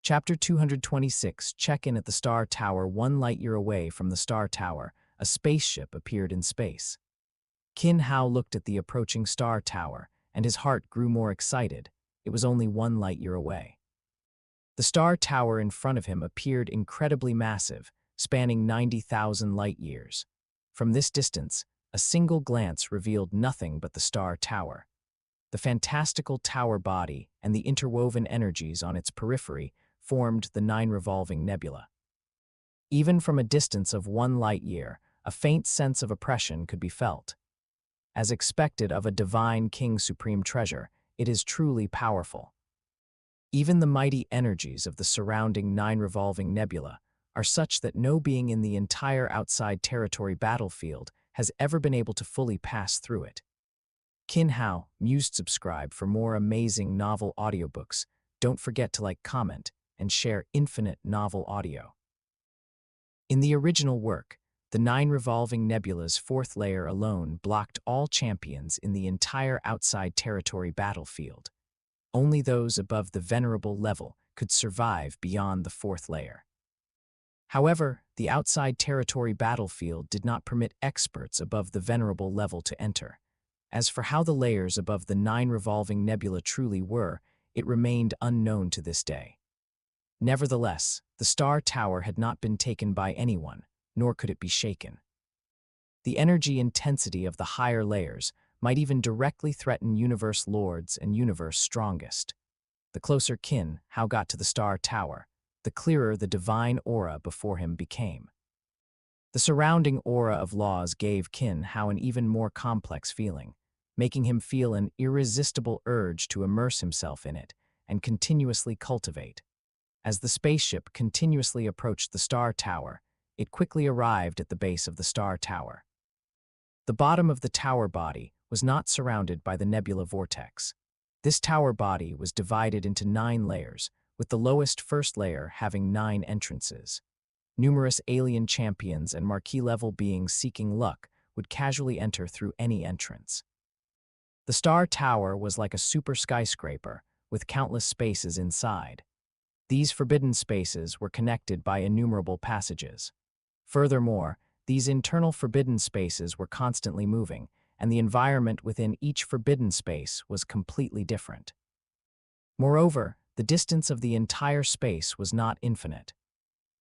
Chapter 226, Check-in at the Star Tower. 1 light-year away from the Star Tower, a spaceship appeared in space. Qin Hao looked at the approaching Star Tower, and his heart grew more excited. It was only 1 light-year away. The Star Tower in front of him appeared incredibly massive, spanning 90,000 light-years. From this distance, a single glance revealed nothing but the Star Tower. The fantastical tower body and the interwoven energies on its periphery formed the 9 revolving nebula. Even from a distance of 1 light-year, a faint sense of oppression could be felt. As expected of a divine king supreme treasure, it is truly powerful. Even the mighty energies of the surrounding 9 revolving nebula are such that no being in the entire outside territory battlefield has ever been able to fully pass through it. Qin Hao, mused. Subscribe for more amazing novel audiobooks. Don't forget to like, comment, and share infinite novel audio. In the original work, the 9 revolving nebula's 4th layer alone blocked all champions in the entire outside territory battlefield. Only those above the venerable level could survive beyond the 4th layer. However, the outside territory battlefield did not permit experts above the venerable level to enter. As for how the layers above the 9 revolving nebula truly were, it remained unknown to this day. Nevertheless, the Star Tower had not been taken by anyone, nor could it be shaken. The energy intensity of the higher layers might even directly threaten universe lords and universe strongest. The closer Qin Hao got to the Star Tower, the clearer the divine aura before him became. The surrounding aura of laws gave Qin Hao an even more complex feeling, making him feel an irresistible urge to immerse himself in it and continuously cultivate. As the spaceship continuously approached the Star Tower, it quickly arrived at the base of the Star Tower. The bottom of the tower body was not surrounded by the nebula vortex. This tower body was divided into 9 layers, with the lowest first layer having 9 entrances. Numerous alien champions and marquee-level beings seeking luck would casually enter through any entrance. The Star Tower was like a super skyscraper, with countless spaces inside. These forbidden spaces were connected by innumerable passages. Furthermore, these internal forbidden spaces were constantly moving, and the environment within each forbidden space was completely different. Moreover, the distance of the entire space was not infinite.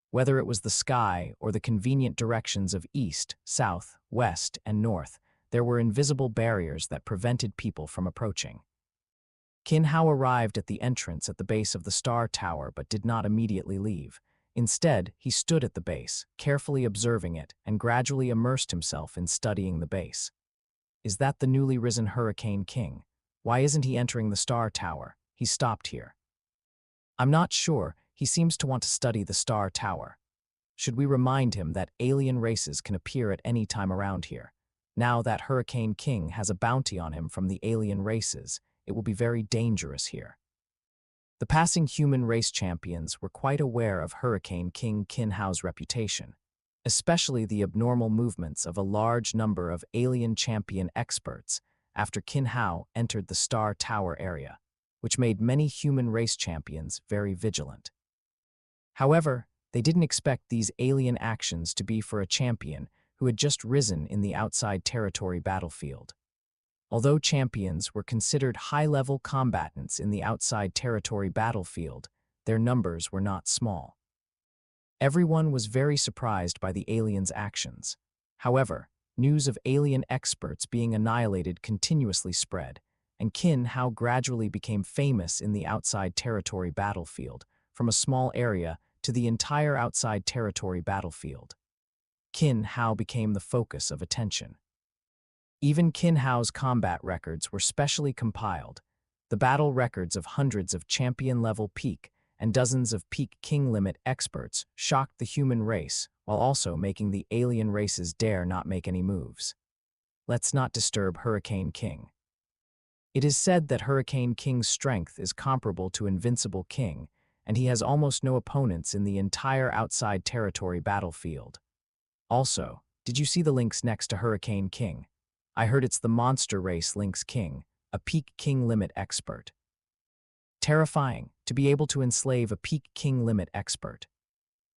Whether it was the sky or the convenient directions of east, south, west, and north, there were invisible barriers that prevented people from approaching. Qin Hao arrived at the entrance at the base of the Star Tower but did not immediately leave. Instead, he stood at the base, carefully observing it, and gradually immersed himself in studying the base. Is that the newly risen Hurricane King? Why isn't he entering the Star Tower? He stopped here. I'm not sure. He seems to want to study the Star Tower. Should we remind him that alien races can appear at any time around here? Now that Hurricane King has a bounty on him from the alien races, it will be very dangerous here. The passing human race champions were quite aware of Hurricane King Qin Hao's reputation, especially the abnormal movements of a large number of alien champion experts after Qin Hao entered the Star Tower area, which made many human race champions very vigilant. However, they didn't expect these alien actions to be for a champion who had just risen in the outside territory battlefield. Although champions were considered high-level combatants in the outside territory battlefield, their numbers were not small. Everyone was very surprised by the aliens' actions. However, news of alien experts being annihilated continuously spread, and Qin Hao gradually became famous in the outside territory battlefield, from a small area to the entire outside territory battlefield. Qin Hao became the focus of attention. Even Qin Hao's combat records were specially compiled. The battle records of hundreds of champion-level peak and dozens of peak king limit experts shocked the human race while also making the alien races dare not make any moves. Let's not disturb Hurricane King. It is said that Hurricane King's strength is comparable to Invincible King, and he has almost no opponents in the entire outside territory battlefield. Also, did you see the links next to Hurricane King? I heard it's the monster race Lynx King, a peak king limit expert. Terrifying, to to be able to enslave a peak king limit expert.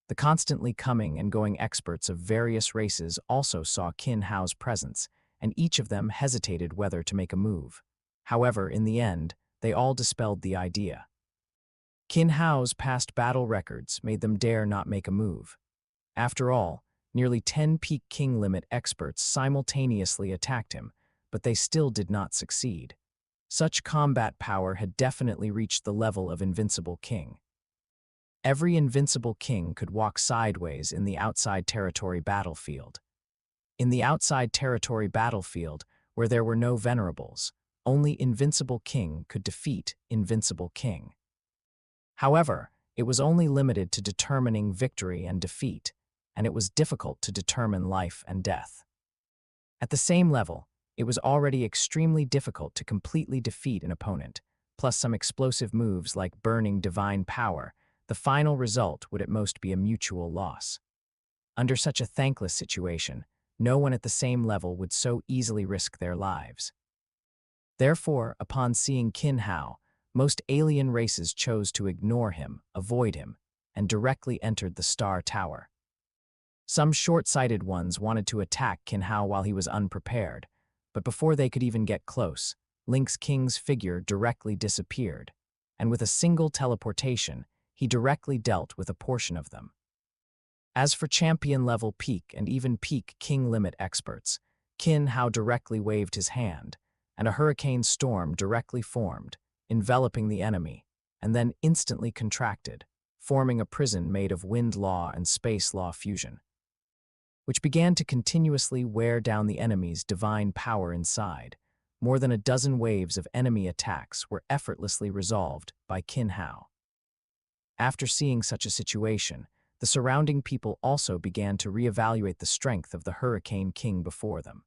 The constantly coming and going experts of various races also saw Qin Hao's presence, and each of them hesitated whether to make a move. However, in the end, they all dispelled the idea. Qin Hao's past battle records made them dare not make a move. After all, nearly 10 peak king limit experts simultaneously attacked him, but they still did not succeed. Such combat power had definitely reached the level of Invincible King. Every Invincible King could walk sideways in the outside territory battlefield. In the outside territory battlefield, where there were no Venerables, only Invincible King could defeat Invincible King. However, it was only limited to determining victory and defeat, and it was difficult to determine life and death. At the same level, it was already extremely difficult to completely defeat an opponent, plus some explosive moves like burning divine power. The final result would at most be a mutual loss. Under such a thankless situation, no one at the same level would so easily risk their lives. Therefore, upon seeing Qin Hao, most alien races chose to ignore him, avoid him, and directly entered the Star Tower. Some short-sighted ones wanted to attack Qin Hao while he was unprepared, but before they could even get close, Link's King's figure directly disappeared, and with a single teleportation, he directly dealt with a portion of them. As for champion-level peak and even peak king limit experts, Qin Hao directly waved his hand, and a hurricane storm directly formed, enveloping the enemy, and then instantly contracted, forming a prison made of wind law and space law fusion, which began to continuously wear down the enemy's divine power inside. More than a dozen waves of enemy attacks were effortlessly resolved by Qin Hao. After seeing such a situation, the surrounding people also began to reevaluate the strength of the Hurricane King before them.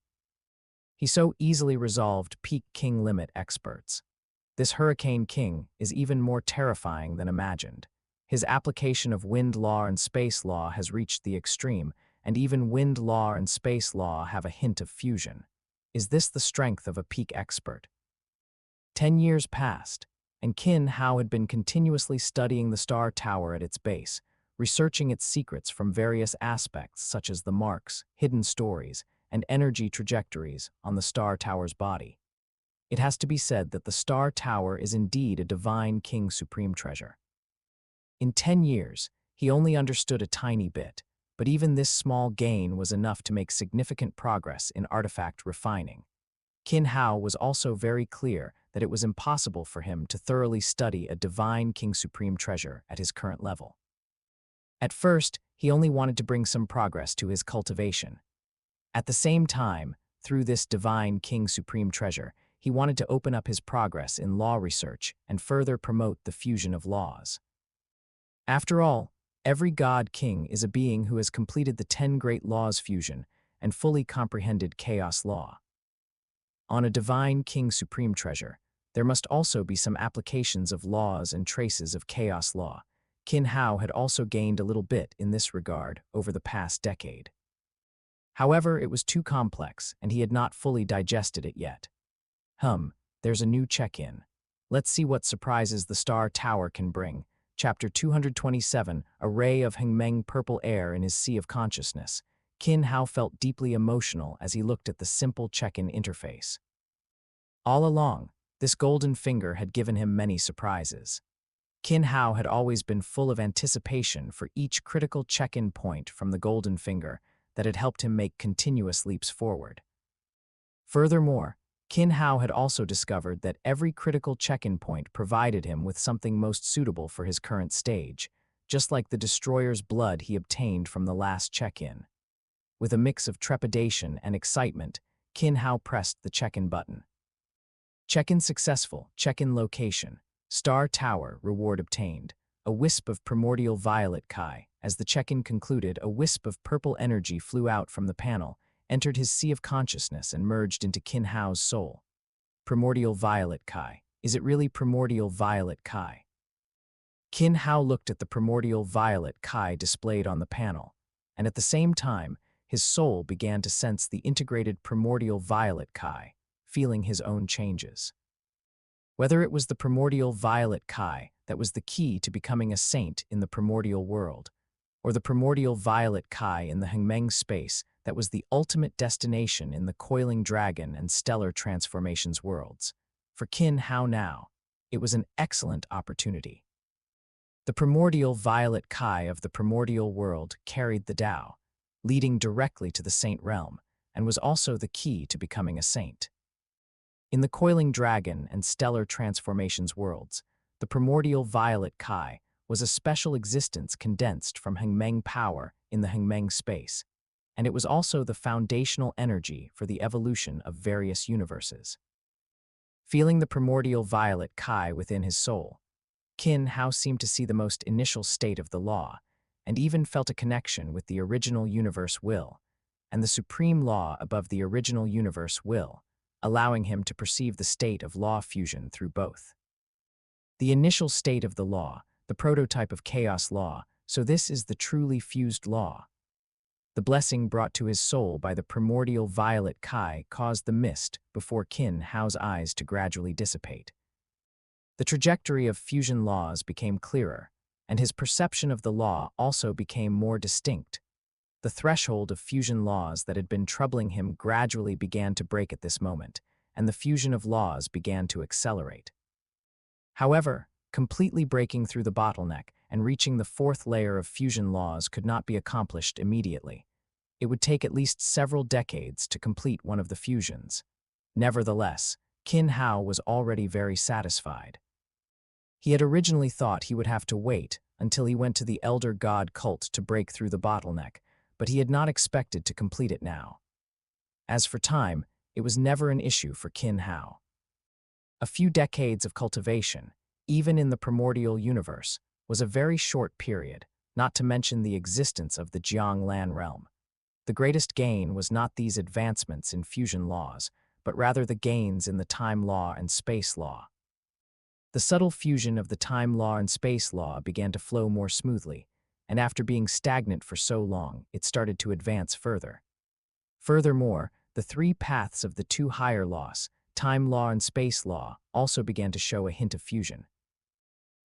He so easily resolved peak king limit experts. This Hurricane King is even more terrifying than imagined. His application of wind law and space law has reached the extreme, and even wind law and space law have a hint of fusion. Is this the strength of a peak expert? 10 years passed, and Qin Hao had been continuously studying the Star Tower at its base, researching its secrets from various aspects such as the marks, hidden stories, and energy trajectories on the Star Tower's body. It has to be said that the Star Tower is indeed a divine King Supreme treasure. In 10 years, he only understood a tiny bit, but even this small gain was enough to make significant progress in artifact refining. Qin Hao was also very clear that it was impossible for him to thoroughly study a divine King Supreme treasure at his current level. At first, he only wanted to bring some progress to his cultivation. At the same time, through this divine King Supreme treasure, he wanted to open up his progress in law research and further promote the fusion of laws. After all, every God King is a being who has completed the 10 Great Laws fusion and fully comprehended chaos law. On a divine King Supreme treasure, there must also be some applications of laws and traces of chaos law. Qin Hao had also gained a little bit in this regard over the past decade. However, it was too complex, and he had not fully digested it yet. There's a new check-in. Let's see what surprises the Star Tower can bring. Chapter 227, A Ray of Hengmeng Purple Air in His Sea of Consciousness. Qin Hao felt deeply emotional as he looked at the simple check-in interface. All along, this golden finger had given him many surprises. Qin Hao had always been full of anticipation for each critical check-in point from the golden finger that had helped him make continuous leaps forward. Furthermore, Qin Hao had also discovered that every critical check-in point provided him with something most suitable for his current stage, just like the destroyer's blood he obtained from the last check-in. With a mix of trepidation and excitement, Qin Hao pressed the check-in button. Check-in successful, check-in location, Star Tower, reward obtained, a wisp of Primordial Violet Kai. As the check-in concluded, a wisp of purple energy flew out from the panel, entered his sea of consciousness and merged into Qin Hao's soul. Primordial Violet Kai. Is it really Primordial Violet Kai? Qin Hao looked at the Primordial Violet Kai displayed on the panel, and at the same time, his soul began to sense the integrated Primordial Violet Kai, feeling his own changes. Whether it was the Primordial Violet Kai that was the key to becoming a saint in the primordial world, or the Primordial Violet Kai in the Hengmeng space that was the ultimate destination in the Coiling Dragon and Stellar Transformations worlds, for Qin Hao now, it was an excellent opportunity. The Primordial Violet Kai of the primordial world carried the Tao, leading directly to the Saint Realm, and was also the key to becoming a saint. In the Coiling Dragon and Stellar Transformations worlds, the Primordial Violet Kai was a special existence condensed from Hengmeng power in the Hengmeng space, and it was also the foundational energy for the evolution of various universes. Feeling the Primordial Violet Kai within his soul, Qin Hao seemed to see the most initial state of the law, and even felt a connection with the original universe will, and the supreme law above the original universe will, allowing him to perceive the state of law fusion through both. The initial state of the law, the prototype of chaos law, so this is the truly fused law. The blessing brought to his soul by the Primordial Violet Kai caused the mist before Qin Hao's eyes to gradually dissipate. The trajectory of fusion laws became clearer, and his perception of the law also became more distinct. The threshold of fusion laws that had been troubling him gradually began to break at this moment, and the fusion of laws began to accelerate. However, completely breaking through the bottleneck and reaching the fourth layer of fusion laws could not be accomplished immediately. It would take at least several decades to complete one of the fusions. Nevertheless, Qin Hao was already very satisfied. He had originally thought he would have to wait until he went to the Elder God cult to break through the bottleneck, but he had not expected to complete it now. As for time, it was never an issue for Qin Hao. A few decades of cultivation, even in the primordial universe, was a very short period, not to mention the existence of the Jiang Lan realm. The greatest gain was not these advancements in fusion laws, but rather the gains in the time law and space law. The subtle fusion of the time law and space law began to flow more smoothly, and after being stagnant for so long, it started to advance further. Furthermore, the three paths of the two higher laws, time law and space law, also began to show a hint of fusion.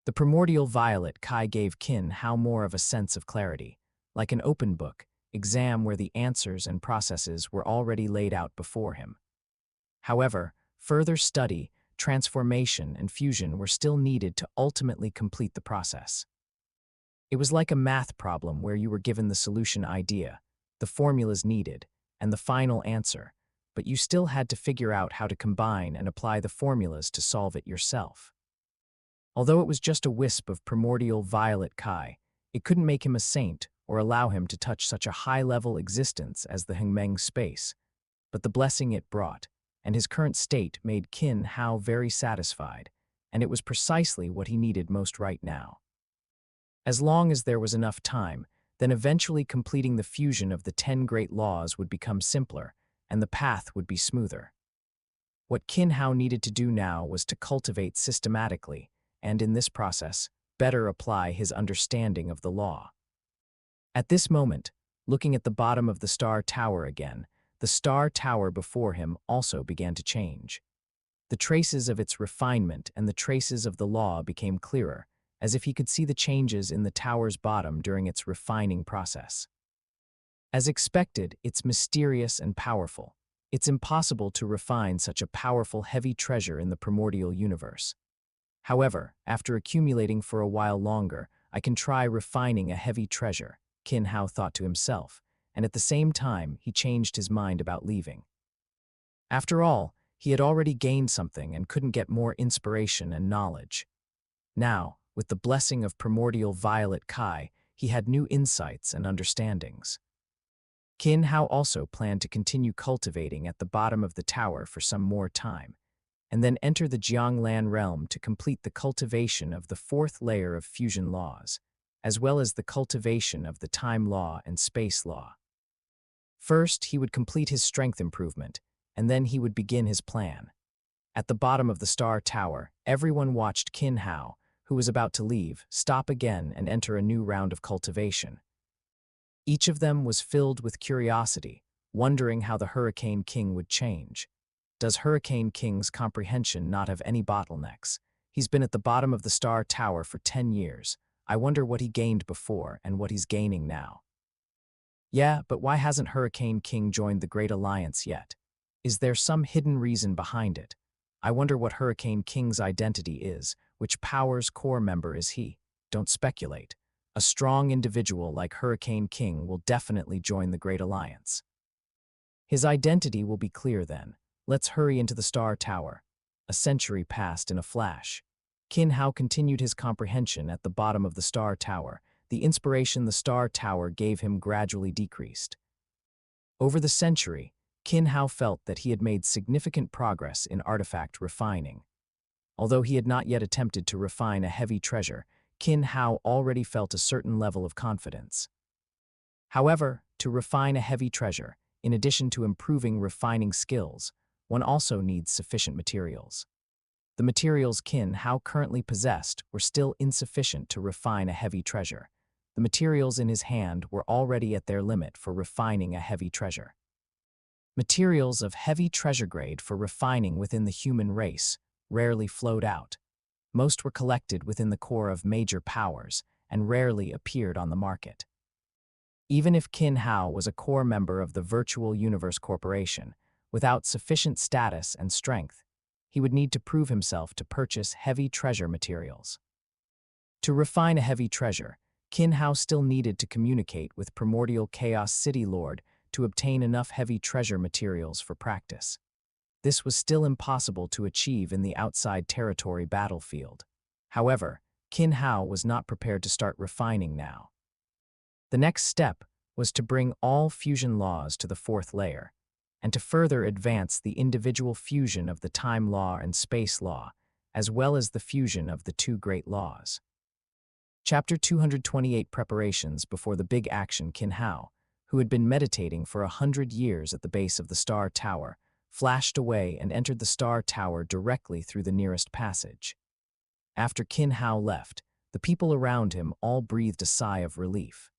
The Primordial Violet Kai gave Qin Hao more of a sense of clarity, like an open book, exam where the answers and processes were already laid out before him. However, further study, transformation, and fusion were still needed to ultimately complete the process. It was like a math problem where you were given the solution idea, the formulas needed, and the final answer, but you still had to figure out how to combine and apply the formulas to solve it yourself. Although it was just a wisp of Primordial Violet Kai, it couldn't make him a saint or allow him to touch such a high-level existence as the Hengmeng space, but the blessing it brought, and his current state made Qin Hao very satisfied, and it was precisely what he needed most right now. As long as there was enough time, then eventually completing the fusion of the 10 great laws would become simpler, and the path would be smoother. What Qin Hao needed to do now was to cultivate systematically, and in this process, better apply his understanding of the law. At this moment, looking at the bottom of the Star Tower again, the Star Tower before him also began to change. The traces of its refinement and the traces of the law became clearer, as if he could see the changes in the tower's bottom during its refining process. As expected, it's mysterious and powerful. It's impossible to refine such a powerful, heavy treasure in the primordial universe. However, after accumulating for a while longer, I can try refining a heavy treasure, Qin Hao thought to himself, and at the same time, he changed his mind about leaving. After all, he had already gained something and couldn't get more inspiration and knowledge. Now, with the blessing of Primordial Violet Kai, he had new insights and understandings. Qin Hao also planned to continue cultivating at the bottom of the tower for some more time, and then enter the Jianglan realm to complete the cultivation of the fourth layer of fusion laws, as well as the cultivation of the time law and space law. First, he would complete his strength improvement, and then he would begin his plan. At the bottom of the Star Tower, everyone watched Qin Hao, who was about to leave, stop again and enter a new round of cultivation. Each of them was filled with curiosity, wondering how the Hurricane King would change. Does Hurricane King's comprehension not have any bottlenecks? He's been at the bottom of the Star Tower for 10 years. I wonder what he gained before and what he's gaining now. Yeah, but why hasn't Hurricane King joined the Great Alliance yet? Is there some hidden reason behind it? I wonder what Hurricane King's identity is. Which power's core member is he? Don't speculate. A strong individual like Hurricane King will definitely join the Great Alliance. His identity will be clear then. Let's hurry into the Star Tower. A century passed in a flash. Qin Hao continued his comprehension at the bottom of the Star Tower. The inspiration the Star Tower gave him gradually decreased. Over the century, Qin Hao felt that he had made significant progress in artifact refining. Although he had not yet attempted to refine a heavy treasure, Qin Hao already felt a certain level of confidence. However, to refine a heavy treasure, in addition to improving refining skills, one also needs sufficient materials. The materials Qin Hao currently possessed were still insufficient to refine a heavy treasure. The materials in his hand were already at their limit for refining a heavy treasure. Materials of heavy treasure grade for refining within the human race rarely flowed out. Most were collected within the core of major powers and rarely appeared on the market. Even if Qin Hao was a core member of the Virtual Universe Corporation, without sufficient status and strength, he would need to prove himself to purchase heavy treasure materials. To refine a heavy treasure, Qin Hao still needed to communicate with Primordial Chaos City Lord to obtain enough heavy treasure materials for practice. This was still impossible to achieve in the outside territory battlefield. However, Qin Hao was not prepared to start refining now. The next step was to bring all fusion laws to the fourth layer, and to further advance the individual fusion of the time law and space law, as well as the fusion of the two great laws. Chapter 228 Preparations before the big action. Qin Hao, who had been meditating for 100 years at the base of the Star Tower, flashed away and entered the Star Tower directly through the nearest passage. After Qin Hao left, the people around him all breathed a sigh of relief.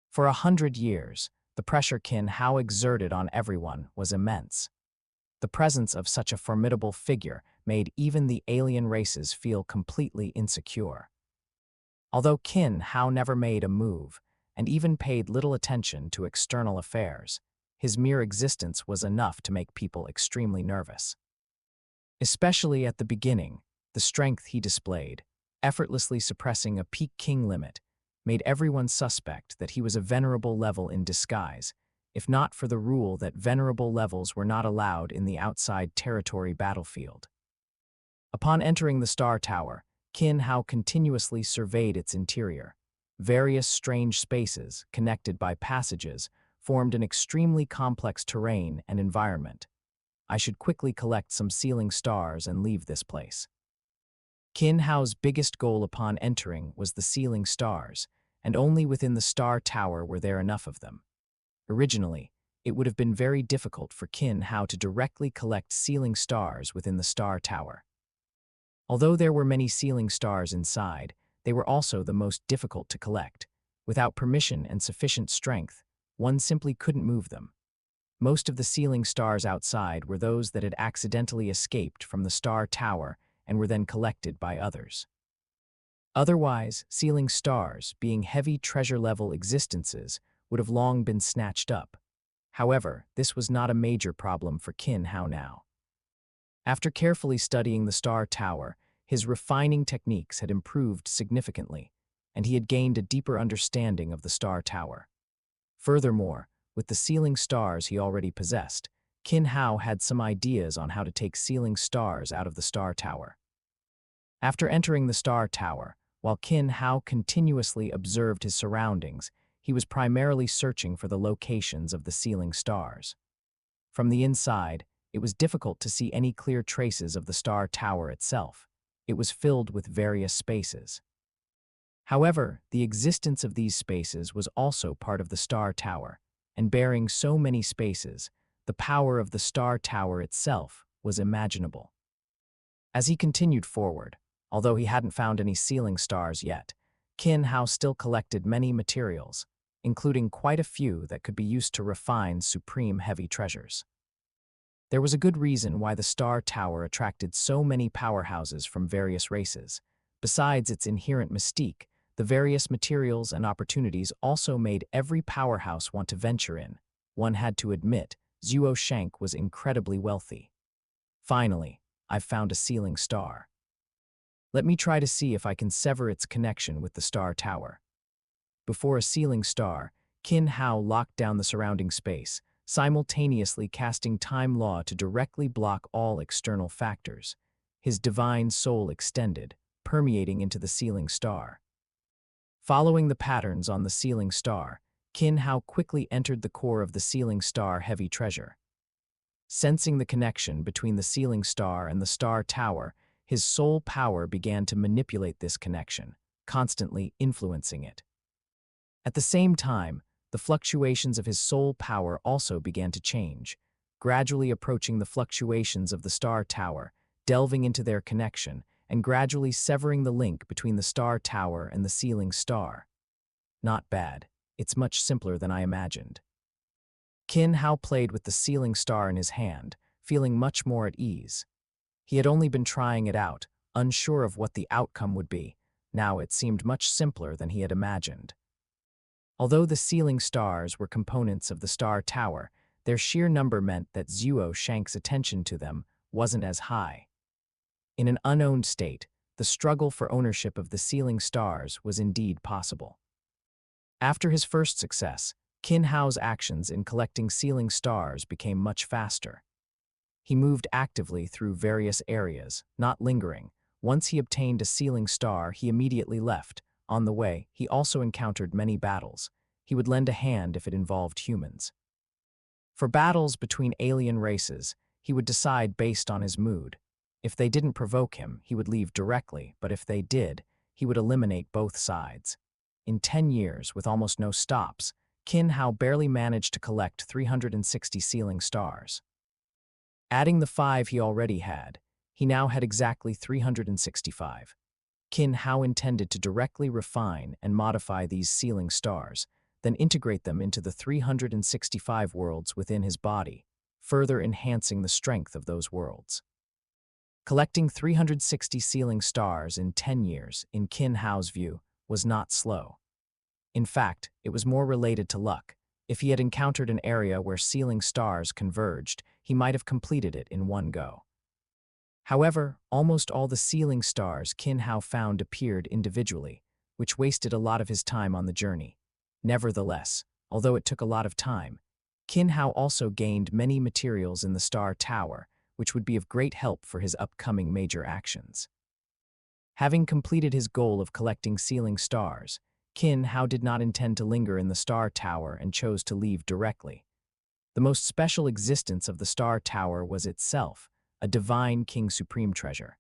For 100 years, the pressure Qin Hao exerted on everyone was immense. The presence of such a formidable figure made even the alien races feel completely insecure. Although Qin Hao never made a move, and even paid little attention to external affairs, his mere existence was enough to make people extremely nervous. Especially at the beginning, the strength he displayed, effortlessly suppressing a peak king limit, made everyone suspect that he was a venerable level in disguise, if not for the rule that venerable levels were not allowed in the outside territory battlefield. Upon entering the Star Tower, Qin Hao continuously surveyed its interior. Various strange spaces, connected by passages, formed an extremely complex terrain and environment. I should quickly collect some ceiling stars and leave this place. Qin Hao's biggest goal upon entering was the ceiling stars, and only within the Star Tower were there enough of them. Originally, it would have been very difficult for Qin Hao to directly collect ceiling stars within the Star Tower. Although there were many ceiling stars inside, they were also the most difficult to collect. Without permission and sufficient strength, one simply couldn't move them. Most of the ceiling stars outside were those that had accidentally escaped from the Star Tower and were then collected by others. Otherwise, ceiling stars, being heavy treasure-level existences, would have long been snatched up. However, this was not a major problem for Qin Hao now. After carefully studying the Star Tower, his refining techniques had improved significantly, and he had gained a deeper understanding of the Star Tower. Furthermore, with the ceiling stars he already possessed, Qin Hao had some ideas on how to take ceiling stars out of the Star Tower. After entering the Star Tower, while Qin Hao continuously observed his surroundings, he was primarily searching for the locations of the ceiling stars. From the inside, it was difficult to see any clear traces of the Star Tower itself. It was filled with various spaces. However, the existence of these spaces was also part of the Star Tower, and bearing so many spaces, the power of the Star Tower itself was imaginable. As he continued forward, although he hadn't found any ceiling stars yet, Qin Hao still collected many materials, including quite a few that could be used to refine supreme heavy treasures. There was a good reason why the Star Tower attracted so many powerhouses from various races. Besides its inherent mystique, the various materials and opportunities also made every powerhouse want to venture in. One had to admit, Zuo Shank was incredibly wealthy. Finally, I've found a sealing star. Let me try to see if I can sever its connection with the Star Tower. Before a sealing star, Qin Hao locked down the surrounding space, simultaneously casting time law to directly block all external factors. His divine soul extended, permeating into the sealing star. Following the patterns on the sealing star, Qin Hao quickly entered the core of the sealing star heavy treasure. Sensing the connection between the sealing star and the Star Tower, his soul power began to manipulate this connection, constantly influencing it. At the same time, the fluctuations of his soul power also began to change, gradually approaching the fluctuations of the Star Tower, delving into their connection, and gradually severing the link between the Star Tower and the sealing star. Not bad. It's much simpler than I imagined. Qin Hao played with the sealing star in his hand, feeling much more at ease. He had only been trying it out, unsure of what the outcome would be. Now it seemed much simpler than he had imagined. Although the sealing stars were components of the Star Tower, their sheer number meant that Zuo Shank's attention to them wasn't as high. In an unowned state, the struggle for ownership of the sealing stars was indeed possible. After his first success, Qin Hao's actions in collecting sealing stars became much faster. He moved actively through various areas, not lingering. Once he obtained a sealing star, he immediately left. On the way, he also encountered many battles. He would lend a hand if it involved humans. For battles between alien races, he would decide based on his mood. If they didn't provoke him, he would leave directly, but if they did, he would eliminate both sides. In 10 years, with almost no stops, Qin Hao barely managed to collect 360 sealing stars. Adding the 5 he already had, he now had exactly 365. Qin Hao intended to directly refine and modify these sealing stars, then integrate them into the 365 worlds within his body, further enhancing the strength of those worlds. Collecting 360 sealing stars in 10 years, in Qin Hao's view, was not slow. In fact, it was more related to luck. If he had encountered an area where sealing stars converged, he might have completed it in one go. However, almost all the sealing stars Qin Hao found appeared individually, which wasted a lot of his time on the journey. Nevertheless, although it took a lot of time, Qin Hao also gained many materials in the Star Tower, which would be of great help for his upcoming major actions. Having completed his goal of collecting sealing stars, Qin Hao did not intend to linger in the Star Tower and chose to leave directly. The most special existence of the Star Tower was itself, a divine King Supreme treasure.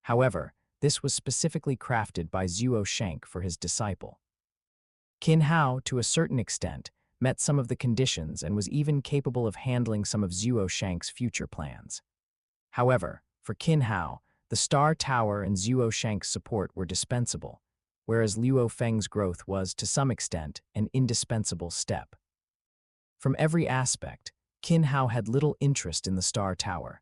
However, this was specifically crafted by Zuo Shank for his disciple. Qin Hao, to a certain extent, met some of the conditions and was even capable of handling some of Zuo Shank's future plans. However, for Qin Hao, the Star Tower and Zuo Shank's support were dispensable, whereas Luo Feng's growth was, to some extent, an indispensable step. From every aspect, Qin Hao had little interest in the Star Tower.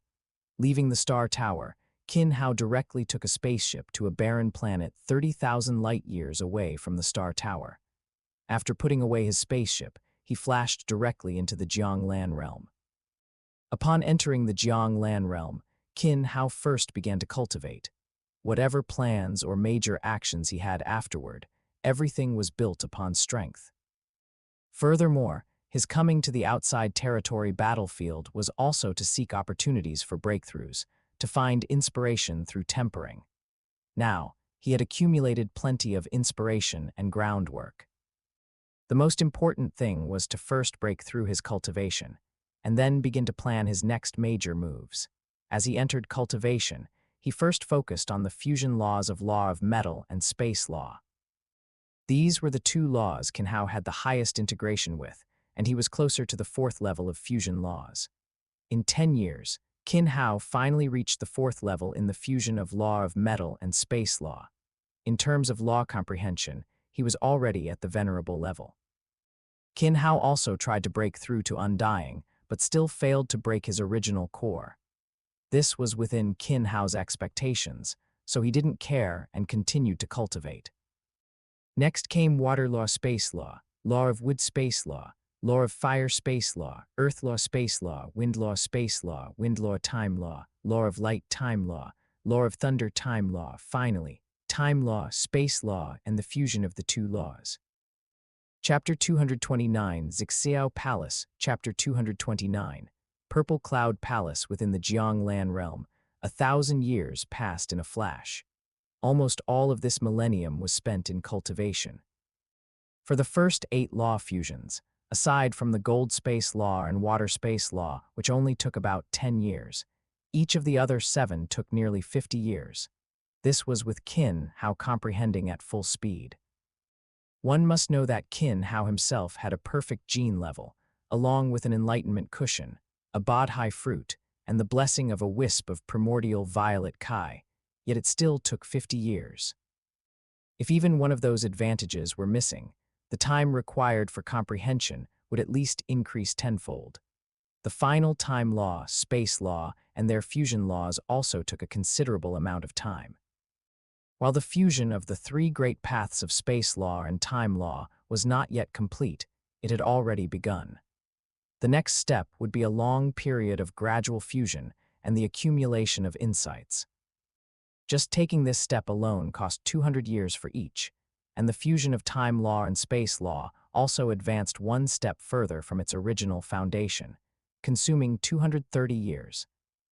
Leaving the Star Tower, Qin Hao directly took a spaceship to a barren planet 30,000 light-years away from the Star Tower. After putting away his spaceship, he flashed directly into the Jiang Lan realm. Upon entering the Jiang Lan realm, Qin Hao first began to cultivate. Whatever plans or major actions he had afterward, everything was built upon strength. Furthermore, his coming to the outside territory battlefield was also to seek opportunities for breakthroughs, to find inspiration through tempering. Now, he had accumulated plenty of inspiration and groundwork. The most important thing was to first break through his cultivation, and then begin to plan his next major moves. As he entered cultivation, he first focused on the fusion laws of Law of Metal and Space Law. These were the two laws Qin Hao had the highest integration with, and he was closer to the 4th level of fusion laws. In 10 years, Qin Hao finally reached the 4th level in the fusion of Law of Metal and Space Law. In terms of law comprehension, he was already at the venerable level. Qin Hao also tried to break through to Undying, but still failed to break his original core. This was within Qin Hao's expectations, so he didn't care and continued to cultivate. Next came Water Law Space Law, Law of Wood Space Law, Law of Fire Space Law, Earth Law Space Law, Wind Law Space Law, Wind Law Time Law, Law of Light Time Law, Law of Thunder Time Law, finally, Time Law, Space Law, and the fusion of the two laws. Chapter 229, Zixiao Palace, Chapter 229, Purple Cloud Palace within the Jianglan realm. 1,000 years passed in a flash. Almost all of this millennium was spent in cultivation. For the first 8 law fusions, aside from the Gold Space Law and Water Space Law, which only took about 10 years, each of the other 7 took nearly 50 years. This was with Qin Hao comprehending at full speed. One must know that Qin Hao himself had a perfect gene level, along with an enlightenment cushion, a bodhi fruit, and the blessing of a wisp of Primordial Violet Kai, yet it still took 50 years. If even one of those advantages were missing, the time required for comprehension would at least increase tenfold. The final time law, space law, and their fusion laws also took a considerable amount of time. While the fusion of the 3 great paths of space law and time law was not yet complete, it had already begun. The next step would be a long period of gradual fusion and the accumulation of insights. Just taking this step alone cost 200 years for each, and the fusion of time law and space law also advanced one step further from its original foundation, consuming 230 years.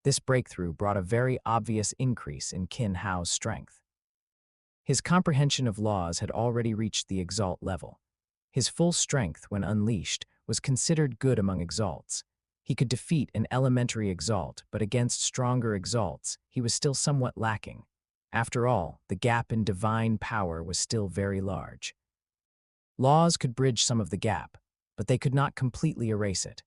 This breakthrough brought a very obvious increase in Qin Hao's strength. His comprehension of laws had already reached the exalt level. His full strength, when unleashed, was considered good among exalts. He could defeat an elementary exalt, but against stronger exalts, he was still somewhat lacking. After all, the gap in divine power was still very large. Laws could bridge some of the gap, but they could not completely erase it.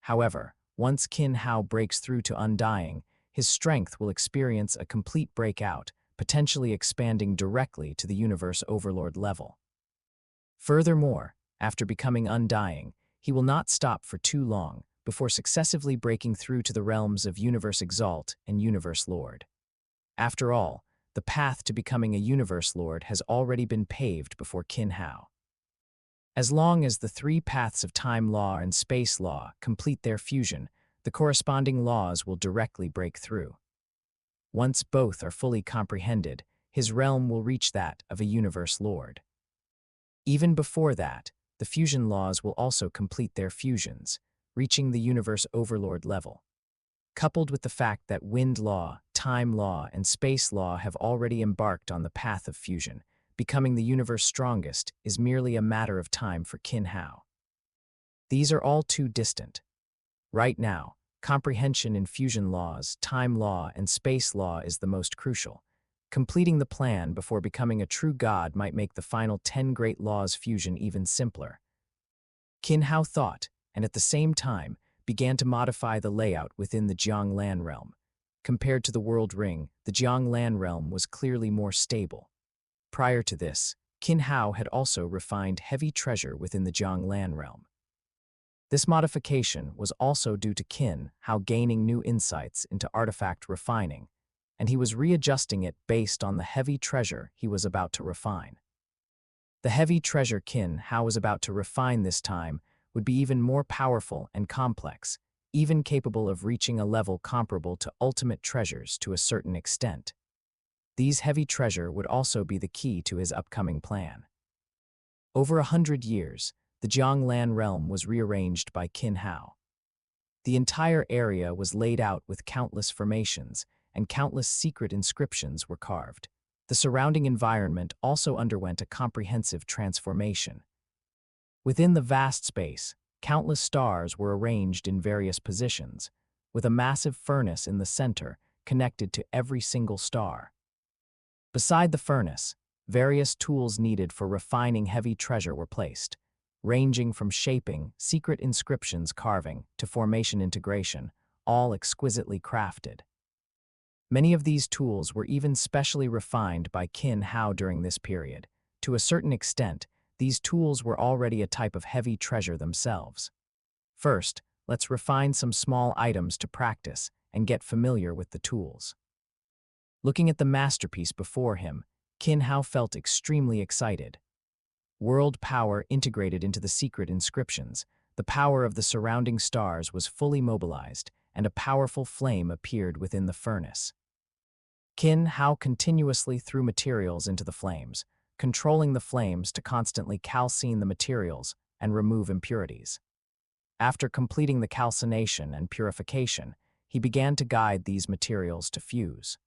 However, once Qin Hao breaks through to undying, his strength will experience a complete breakout, potentially expanding directly to the Universe Overlord level. Furthermore, after becoming undying, he will not stop for too long before successively breaking through to the realms of Universe Exalt and Universe Lord. After all, the path to becoming a Universe Lord has already been paved before Qin Hao. As long as the 3 paths of time law and space law complete their fusion, the corresponding laws will directly break through. Once both are fully comprehended, his realm will reach that of a Universe Lord. Even before that, the fusion laws will also complete their fusions, reaching the Universe Overlord level. Coupled with the fact that Wind Law, Time Law, and Space Law have already embarked on the path of fusion, becoming the universe strongest is merely a matter of time for Qin Hao. These are all too distant. Right now, comprehension in fusion laws, time law, and space law is the most crucial. Completing the plan before becoming a true god might make the final 10 great laws fusion even simpler. Qin Hao thought, and at the same time, began to modify the layout within the Jianglan realm. Compared to the World Ring, the Jianglan realm was clearly more stable. Prior to this, Qin Hao had also refined heavy treasure within the Jianglan realm. This modification was also due to Qin Hao gaining new insights into artifact refining, and he was readjusting it based on the heavy treasure he was about to refine. The heavy treasure Qin Hao was about to refine this time would be even more powerful and complex, even capable of reaching a level comparable to ultimate treasures to a certain extent. These heavy treasure would also be the key to his upcoming plan. Over 100 years, the Jianglan realm was rearranged by Qin Hao. The entire area was laid out with countless formations, and countless secret inscriptions were carved. The surrounding environment also underwent a comprehensive transformation. Within the vast space, countless stars were arranged in various positions, with a massive furnace in the center connected to every single star. Beside the furnace, various tools needed for refining heavy treasure were placed, ranging from shaping, secret inscriptions carving, to formation integration, all exquisitely crafted. Many of these tools were even specially refined by Qin Hao during this period. To a certain extent, these tools were already a type of heavy treasure themselves. First, let's refine some small items to practice and get familiar with the tools. Looking at the masterpiece before him, Qin Hao felt extremely excited. World power integrated into the secret inscriptions, the power of the surrounding stars was fully mobilized, and a powerful flame appeared within the furnace. Qin Hao continuously threw materials into the flames, controlling the flames to constantly calcine the materials and remove impurities. After completing the calcination and purification, he began to guide these materials to fuse.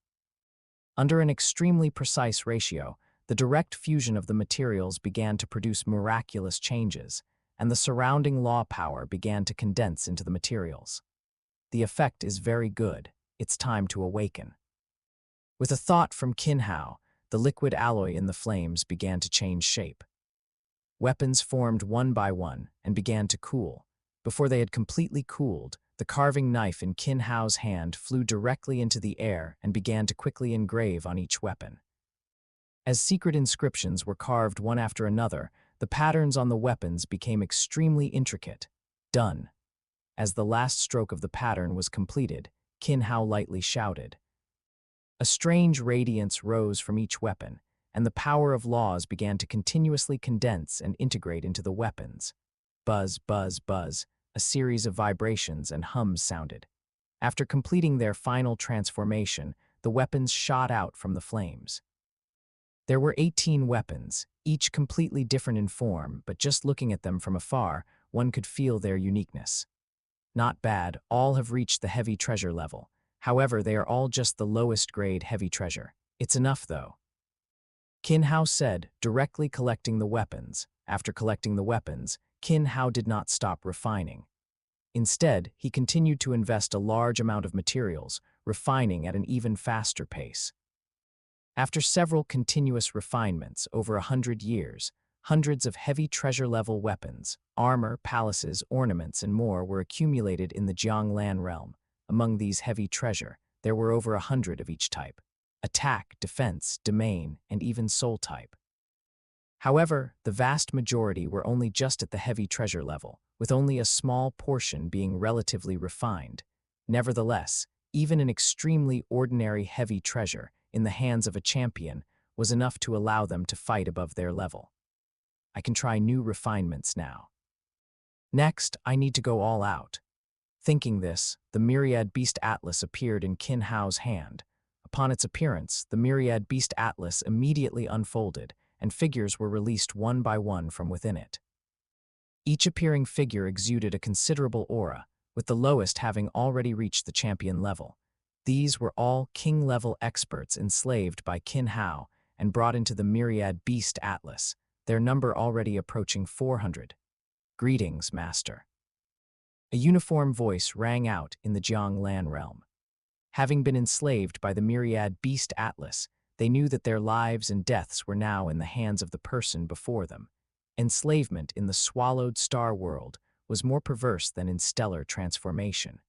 Under an extremely precise ratio, the direct fusion of the materials began to produce miraculous changes, and the surrounding law power began to condense into the materials. The effect is very good. It's time to awaken. With a thought from Qin Hao, the liquid alloy in the flames began to change shape. Weapons formed one by one and began to cool. Before they had completely cooled, the carving knife in Qin Hao's hand flew directly into the air and began to quickly engrave on each weapon. As secret inscriptions were carved one after another, the patterns on the weapons became extremely intricate. Done. As the last stroke of the pattern was completed, Qin Hao lightly shouted. A strange radiance rose from each weapon, and the power of laws began to continuously condense and integrate into the weapons. Buzz, buzz, buzz, a series of vibrations and hums sounded. After completing their final transformation, the weapons shot out from the flames. There were 18 weapons, each completely different in form, but just looking at them from afar, one could feel their uniqueness. Not bad, all have reached the heavy treasure level. However, they are all just the lowest grade heavy treasure. It's enough, though. Qin Hao said, directly collecting the weapons. After collecting the weapons, Qin Hao did not stop refining. Instead, he continued to invest a large amount of materials, refining at an even faster pace. After several continuous refinements over 100 years, hundreds of heavy treasure-level weapons, armor, palaces, ornaments, and more were accumulated in the Jianglan realm. Among these heavy treasure, there were over 100 of each type: attack, defense, domain, and even soul type. However, the vast majority were only just at the heavy treasure level, with only a small portion being relatively refined. Nevertheless, even an extremely ordinary heavy treasure in the hands of a champion was enough to allow them to fight above their level. I can try new refinements now. Next, I need to go all out. Thinking this, the Myriad Beast Atlas appeared in Qin Hao's hand. Upon its appearance, the Myriad Beast Atlas immediately unfolded, and figures were released one by one from within it. Each appearing figure exuded a considerable aura, with the lowest having already reached the champion level. These were all king-level experts enslaved by Qin Hao and brought into the Myriad Beast Atlas, their number already approaching 400. Greetings, Master. A uniform voice rang out in the Jianglan realm. Having been enslaved by the Myriad Beast Atlas, they knew that their lives and deaths were now in the hands of the person before them. Enslavement in the swallowed star world was more perverse than in stellar transformation.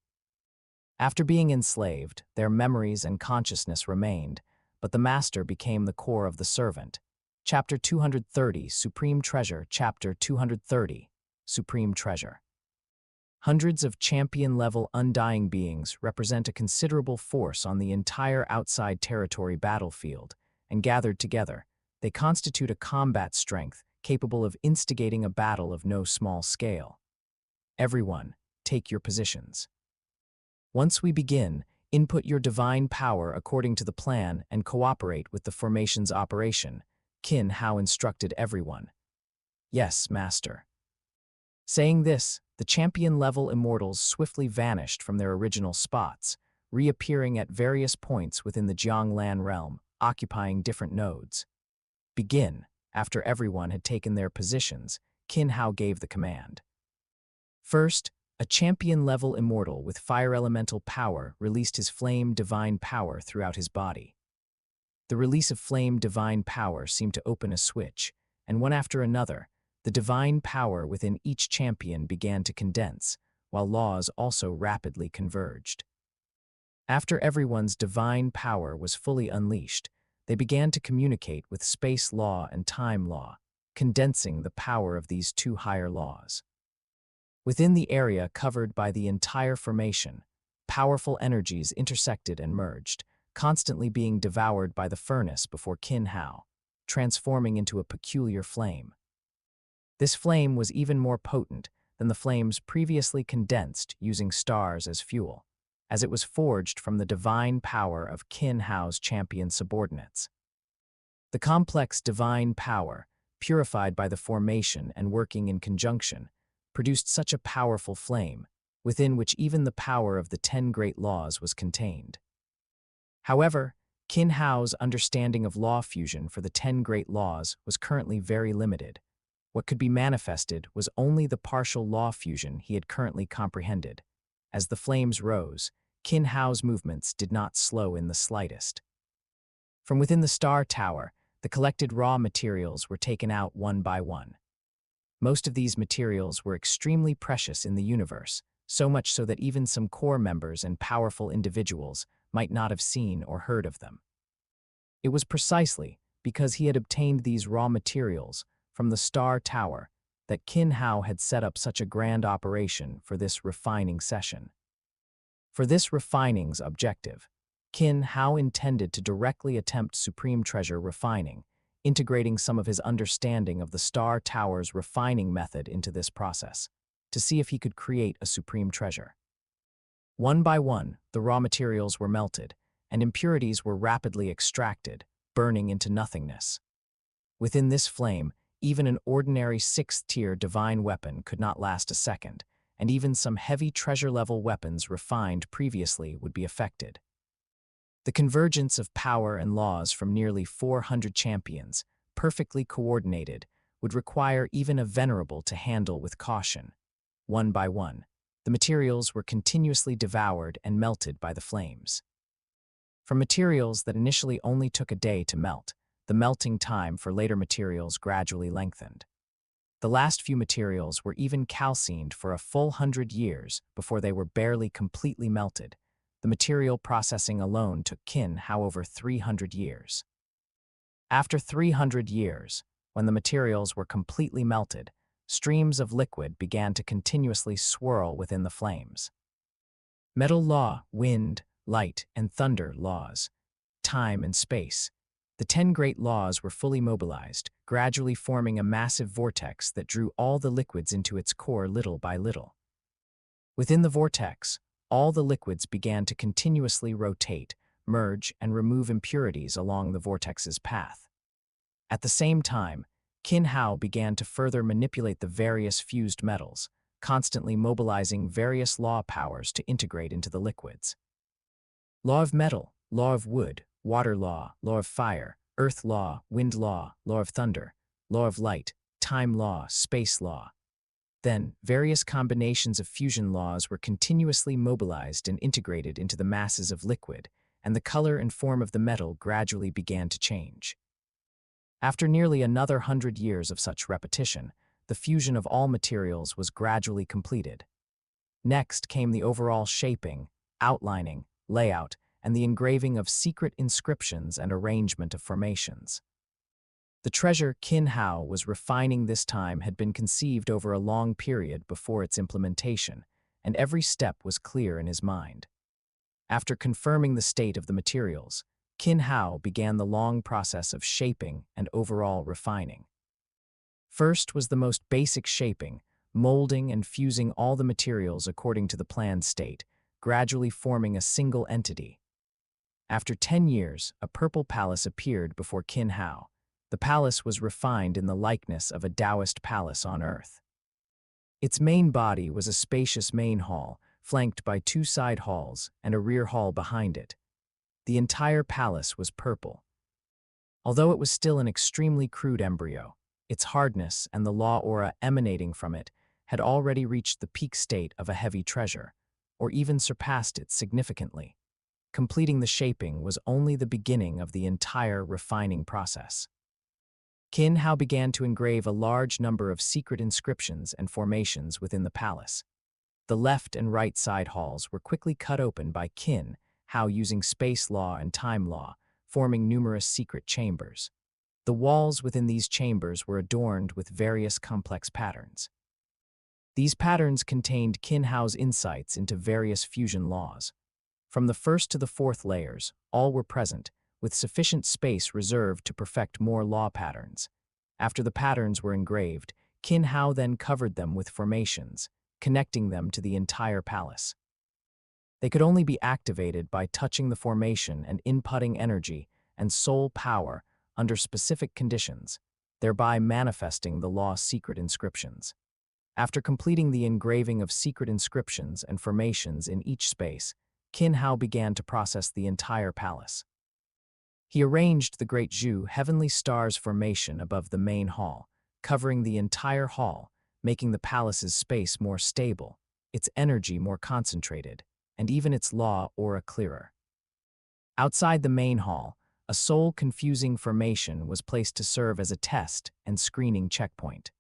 After being enslaved, their memories and consciousness remained, but the master became the core of the servant. Chapter 230, Supreme Treasure. Chapter 230, Supreme Treasure. Hundreds of champion-level undying beings represent a considerable force on the entire outside territory battlefield, and gathered together, they constitute a combat strength capable of instigating a battle of no small scale. Everyone, take your positions. Once we begin, input your divine power according to the plan and cooperate with the formation's operation. Qin Hao instructed everyone. Yes, Master. Saying this, the champion-level immortals swiftly vanished from their original spots, reappearing at various points within the Jianglan realm, occupying different nodes. Begin. After everyone had taken their positions, Qin Hao gave the command. First, a champion-level immortal with fire elemental power released his flame divine power throughout his body. The release of flame divine power seemed to open a switch, and one after another, the divine power within each champion began to condense, while laws also rapidly converged. After everyone's divine power was fully unleashed, they began to communicate with space law and time law, condensing the power of these two higher laws. Within the area covered by the entire formation, powerful energies intersected and merged, constantly being devoured by the furnace before Qin Hao, transforming into a peculiar flame. This flame was even more potent than the flames previously condensed using stars as fuel, as it was forged from the divine power of Qin Hao's champion subordinates. The complex divine power, purified by the formation and working in conjunction, produced such a powerful flame, within which even the power of the 10 great laws was contained. However, Qin Hao's understanding of law fusion for the 10 great laws was currently very limited. What could be manifested was only the partial law fusion he had currently comprehended. As the flames rose, Qin Hao's movements did not slow in the slightest. From within the Star Tower, the collected raw materials were taken out one by one. Most of these materials were extremely precious in the universe, so much so that even some core members and powerful individuals might not have seen or heard of them. It was precisely because he had obtained these raw materials from the Star Tower that Qin Hao had set up such a grand operation for this refining session. For this refining's objective, Qin Hao intended to directly attempt supreme treasure refining, integrating some of his understanding of the Star Tower's refining method into this process, to see if he could create a supreme treasure. One by one, the raw materials were melted, and impurities were rapidly extracted, burning into nothingness. Within this flame, even an ordinary 6th-tier divine weapon could not last a second, and even some heavy treasure-level weapons refined previously would be affected. The convergence of power and laws from nearly 400 champions, perfectly coordinated, would require even a venerable to handle with caution. One by one, the materials were continuously devoured and melted by the flames. From materials that initially only took a day to melt, the melting time for later materials gradually lengthened. The last few materials were even calcined for a full 100 years before they were barely completely melted. The material processing alone took Qin Hao over 300 years. After 300 years, when the materials were completely melted, streams of liquid began to continuously swirl within the flames. Metal law, wind, light, and thunder laws, time and space. The 10 great laws were fully mobilized, gradually forming a massive vortex that drew all the liquids into its core little by little. Within the vortex, all the liquids began to continuously rotate, merge, and remove impurities along the vortex's path. At the same time, Qin Hao began to further manipulate the various fused metals, constantly mobilizing various law powers to integrate into the liquids. Law of metal, law of wood, water law of fire, earth law, wind law of thunder, law of light, time law, space law. Then, various combinations of fusion laws were continuously mobilized and integrated into the masses of liquid, and the color and form of the metal gradually began to change. After nearly another 100 years of such repetition, the fusion of all materials was gradually completed. Next came the overall shaping, outlining, layout, and the engraving of secret inscriptions and arrangement of formations. The treasure Qin Hao was refining this time had been conceived over a long period before its implementation, and every step was clear in his mind. After confirming the state of the materials, Qin Hao began the long process of shaping and overall refining. First was the most basic shaping, molding and fusing all the materials according to the planned state, gradually forming a single entity. After 10 years, a purple palace appeared before Qin Hao. The palace was refined in the likeness of a Taoist palace on earth. Its main body was a spacious main hall, flanked by 2 side halls and a rear hall behind it. The entire palace was purple. Although it was still an extremely crude embryo, its hardness and the law aura emanating from it had already reached the peak state of a heavy treasure, or even surpassed it significantly. Completing the shaping was only the beginning of the entire refining process. Qin Hao began to engrave a large number of secret inscriptions and formations within the palace. The left and right side halls were quickly cut open by Qin Hao using space law and time law, forming numerous secret chambers. The walls within these chambers were adorned with various complex patterns. These patterns contained Qin Hao's insights into various fusion laws. From the first to the fourth layers, all were present, with sufficient space reserved to perfect more law patterns. After the patterns were engraved, Qin Hao then covered them with formations, connecting them to the entire palace. They could only be activated by touching the formation and inputting energy and soul power under specific conditions, thereby manifesting the law's secret inscriptions. After completing the engraving of secret inscriptions and formations in each space, Qin Hao began to process the entire palace. He arranged the Great Zhu Heavenly Stars formation above the main hall, covering the entire hall, making the palace's space more stable, its energy more concentrated, and even its law aura clearer. Outside the main hall, a soul-confusing formation was placed to serve as a test and screening checkpoint.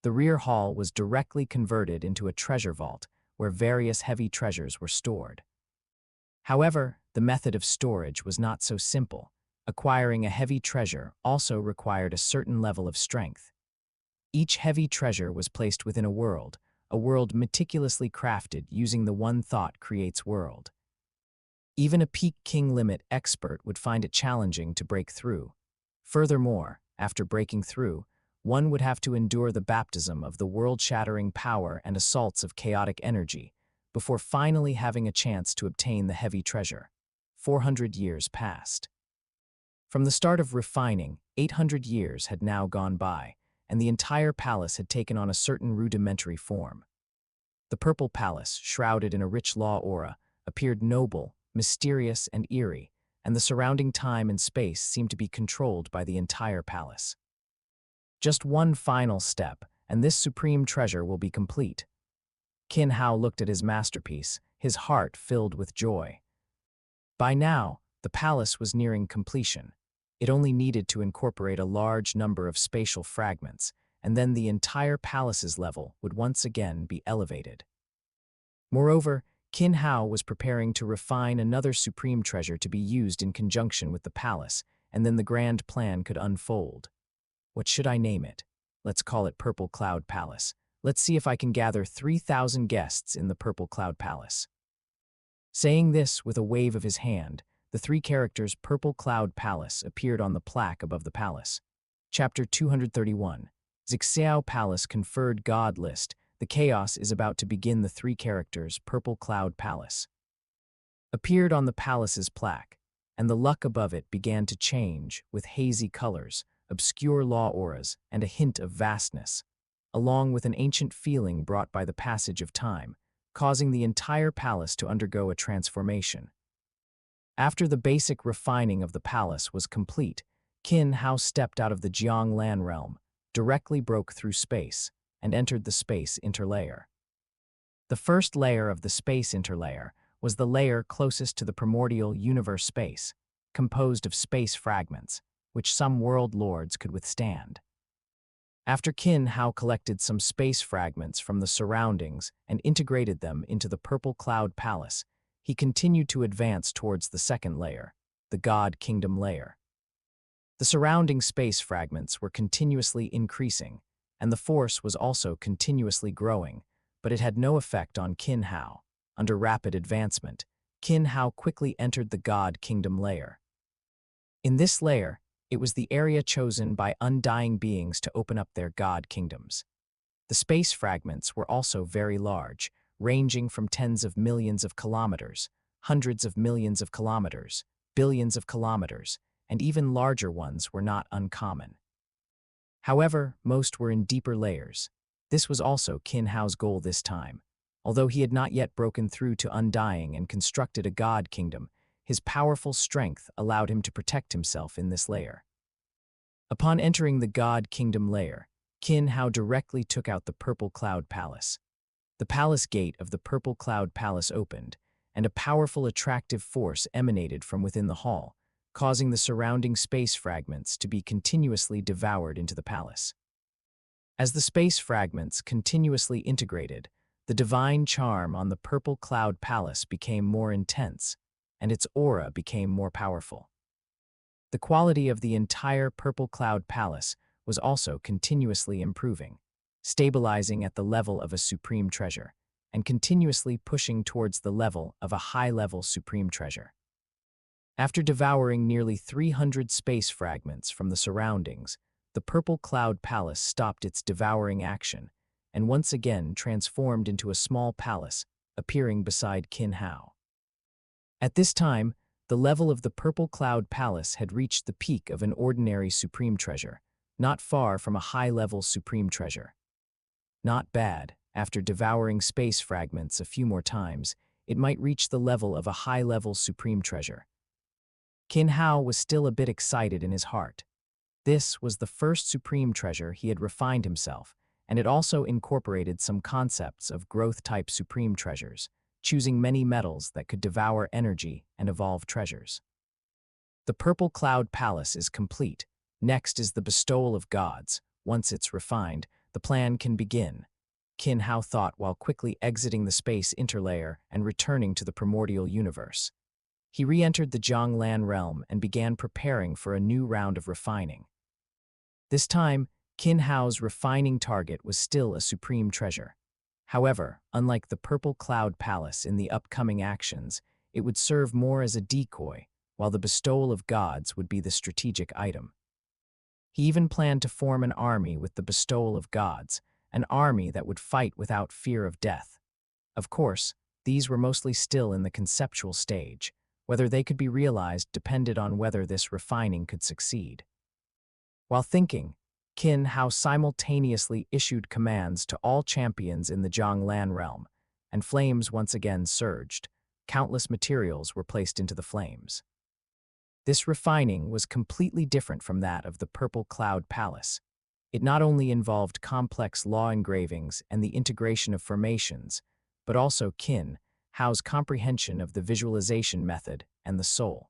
The rear hall was directly converted into a treasure vault where various heavy treasures were stored. However, the method of storage was not so simple. Acquiring a heavy treasure also required a certain level of strength. Each heavy treasure was placed within a world meticulously crafted using the one thought creates world. Even a peak king limit expert would find it challenging to break through. Furthermore, after breaking through, one would have to endure the baptism of the world-shattering power and assaults of chaotic energy before finally having a chance to obtain the heavy treasure. 400 years passed. From the start of refining, 800 years had now gone by, and the entire palace had taken on a certain rudimentary form. The purple palace, shrouded in a rich law aura, appeared noble, mysterious, and eerie, and the surrounding time and space seemed to be controlled by the entire palace. Just one final step, and this supreme treasure will be complete. Qin Hao looked at his masterpiece, his heart filled with joy. By now, the palace was nearing completion. It only needed to incorporate a large number of spatial fragments, and then the entire palace's level would once again be elevated. Moreover, Qin Hao was preparing to refine another supreme treasure to be used in conjunction with the palace, and then the grand plan could unfold. What should I name it? Let's call it Purple Cloud Palace. Let's see if I can gather 3,000 guests in the Purple Cloud Palace. Saying this with a wave of his hand, the three characters Purple Cloud Palace appeared on the plaque above the palace. Chapter 231. Zixiao Palace Conferred God List. The chaos is about to begin. The three characters Purple Cloud Palace appeared on the palace's plaque, and the luck above it began to change with hazy colors, obscure law auras, and a hint of vastness, along with an ancient feeling brought by the passage of time, causing the entire palace to undergo a transformation. After the basic refining of the palace was complete, Qin Hao stepped out of the Jiang Lan realm, directly broke through space, and entered the space interlayer. The first layer of the space interlayer was the layer closest to the primordial universe space, composed of space fragments, which some world lords could withstand. After Qin Hao collected some space fragments from the surroundings and integrated them into the Purple Cloud Palace, he continued to advance towards the second layer, the God Kingdom layer. The surrounding space fragments were continuously increasing, and the force was also continuously growing, but it had no effect on Qin Hao. Under rapid advancement, Qin Hao quickly entered the God Kingdom layer. In this layer, it was the area chosen by undying beings to open up their God kingdoms. The space fragments were also very large, ranging from tens of millions of kilometers, hundreds of millions of kilometers, billions of kilometers, and even larger ones were not uncommon. However, most were in deeper layers. This was also Qin Hao's goal this time. Although he had not yet broken through to undying and constructed a God kingdom, his powerful strength allowed him to protect himself in this layer. Upon entering the God Kingdom layer, Qin Hao directly took out the Purple Cloud Palace. The palace gate of the Purple Cloud Palace opened, and a powerful attractive force emanated from within the hall, causing the surrounding space fragments to be continuously devoured into the palace. As the space fragments continuously integrated, the divine charm on the Purple Cloud Palace became more intense, and its aura became more powerful. The quality of the entire Purple Cloud Palace was also continuously improving. stabilizing at the level of a supreme treasure, and continuously pushing towards the level of a high-level supreme treasure. After devouring nearly 300 space fragments from the surroundings, the Purple Cloud Palace stopped its devouring action and once again transformed into a small palace, appearing beside Qin Hao. At this time, the level of the Purple Cloud Palace had reached the peak of an ordinary supreme treasure, not far from a high-level supreme treasure. Not bad. After devouring space fragments a few more times, it might reach the level of a high-level supreme treasure. Qin Hao was still a bit excited in his heart. This was the first supreme treasure he had refined himself, and it also incorporated some concepts of growth-type supreme treasures, choosing many metals that could devour energy and evolve treasures. The Purple Cloud Palace is complete. Next is the Bestowal of Gods. Once it's refined, the plan can begin, Qin Hao thought while quickly exiting the space interlayer and returning to the primordial universe. He re-entered the Jianglan realm and began preparing for a new round of refining. This time, Qin Hao's refining target was still a supreme treasure. However, unlike the Purple Cloud Palace in the upcoming actions, it would serve more as a decoy, while the Bestowal of Gods would be the strategic item. He even planned to form an army with the Bestowal of Gods, an army that would fight without fear of death. Of course, these were mostly still in the conceptual stage. Whether they could be realized depended on whether this refining could succeed. While thinking, Qin Hao simultaneously issued commands to all champions in the Jianglan realm, and flames once again surged. Countless materials were placed into the flames. This refining was completely different from that of the Purple Cloud Palace. It not only involved complex law engravings and the integration of formations, but also Qin Hao's comprehension of the visualization method and the soul.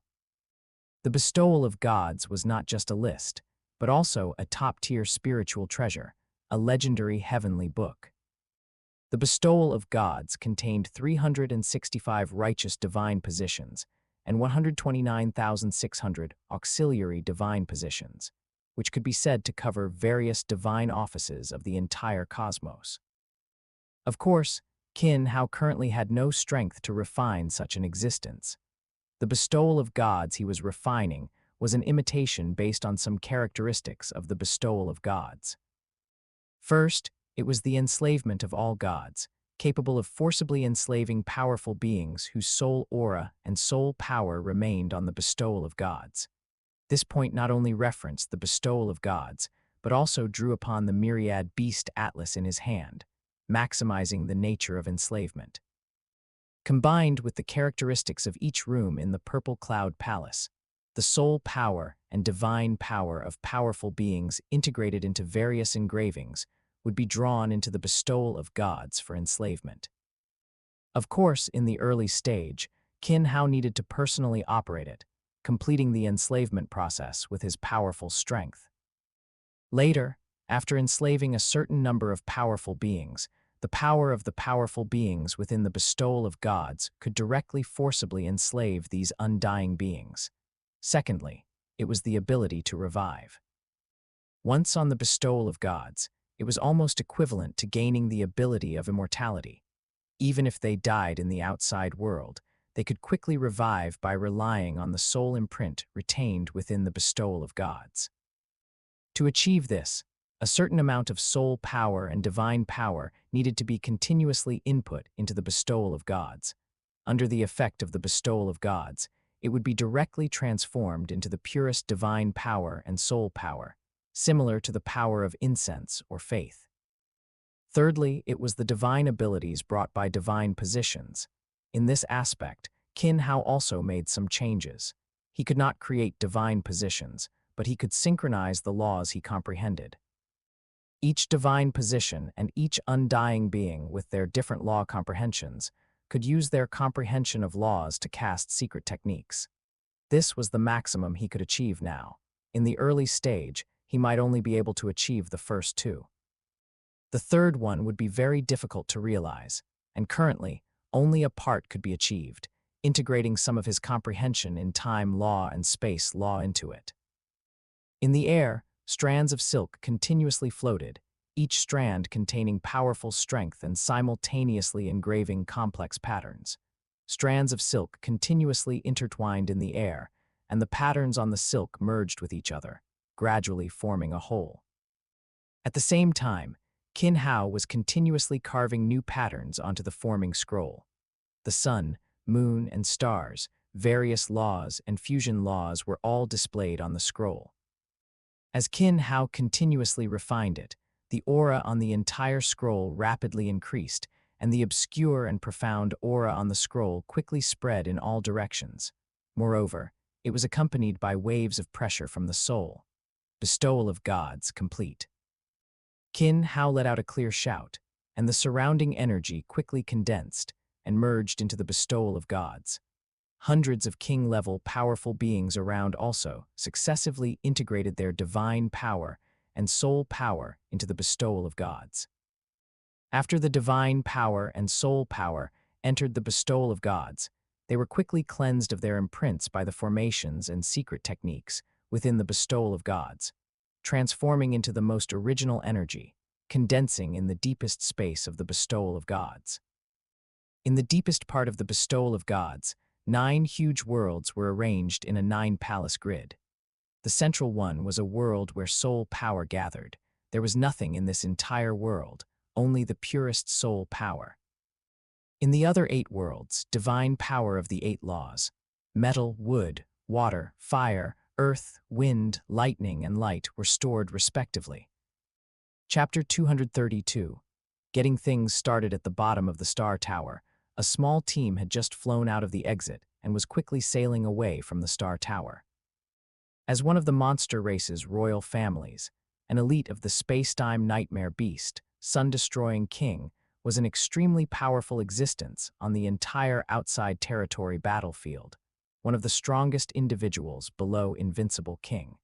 The Bestowal of Gods was not just a list, but also a top-tier spiritual treasure, a legendary heavenly book. The Bestowal of Gods contained 365 righteous divine positions and 129,600 auxiliary divine positions, which could be said to cover various divine offices of the entire cosmos. Of course, Qin Hao currently had no strength to refine such an existence. The Bestowal of Gods he was refining was an imitation based on some characteristics of the Bestowal of Gods. First, it was the enslavement of all gods, capable of forcibly enslaving powerful beings whose soul aura and soul power remained on the Bestowal of Gods. This point not only referenced the Bestowal of Gods, but also drew upon the Myriad beast atlas in his hand, maximizing the nature of enslavement. Combined with the characteristics of each room in the Purple Cloud Palace, the soul power and divine power of powerful beings integrated into various engravings would be drawn into the Bestowal of Gods for enslavement. Of course, in the early stage, Qin Hao needed to personally operate it, completing the enslavement process with his powerful strength. Later, after enslaving a certain number of powerful beings, the power of the powerful beings within the Bestowal of Gods could directly forcibly enslave these undying beings. Secondly, it was the ability to revive. Once on the Bestowal of Gods, it was almost equivalent to gaining the ability of immortality. Even if they died in the outside world, they could quickly revive by relying on the soul imprint retained within the Bestowal of Gods. To achieve this, a certain amount of soul power and divine power needed to be continuously input into the Bestowal of Gods. Under the effect of the Bestowal of Gods, it would be directly transformed into the purest divine power and soul power, similar to the power of incense or faith. Thirdly, it was the divine abilities brought by divine positions. In this aspect, Qin Hao also made some changes. He could not create divine positions, but he could synchronize the laws he comprehended. Each divine position and each undying being with their different law comprehensions could use their comprehension of laws to cast secret techniques. This was the maximum he could achieve now. In the early stage, he might only be able to achieve the first two. The third one would be very difficult to realize, and currently, only a part could be achieved, integrating some of his comprehension in time law and space law into it. In the air, strands of silk continuously floated, each strand containing powerful strength and simultaneously engraving complex patterns. Strands of silk continuously intertwined in the air, and the patterns on the silk merged with each other, gradually forming a whole. At the same time, Qin Hao was continuously carving new patterns onto the forming scroll. The sun, moon, and stars, various laws and fusion laws were all displayed on the scroll. As Qin Hao continuously refined it, the aura on the entire scroll rapidly increased, and the obscure and profound aura on the scroll quickly spread in all directions. Moreover, it was accompanied by waves of pressure from the soul. Bestowal of Gods complete. Qin Hao let out a clear shout, and the surrounding energy quickly condensed and merged into the Bestowal of Gods. Hundreds of king-level powerful beings around also successively integrated their divine power and soul power into the Bestowal of Gods. After the divine power and soul power entered the Bestowal of Gods, they were quickly cleansed of their imprints by the formations and secret techniques within the Bestowal of Gods, transforming into the most original energy, condensing in the deepest space of the Bestowal of Gods. In the deepest part of the Bestowal of Gods, 9 huge worlds were arranged in a 9-palace grid. The central one was a world where soul power gathered. There was nothing in this entire world, only the purest soul power. In the other 8 worlds, divine power of the 8 laws, metal, wood, water, fire, earth, wind, lightning, and light were stored respectively. Chapter 232. Getting things started at the bottom of the Star Tower. A small team had just flown out of the exit and was quickly sailing away from the Star Tower. As one of the monster race's royal families, an elite of the space-time nightmare beast, sun-destroying king, was an extremely powerful existence on the entire outside territory battlefield, one of the strongest individuals below Invincible King.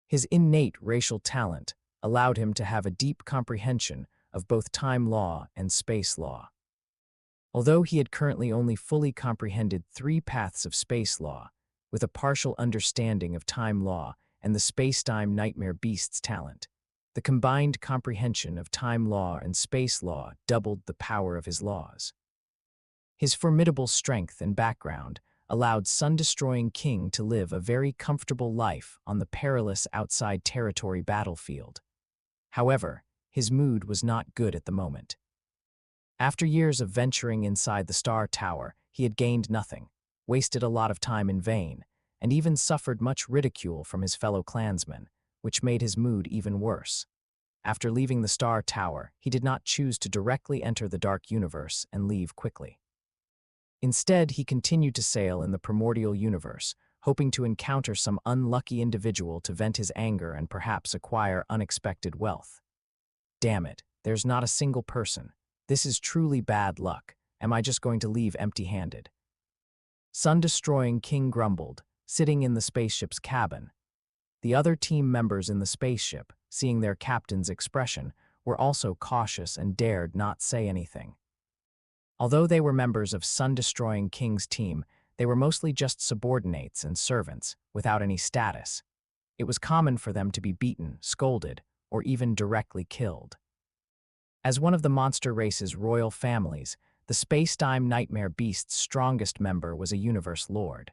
His innate racial talent allowed him to have a deep comprehension of both time law and space law. Although he had currently only fully comprehended 3 paths of space law, with a partial understanding of time law and the space-time nightmare beast's talent, the combined comprehension of time law and space law doubled the power of his laws. His formidable strength and background allowed sun-destroying king to live a very comfortable life on the perilous outside territory battlefield. However, his mood was not good at the moment. After years of venturing inside the Star Tower, he had gained nothing, wasted a lot of time in vain, and even suffered much ridicule from his fellow clansmen, which made his mood even worse. After leaving the Star Tower, he did not choose to directly enter the Dark Universe and leave quickly. Instead, he continued to sail in the Primordial Universe, hoping to encounter some unlucky individual to vent his anger and perhaps acquire unexpected wealth. Damn it, there's not a single person. This is truly bad luck. Am I just going to leave empty-handed? Sun-destroying king grumbled, sitting in the spaceship's cabin. The other team members in the spaceship, seeing their captain's expression, were also cautious and dared not say anything. Although they were members of Sun-destroying King's team, they were mostly just subordinates and servants, without any status. It was common for them to be beaten, scolded, or even directly killed. As one of the monster race's royal families, the space-time nightmare beast's strongest member was a universe lord.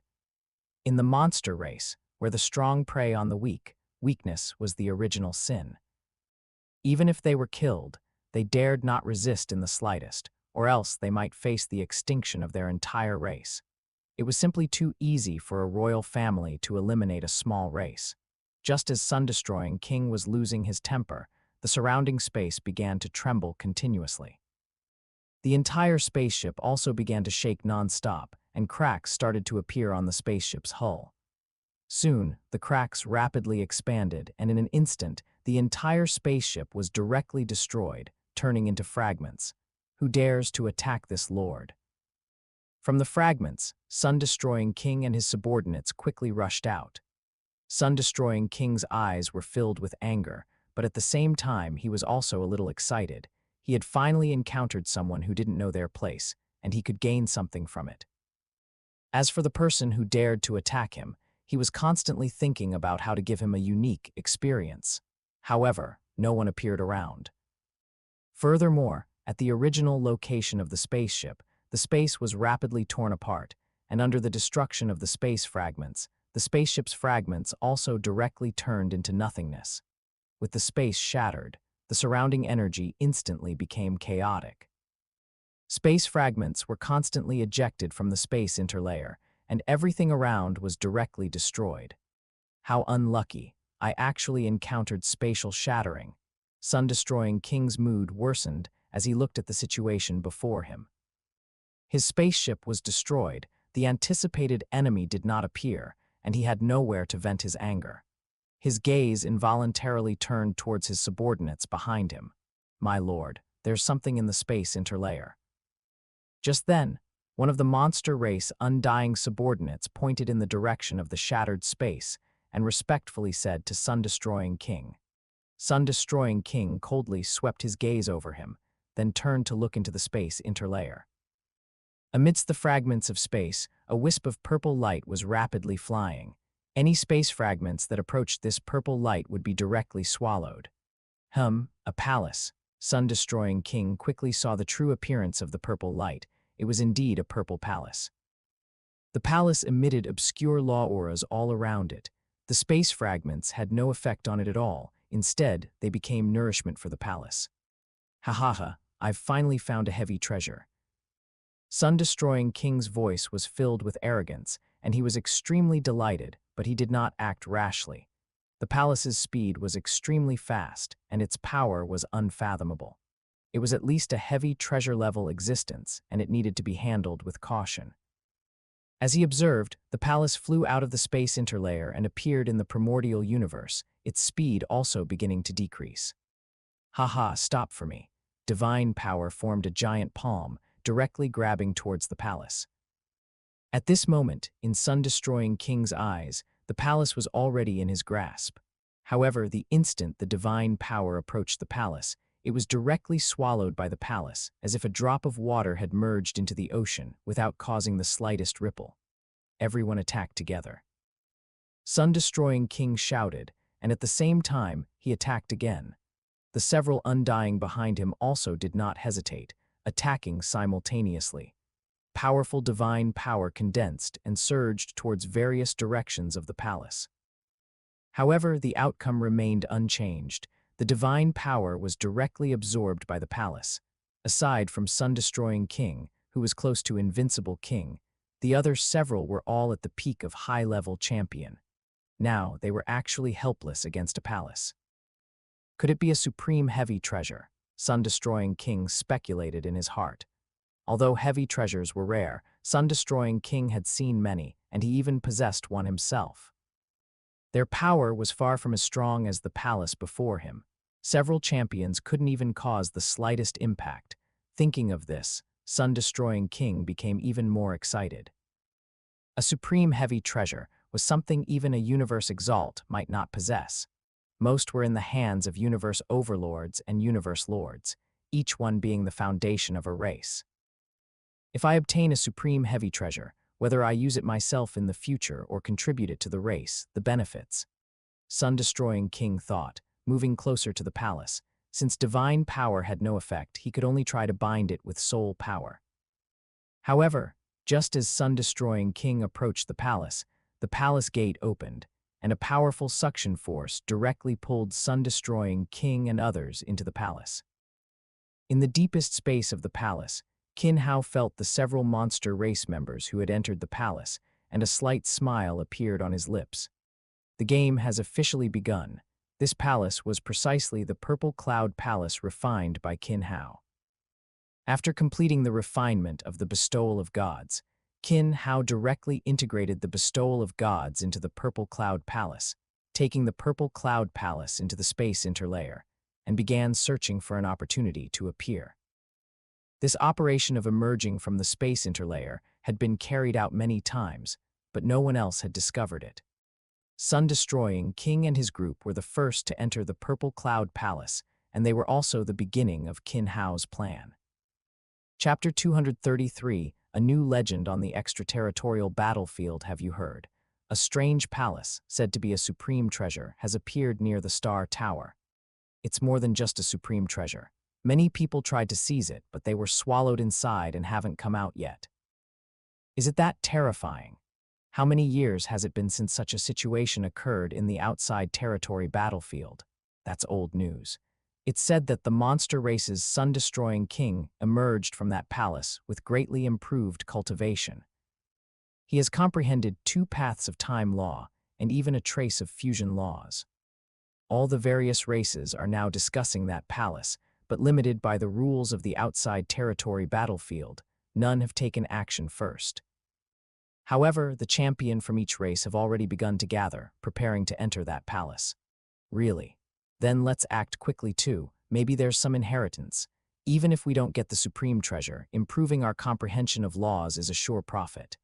In the monster race, where the strong prey on the weak, weakness was the original sin. Even if they were killed, they dared not resist in the slightest, or else they might face the extinction of their entire race. It was simply too easy for a royal family to eliminate a small race. Just as Sun-destroying King was losing his temper, the surrounding space began to tremble continuously. The entire spaceship also began to shake non-stop, and cracks started to appear on the spaceship's hull. Soon, the cracks rapidly expanded, and in an instant, the entire spaceship was directly destroyed, turning into fragments. Who dares to attack this lord? From the fragments, Sun-destroying King and his subordinates quickly rushed out. Sun-destroying King's eyes were filled with anger, but at the same time he was also a little excited. He had finally encountered someone who didn't know their place, and he could gain something from it. As for the person who dared to attack him, he was constantly thinking about how to give him a unique experience. However, no one appeared around. Furthermore, at the original location of the spaceship, the space was rapidly torn apart, and under the destruction of the space fragments, the spaceship's fragments also directly turned into nothingness. With the space shattered, the surrounding energy instantly became chaotic. Space fragments were constantly ejected from the space interlayer, and everything around was directly destroyed. How unlucky, I actually encountered spatial shattering. Sun-destroying King's mood worsened as he looked at the situation before him. His spaceship was destroyed, the anticipated enemy did not appear, and he had nowhere to vent his anger. His gaze involuntarily turned towards his subordinates behind him. "My lord, there's something in the space interlayer." Just then, one of the monster race undying subordinates pointed in the direction of the shattered space and respectfully said to Sun-destroying King. Sun-destroying King coldly swept his gaze over him, then turned to look into the space interlayer. Amidst the fragments of space, a wisp of purple light was rapidly flying. Any space fragments that approached this purple light would be directly swallowed. A palace. Sun-destroying King quickly saw the true appearance of the purple light. It was indeed a purple palace. The palace emitted obscure law auras all around it. The space fragments had no effect on it at all. Instead, they became nourishment for the palace. "Ha ha ha, I've finally found a heavy treasure." Sun-destroying King's voice was filled with arrogance, and he was extremely delighted, but he did not act rashly. The palace's speed was extremely fast, and its power was unfathomable. It was at least a heavy treasure-level existence, and it needed to be handled with caution. As he observed, the palace flew out of the space interlayer and appeared in the primordial universe, its speed also beginning to decrease. "Haha, stop for me." Divine power formed a giant palm, directly grabbing towards the palace. At this moment, in Sun-destroying King's eyes, the palace was already in his grasp. However, the instant the divine power approached the palace, it was directly swallowed by the palace, as if a drop of water had merged into the ocean without causing the slightest ripple. Everyone attacked together. Sun-destroying King shouted, and at the same time, he attacked again. The several undying behind him also did not hesitate, attacking simultaneously. Powerful divine power condensed and surged towards various directions of the palace. However, the outcome remained unchanged. The divine power was directly absorbed by the palace. Aside from Sun-destroying King, who was close to Invincible King, the other several were all at the peak of high-level champion. Now they were actually helpless against a palace. Could it be a supreme heavy treasure? Sun-destroying King speculated in his heart. Although heavy treasures were rare, Sun-destroying King had seen many, and he even possessed one himself. Their power was far from as strong as the palace before him. Several champions couldn't even cause the slightest impact. Thinking of this, Sun-destroying King became even more excited. A supreme heavy treasure was something even a universe exalt might not possess. Most were in the hands of universe overlords and universe lords, each one being the foundation of a race. If I obtain a supreme heavy treasure, whether I use it myself in the future or contribute it to the race, the benefits. Sun-destroying King thought, moving closer to the palace. Since divine power had no effect, he could only try to bind it with soul power. However, just as Sun-destroying King approached the palace gate opened, and a powerful suction force directly pulled Sun-destroying King and others into the palace. In the deepest space of the palace, Qin Hao felt the several monster race members who had entered the palace, and a slight smile appeared on his lips. The game has officially begun. This palace was precisely the Purple Cloud Palace refined by Qin Hao. After completing the refinement of the Bestowal of Gods, Qin Hao directly integrated the Bestowal of Gods into the Purple Cloud Palace, taking the Purple Cloud Palace into the space interlayer, and began searching for an opportunity to appear. This operation of emerging from the space interlayer had been carried out many times, but no one else had discovered it. Sun-destroying King and his group were the first to enter the Purple Cloud Palace, and they were also the beginning of Qin Hao's plan. Chapter 233, A New Legend on the Extraterritorial Battlefield. Have you heard? A strange palace, said to be a supreme treasure, has appeared near the Star Tower. It's more than just a supreme treasure. Many people tried to seize it, but they were swallowed inside and haven't come out yet. Is it that terrifying? How many years has it been since such a situation occurred in the outside territory battlefield? That's old news. It's said that the monster race's sun-destroying king emerged from that palace with greatly improved cultivation. He has comprehended 2 paths of time law and even a trace of fusion laws. All the various races are now discussing that palace, but limited by the rules of the outside territory battlefield, none have taken action first. However, the champion from each race have already begun to gather, preparing to enter that palace. Really? Then let's act quickly too. Maybe there's some inheritance. Even if we don't get the supreme treasure, improving our comprehension of laws is a sure profit.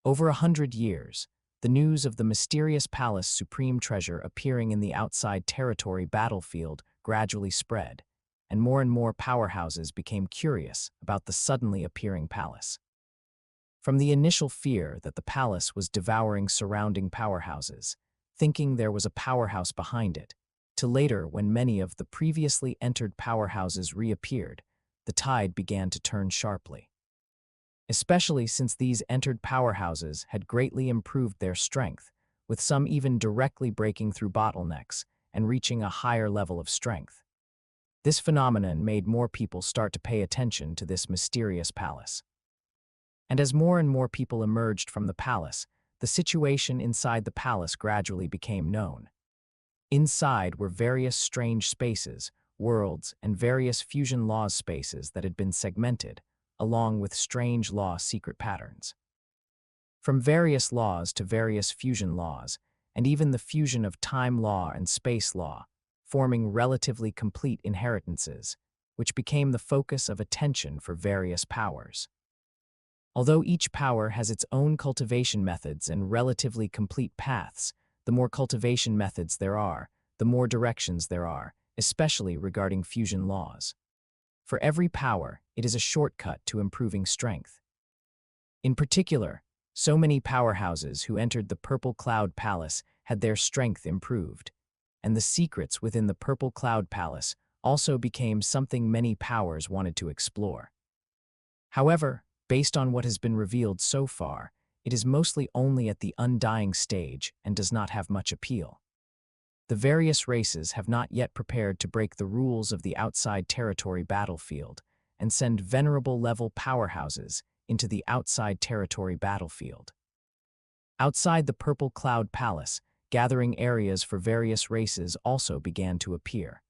Over 100 years, the news of the mysterious palace supreme treasure appearing in the outside territory battlefield gradually spread, and more powerhouses became curious about the suddenly appearing palace. From the initial fear that the palace was devouring surrounding powerhouses, thinking there was a powerhouse behind it, to later when many of the previously entered powerhouses reappeared, the tide began to turn sharply. Especially since these entered powerhouses had greatly improved their strength, with some even directly breaking through bottlenecks and reaching a higher level of strength. This phenomenon made more people start to pay attention to this mysterious palace. And as more and more people emerged from the palace, the situation inside the palace gradually became known. Inside were various strange spaces, worlds, and various fusion laws spaces that had been segmented, along with strange law secret patterns. From various laws to various fusion laws, and even the fusion of time law and space law, forming relatively complete inheritances, which became the focus of attention for various powers. Although each power has its own cultivation methods and relatively complete paths, the more cultivation methods there are, the more directions there are, especially regarding fusion laws. For every power, it is a shortcut to improving strength. In particular, so many powerhouses who entered the Purple Cloud Palace had their strength improved, and the secrets within the Purple Cloud Palace also became something many powers wanted to explore. However, based on what has been revealed so far, it is mostly only at the undying stage and does not have much appeal. The various races have not yet prepared to break the rules of the outside territory battlefield and send venerable-level powerhouses into the outside territory battlefield. Outside the Purple Cloud Palace, gathering areas for various races also began to appear.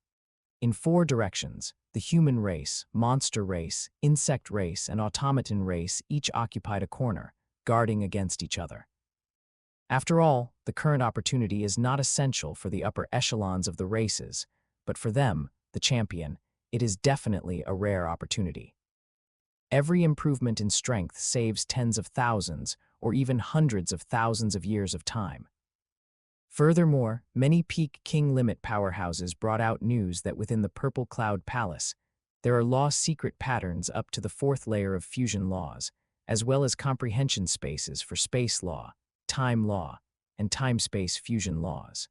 In 4 directions, the human race, monster race, insect race, and automaton race each occupied a corner, guarding against each other. After all, the current opportunity is not essential for the upper echelons of the races, but for them, the champion, it is definitely a rare opportunity. Every improvement in strength saves tens of thousands or even hundreds of thousands of years of time. Furthermore, many peak king limit powerhouses brought out news that within the Purple Cloud Palace, there are law secret patterns up to the 4th layer of fusion laws, as well as comprehension spaces for space law, time law, and time-space fusion laws.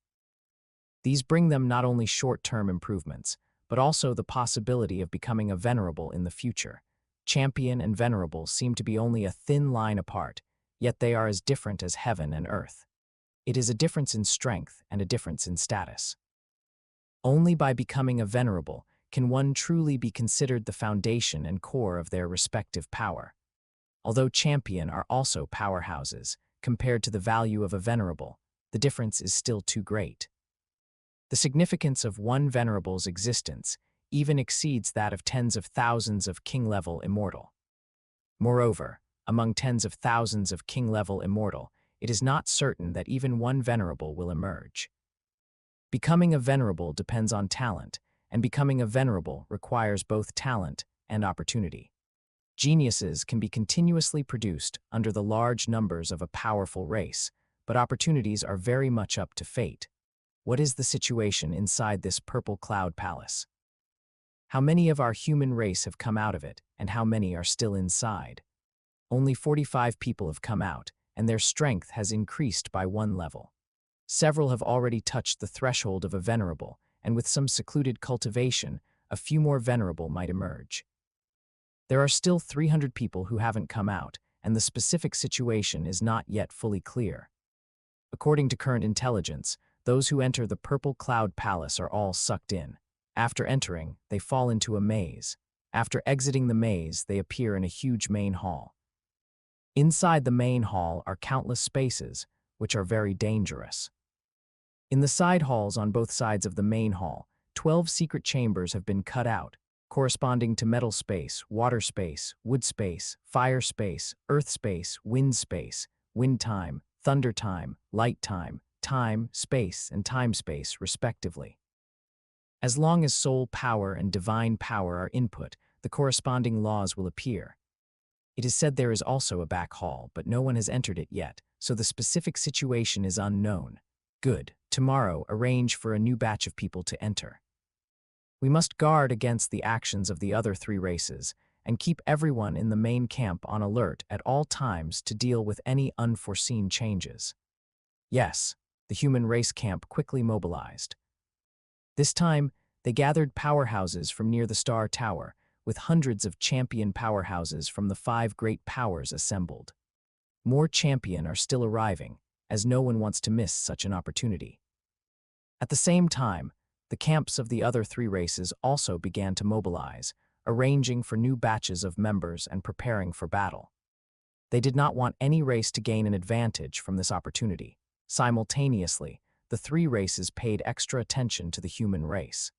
These bring them not only short-term improvements, but also the possibility of becoming a venerable in the future. Champion and venerable seem to be only a thin line apart, yet they are as different as heaven and earth. It is a difference in strength and a difference in status. Only by becoming a venerable can one truly be considered the foundation and core of their respective power. Although champion are also powerhouses, compared to the value of a venerable, the difference is still too great. The significance of one venerable's existence even exceeds that of tens of thousands of king-level immortal. Moreover, among tens of thousands of king-level immortal, it is not certain that even one venerable will emerge. Becoming a venerable depends on talent, and becoming a venerable requires both talent and opportunity. Geniuses can be continuously produced under the large numbers of a powerful race, but opportunities are very much up to fate. What is the situation inside this Purple Cloud Palace? How many of our human race have come out of it, and how many are still inside? Only 45 people have come out, and their strength has increased by 1 level. Several have already touched the threshold of a venerable, and with some secluded cultivation, a few more venerable might emerge. There are still 300 people who haven't come out, and the specific situation is not yet fully clear. According to current intelligence, those who enter the Purple Cloud Palace are all sucked in. After entering, they fall into a maze. After exiting the maze, they appear in a huge main hall. Inside the main hall are countless spaces, which are very dangerous. In the side halls on both sides of the main hall, 12 secret chambers have been cut out, corresponding to metal space, water space, wood space, fire space, earth space, wind space, wind time, thunder time, light time, time, space, and time space, respectively. As long as soul power and divine power are input, the corresponding laws will appear. It is said there is also a back hall, but no one has entered it yet, so the specific situation is unknown. Good. Tomorrow, arrange for a new batch of people to enter. We must guard against the actions of the other 3 races, and keep everyone in the main camp on alert at all times to deal with any unforeseen changes. Yes, the human race camp quickly mobilized. This time, they gathered powerhouses from near the Star Tower, with hundreds of champion powerhouses from the 5 great powers assembled. More champion are still arriving, as no one wants to miss such an opportunity. At the same time, the camps of the other 3 races also began to mobilize, arranging for new batches of members and preparing for battle. They did not want any race to gain an advantage from this opportunity. Simultaneously, the 3 races paid extra attention to the human race.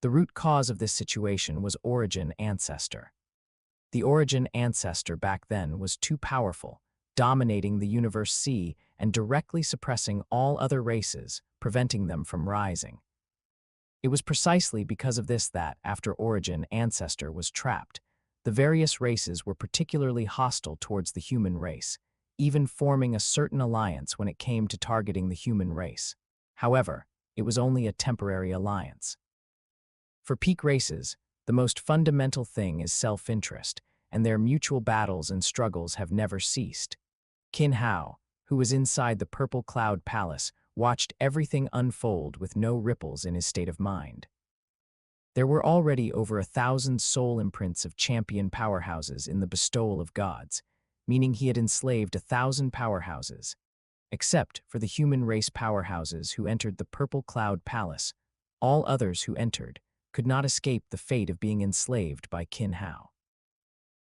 The root cause of this situation was Origin Ancestor. The Origin Ancestor back then was too powerful, dominating the Universe C and directly suppressing all other races, preventing them from rising. It was precisely because of this that, after Origin Ancestor was trapped, the various races were particularly hostile towards the human race, even forming a certain alliance when it came to targeting the human race. However, it was only a temporary alliance. For peak races, the most fundamental thing is self-interest, and their mutual battles and struggles have never ceased. Qin Hao, who was inside the Purple Cloud Palace, watched everything unfold with no ripples in his state of mind. There were already over 1,000 soul imprints of champion powerhouses in the Bestowal of Gods, meaning he had enslaved 1,000 powerhouses. Except for the human race powerhouses who entered the Purple Cloud Palace, all others who entered could not escape the fate of being enslaved by Qin Hao.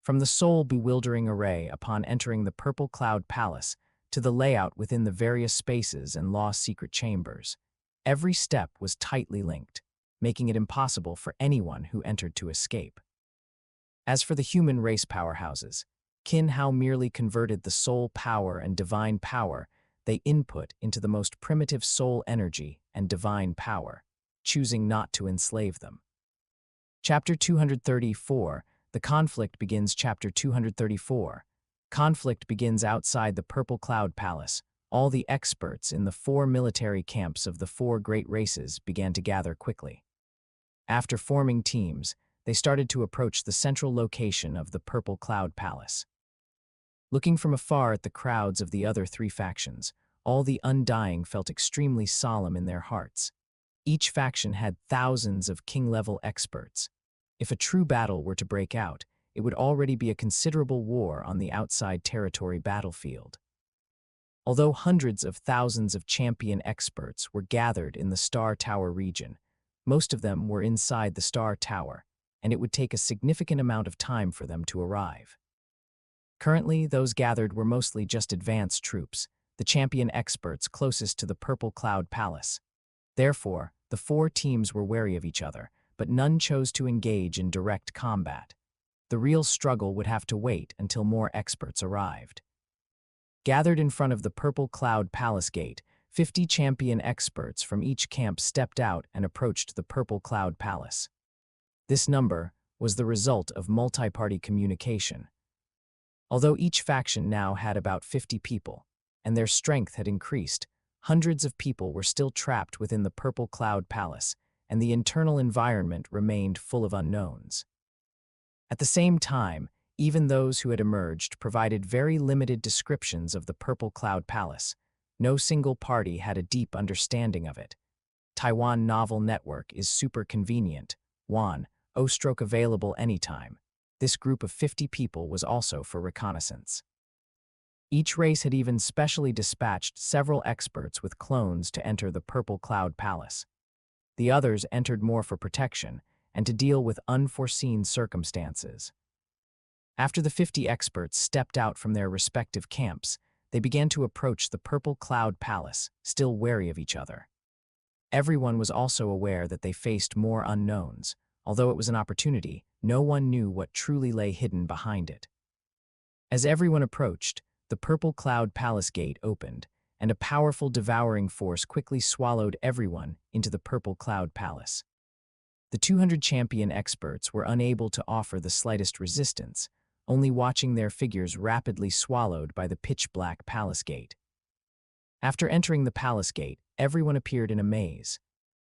From the soul-bewildering array upon entering the Purple Cloud Palace to the layout within the various spaces and lost secret chambers, every step was tightly linked, making it impossible for anyone who entered to escape. As for the human race powerhouses, Qin Hao merely converted the soul power and divine power they input into the most primitive soul energy and divine power, choosing not to enslave them. Chapter 234, The Conflict begins. Chapter 234. Conflict begins outside the Purple Cloud Palace. All the experts in the 4 military camps of the 4 great races began to gather quickly. After forming teams, they started to approach the central location of the Purple Cloud Palace. Looking from afar at the crowds of the other 3 factions, all the Undying felt extremely solemn in their hearts. Each faction had thousands of king-level experts. If a true battle were to break out, it would already be a considerable war on the outside territory battlefield. Although hundreds of thousands of champion experts were gathered in the Star Tower region, most of them were inside the Star Tower, and it would take a significant amount of time for them to arrive. Currently, those gathered were mostly just advanced troops, the champion experts closest to the Purple Cloud Palace. Therefore, the 4 teams were wary of each other, but none chose to engage in direct combat. The real struggle would have to wait until more experts arrived. Gathered in front of the Purple Cloud Palace gate, 50 champion experts from each camp stepped out and approached the Purple Cloud Palace. This number was the result of multi-party communication. Although each faction now had about 50 people, and their strength had increased, hundreds of people were still trapped within the Purple Cloud Palace, and the internal environment remained full of unknowns. At the same time, even those who had emerged provided very limited descriptions of the Purple Cloud Palace. No single party had a deep understanding of it. Taiwan Novel Network is super convenient. 1. O-stroke available anytime. This group of 50 people was also for reconnaissance. Each race had even specially dispatched several experts with clones to enter the Purple Cloud Palace. The others entered more for protection and to deal with unforeseen circumstances. After the 50 experts stepped out from their respective camps, they began to approach the Purple Cloud Palace, still wary of each other. Everyone was also aware that they faced more unknowns. Although it was an opportunity, no one knew what truly lay hidden behind it. As everyone approached, the Purple Cloud Palace gate opened, and a powerful devouring force quickly swallowed everyone into the Purple Cloud Palace. The 200 champion experts were unable to offer the slightest resistance, only watching their figures rapidly swallowed by the pitch-black palace gate. After entering the palace gate, everyone appeared in a maze.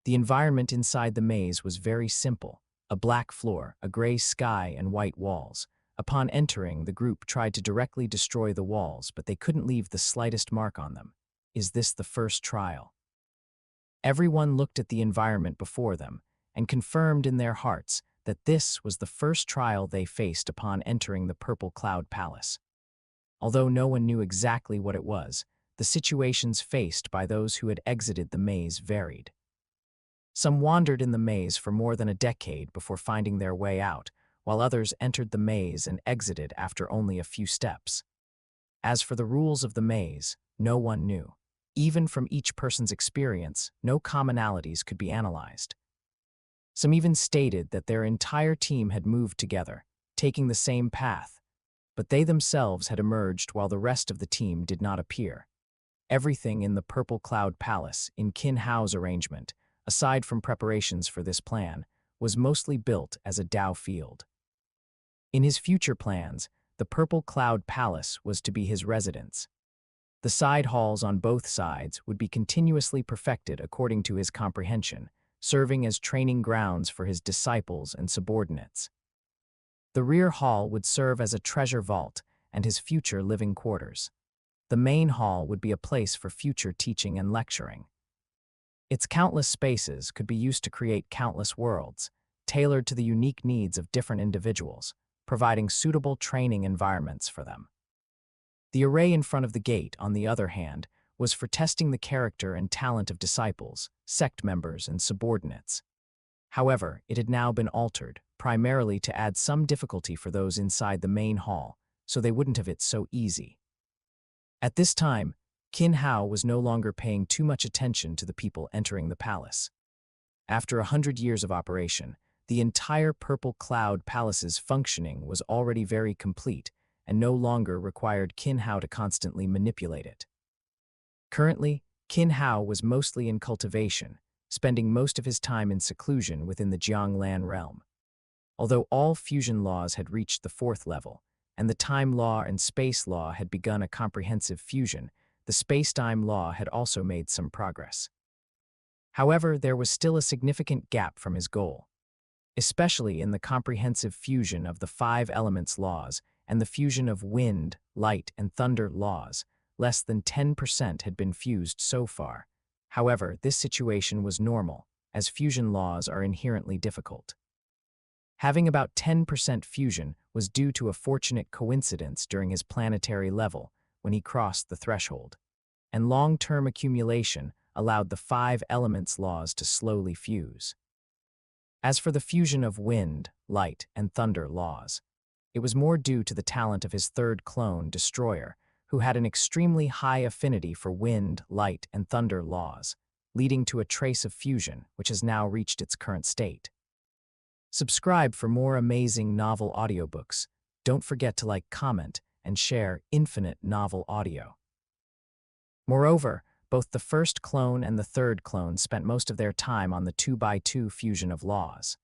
The environment inside the maze was very simple: a black floor, a gray sky, and white walls. Upon entering, the group tried to directly destroy the walls, but they couldn't leave the slightest mark on them. Is this the first trial? Everyone looked at the environment before them and confirmed in their hearts that this was the first trial they faced upon entering the Purple Cloud Palace. Although no one knew exactly what it was, the situations faced by those who had exited the maze varied. Some wandered in the maze for more than a decade before finding their way out, while others entered the maze and exited after only a few steps. As for the rules of the maze, no one knew. Even from each person's experience, no commonalities could be analyzed. Some even stated that their entire team had moved together, taking the same path, but they themselves had emerged while the rest of the team did not appear. Everything in the Purple Cloud Palace, in Qin Hao's arrangement, aside from preparations for this plan, was mostly built as a Dao field. In his future plans, the Purple Cloud Palace was to be his residence. The side halls on both sides would be continuously perfected according to his comprehension, serving as training grounds for his disciples and subordinates. The rear hall would serve as a treasure vault and his future living quarters. The main hall would be a place for future teaching and lecturing. Its countless spaces could be used to create countless worlds, tailored to the unique needs of different individuals, providing suitable training environments for them. The array in front of the gate, on the other hand, was for testing the character and talent of disciples, sect members, and subordinates. However, it had now been altered, primarily to add some difficulty for those inside the main hall, so they wouldn't have it so easy. At this time, Qin Hao was no longer paying too much attention to the people entering the palace. After 100 years of operation, the entire Purple Cloud Palace's functioning was already very complete and no longer required Qin Hao to constantly manipulate it. Currently, Qin Hao was mostly in cultivation, spending most of his time in seclusion within the Jianglan realm. Although all fusion laws had reached the 4th level, and the time law and space law had begun a comprehensive fusion, the space-time law had also made some progress. However, there was still a significant gap from his goal, especially in the comprehensive fusion of the 5 elements laws and the fusion of wind, light, and thunder laws. Less than 10% had been fused so far. However, this situation was normal, as fusion laws are inherently difficult. Having about 10% fusion was due to a fortunate coincidence during his planetary level when he crossed the threshold, and long-term accumulation allowed the 5 elements laws to slowly fuse. As for the fusion of wind, light, and thunder laws, it was more due to the talent of his 3rd clone, Destroyer, who had an extremely high affinity for wind, light, and thunder laws, leading to a trace of fusion which has now reached its current state. Subscribe for more amazing novel audiobooks. Don't forget to like, comment, and share Infinite Novel Audio. Moreover, both the 1st clone and the 3rd clone spent most of their time on the 2x2 fusion of laws.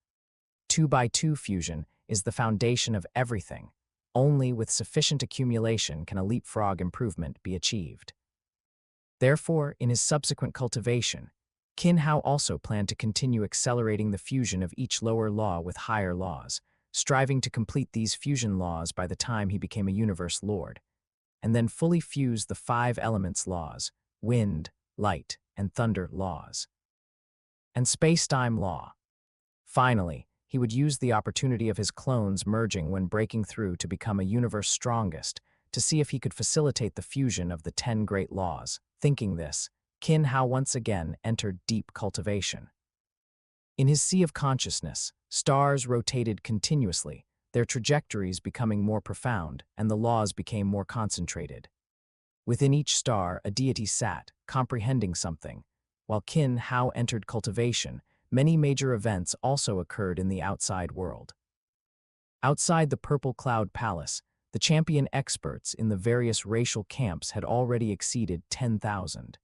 2x2 fusion is the foundation of everything. Only with sufficient accumulation can a leapfrog improvement be achieved. Therefore, in his subsequent cultivation, Qin Hao also planned to continue accelerating the fusion of each lower law with higher laws, striving to complete these fusion laws by the time he became a universe lord, and then fully fuse the 5 elements laws, wind, light, and thunder laws. and space-time law. Finally, he would use the opportunity of his clones merging when breaking through to become a universe strongest to see if he could facilitate the fusion of the 10 great laws. Thinking this, Qin Hao once again entered deep cultivation. In his sea of consciousness, stars rotated continuously, their trajectories becoming more profound and the laws became more concentrated. Within each star, a deity sat, comprehending something. While Qin Hao entered cultivation, many major events also occurred in the outside world. Outside the Purple Cloud Palace, the champion experts in the various racial camps had already exceeded 10,000.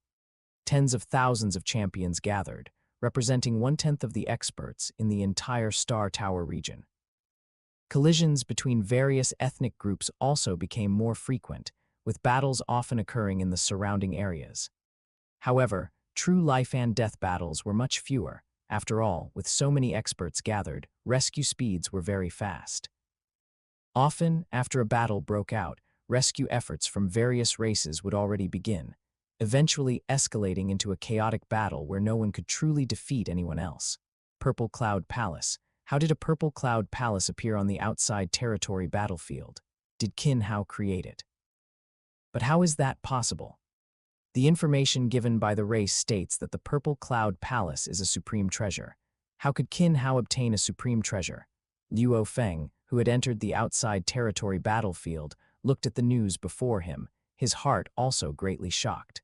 Tens of thousands of champions gathered, representing 1/10 of the experts in the entire Star Tower region. Collisions between various ethnic groups also became more frequent, with battles often occurring in the surrounding areas. However, true life-and-death battles were much fewer. After all, with so many experts gathered, rescue speeds were very fast. Often, after a battle broke out, rescue efforts from various races would already begin, eventually escalating into a chaotic battle where no one could truly defeat anyone else. Purple Cloud Palace. How did a Purple Cloud Palace appear on the outside territory battlefield? Did Qin Hao create it? But how is that possible? The information given by the race states that the Purple Cloud Palace is a supreme treasure. How could Qin Hao obtain a supreme treasure? Luo Feng, who had entered the outside territory battlefield, looked at the news before him, his heart also greatly shocked.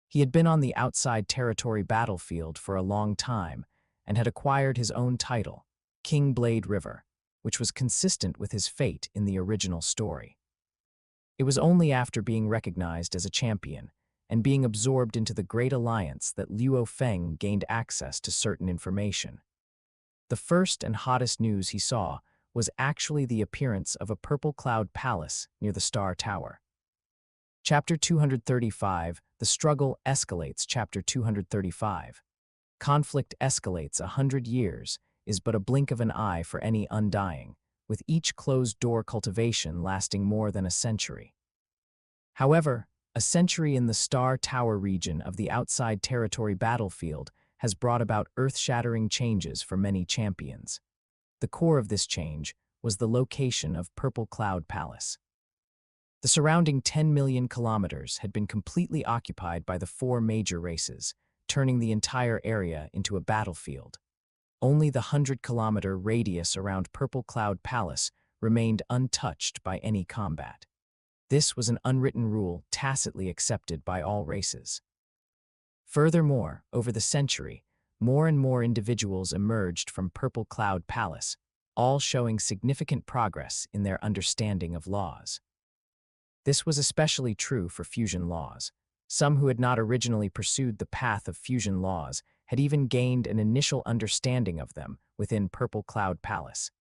He had been on the outside territory battlefield for a long time and had acquired his own title, King Blade River, which was consistent with his fate in the original story. It was only after being recognized as a champion and being absorbed into the Great Alliance that Luo Feng gained access to certain information. The first and hottest news he saw was actually the appearance of a Purple Cloud Palace near the Star Tower. Chapter 235, The Struggle Escalates. Chapter 235. Conflict escalates 100 years is but a blink of an eye for any undying, with each closed-door cultivation lasting more than a century. However, a century in the Star Tower region of the outside territory battlefield has brought about earth-shattering changes for many champions. The core of this change was the location of Purple Cloud Palace. The surrounding 10 million kilometers had been completely occupied by the 4 major races, turning the entire area into a battlefield. Only the 100-kilometer radius around Purple Cloud Palace remained untouched by any combat. This was an unwritten rule tacitly accepted by all races. Furthermore, over the century, more and more individuals emerged from Purple Cloud Palace, all showing significant progress in their understanding of laws. This was especially true for fusion laws. Some who had not originally pursued the path of fusion laws had even gained an initial understanding of them within Purple Cloud Palace.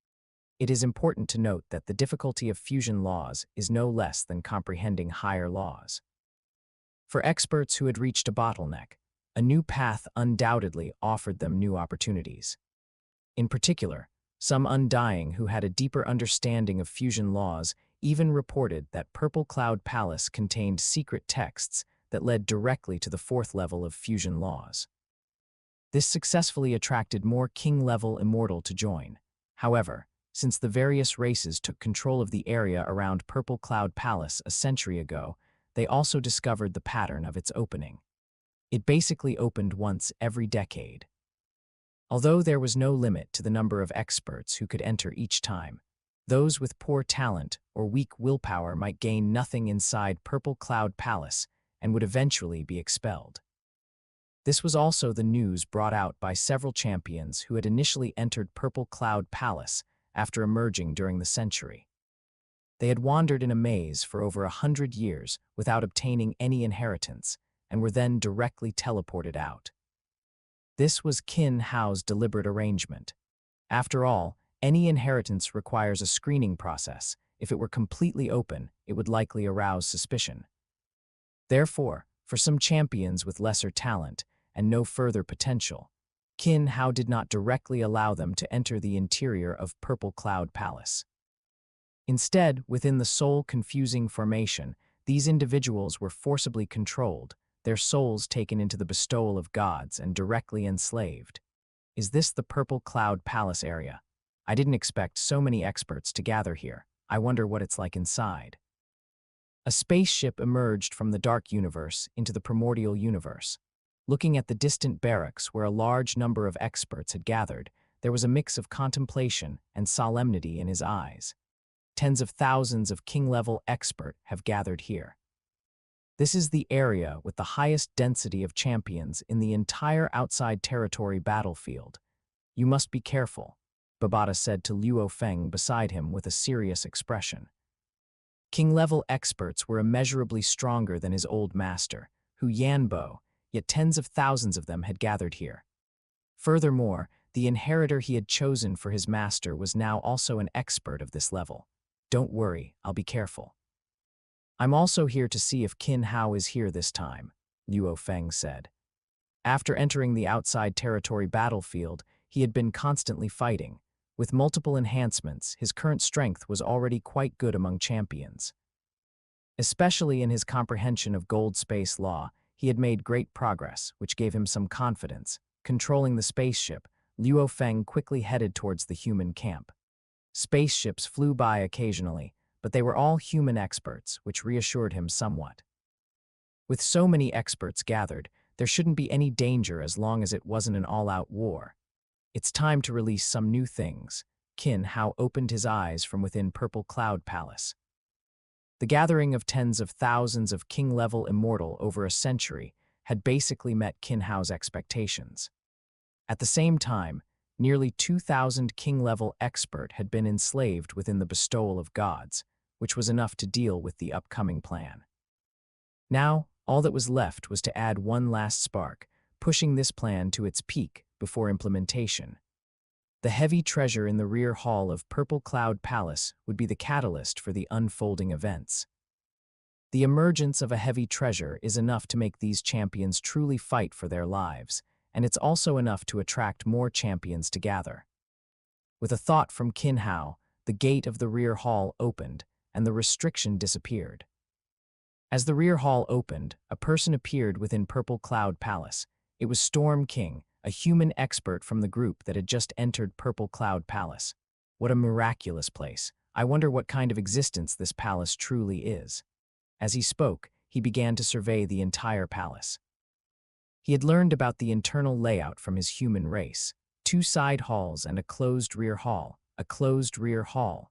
It is important to note that the difficulty of fusion laws is no less than comprehending higher laws. For experts who had reached a bottleneck, a new path undoubtedly offered them new opportunities. In particular, some undying who had a deeper understanding of fusion laws even reported that Purple Cloud Palace contained secret texts that led directly to the 4th level of fusion laws. This successfully attracted more king-level immortal to join. However, since the various races took control of the area around Purple Cloud Palace a century ago, they also discovered the pattern of its opening. It basically opened once every decade. Although there was no limit to the number of experts who could enter each time, those with poor talent or weak willpower might gain nothing inside Purple Cloud Palace and would eventually be expelled. This was also the news brought out by several champions who had initially entered Purple Cloud Palace after emerging during the century. They had wandered in a maze for over 100 years without obtaining any inheritance and were then directly teleported out. This was Qin Hao's deliberate arrangement. After all, any inheritance requires a screening process. If it were completely open, it would likely arouse suspicion. Therefore, for some champions with lesser talent and no further potential, Qin Hao did not directly allow them to enter the interior of Purple Cloud Palace. Instead, within the soul-confusing formation, these individuals were forcibly controlled, their souls taken into the Bestowal of Gods and directly enslaved. Is this the Purple Cloud Palace area? I didn't expect so many experts to gather here. I wonder what it's like inside. A spaceship emerged from the dark universe into the primordial universe. Looking at the distant barracks where a large number of experts had gathered, there was a mix of contemplation and solemnity in his eyes. Tens of thousands of king-level experts have gathered here. This is the area with the highest density of champions in the entire outside territory battlefield. You must be careful, Babata said to Luo Feng beside him with a serious expression. King-level experts were immeasurably stronger than his old master, Hu Yanbo, yet tens of thousands of them had gathered here. Furthermore, the inheritor he had chosen for his master was now also an expert of this level. Don't worry, I'll be careful. I'm also here to see if Qin Hao is here this time, Luo Feng said. After entering the outside territory battlefield, he had been constantly fighting. With multiple enhancements, his current strength was already quite good among champions. Especially in his comprehension of gold space law, he had made great progress, which gave him some confidence. Controlling the spaceship, Luo Feng quickly headed towards the human camp. Spaceships flew by occasionally, but they were all human experts, which reassured him somewhat. With so many experts gathered, there shouldn't be any danger as long as it wasn't an all-out war. It's time to release some new things. Qin Hao opened his eyes from within Purple Cloud Palace. The gathering of tens of thousands of king-level immortal over a century had basically met Qin Hao's expectations. At the same time, nearly 2,000 king-level expert had been enslaved within the Bestowal of Gods, which was enough to deal with the upcoming plan. Now, all that was left was to add one last spark, pushing this plan to its peak before implementation. The heavy treasure in the rear hall of Purple Cloud Palace would be the catalyst for the unfolding events. The emergence of a heavy treasure is enough to make these champions truly fight for their lives, and it's also enough to attract more champions to gather. With a thought from Qin Hao, the gate of the rear hall opened, and the restriction disappeared. As the rear hall opened, a person appeared within Purple Cloud Palace. It was Storm King, a human expert from the group that had just entered Purple Cloud Palace. What a miraculous place. I wonder what kind of existence this palace truly is. As he spoke, he began to survey the entire palace. He had learned about the internal layout from his human race. 2 side halls and a closed rear hall. A closed rear hall.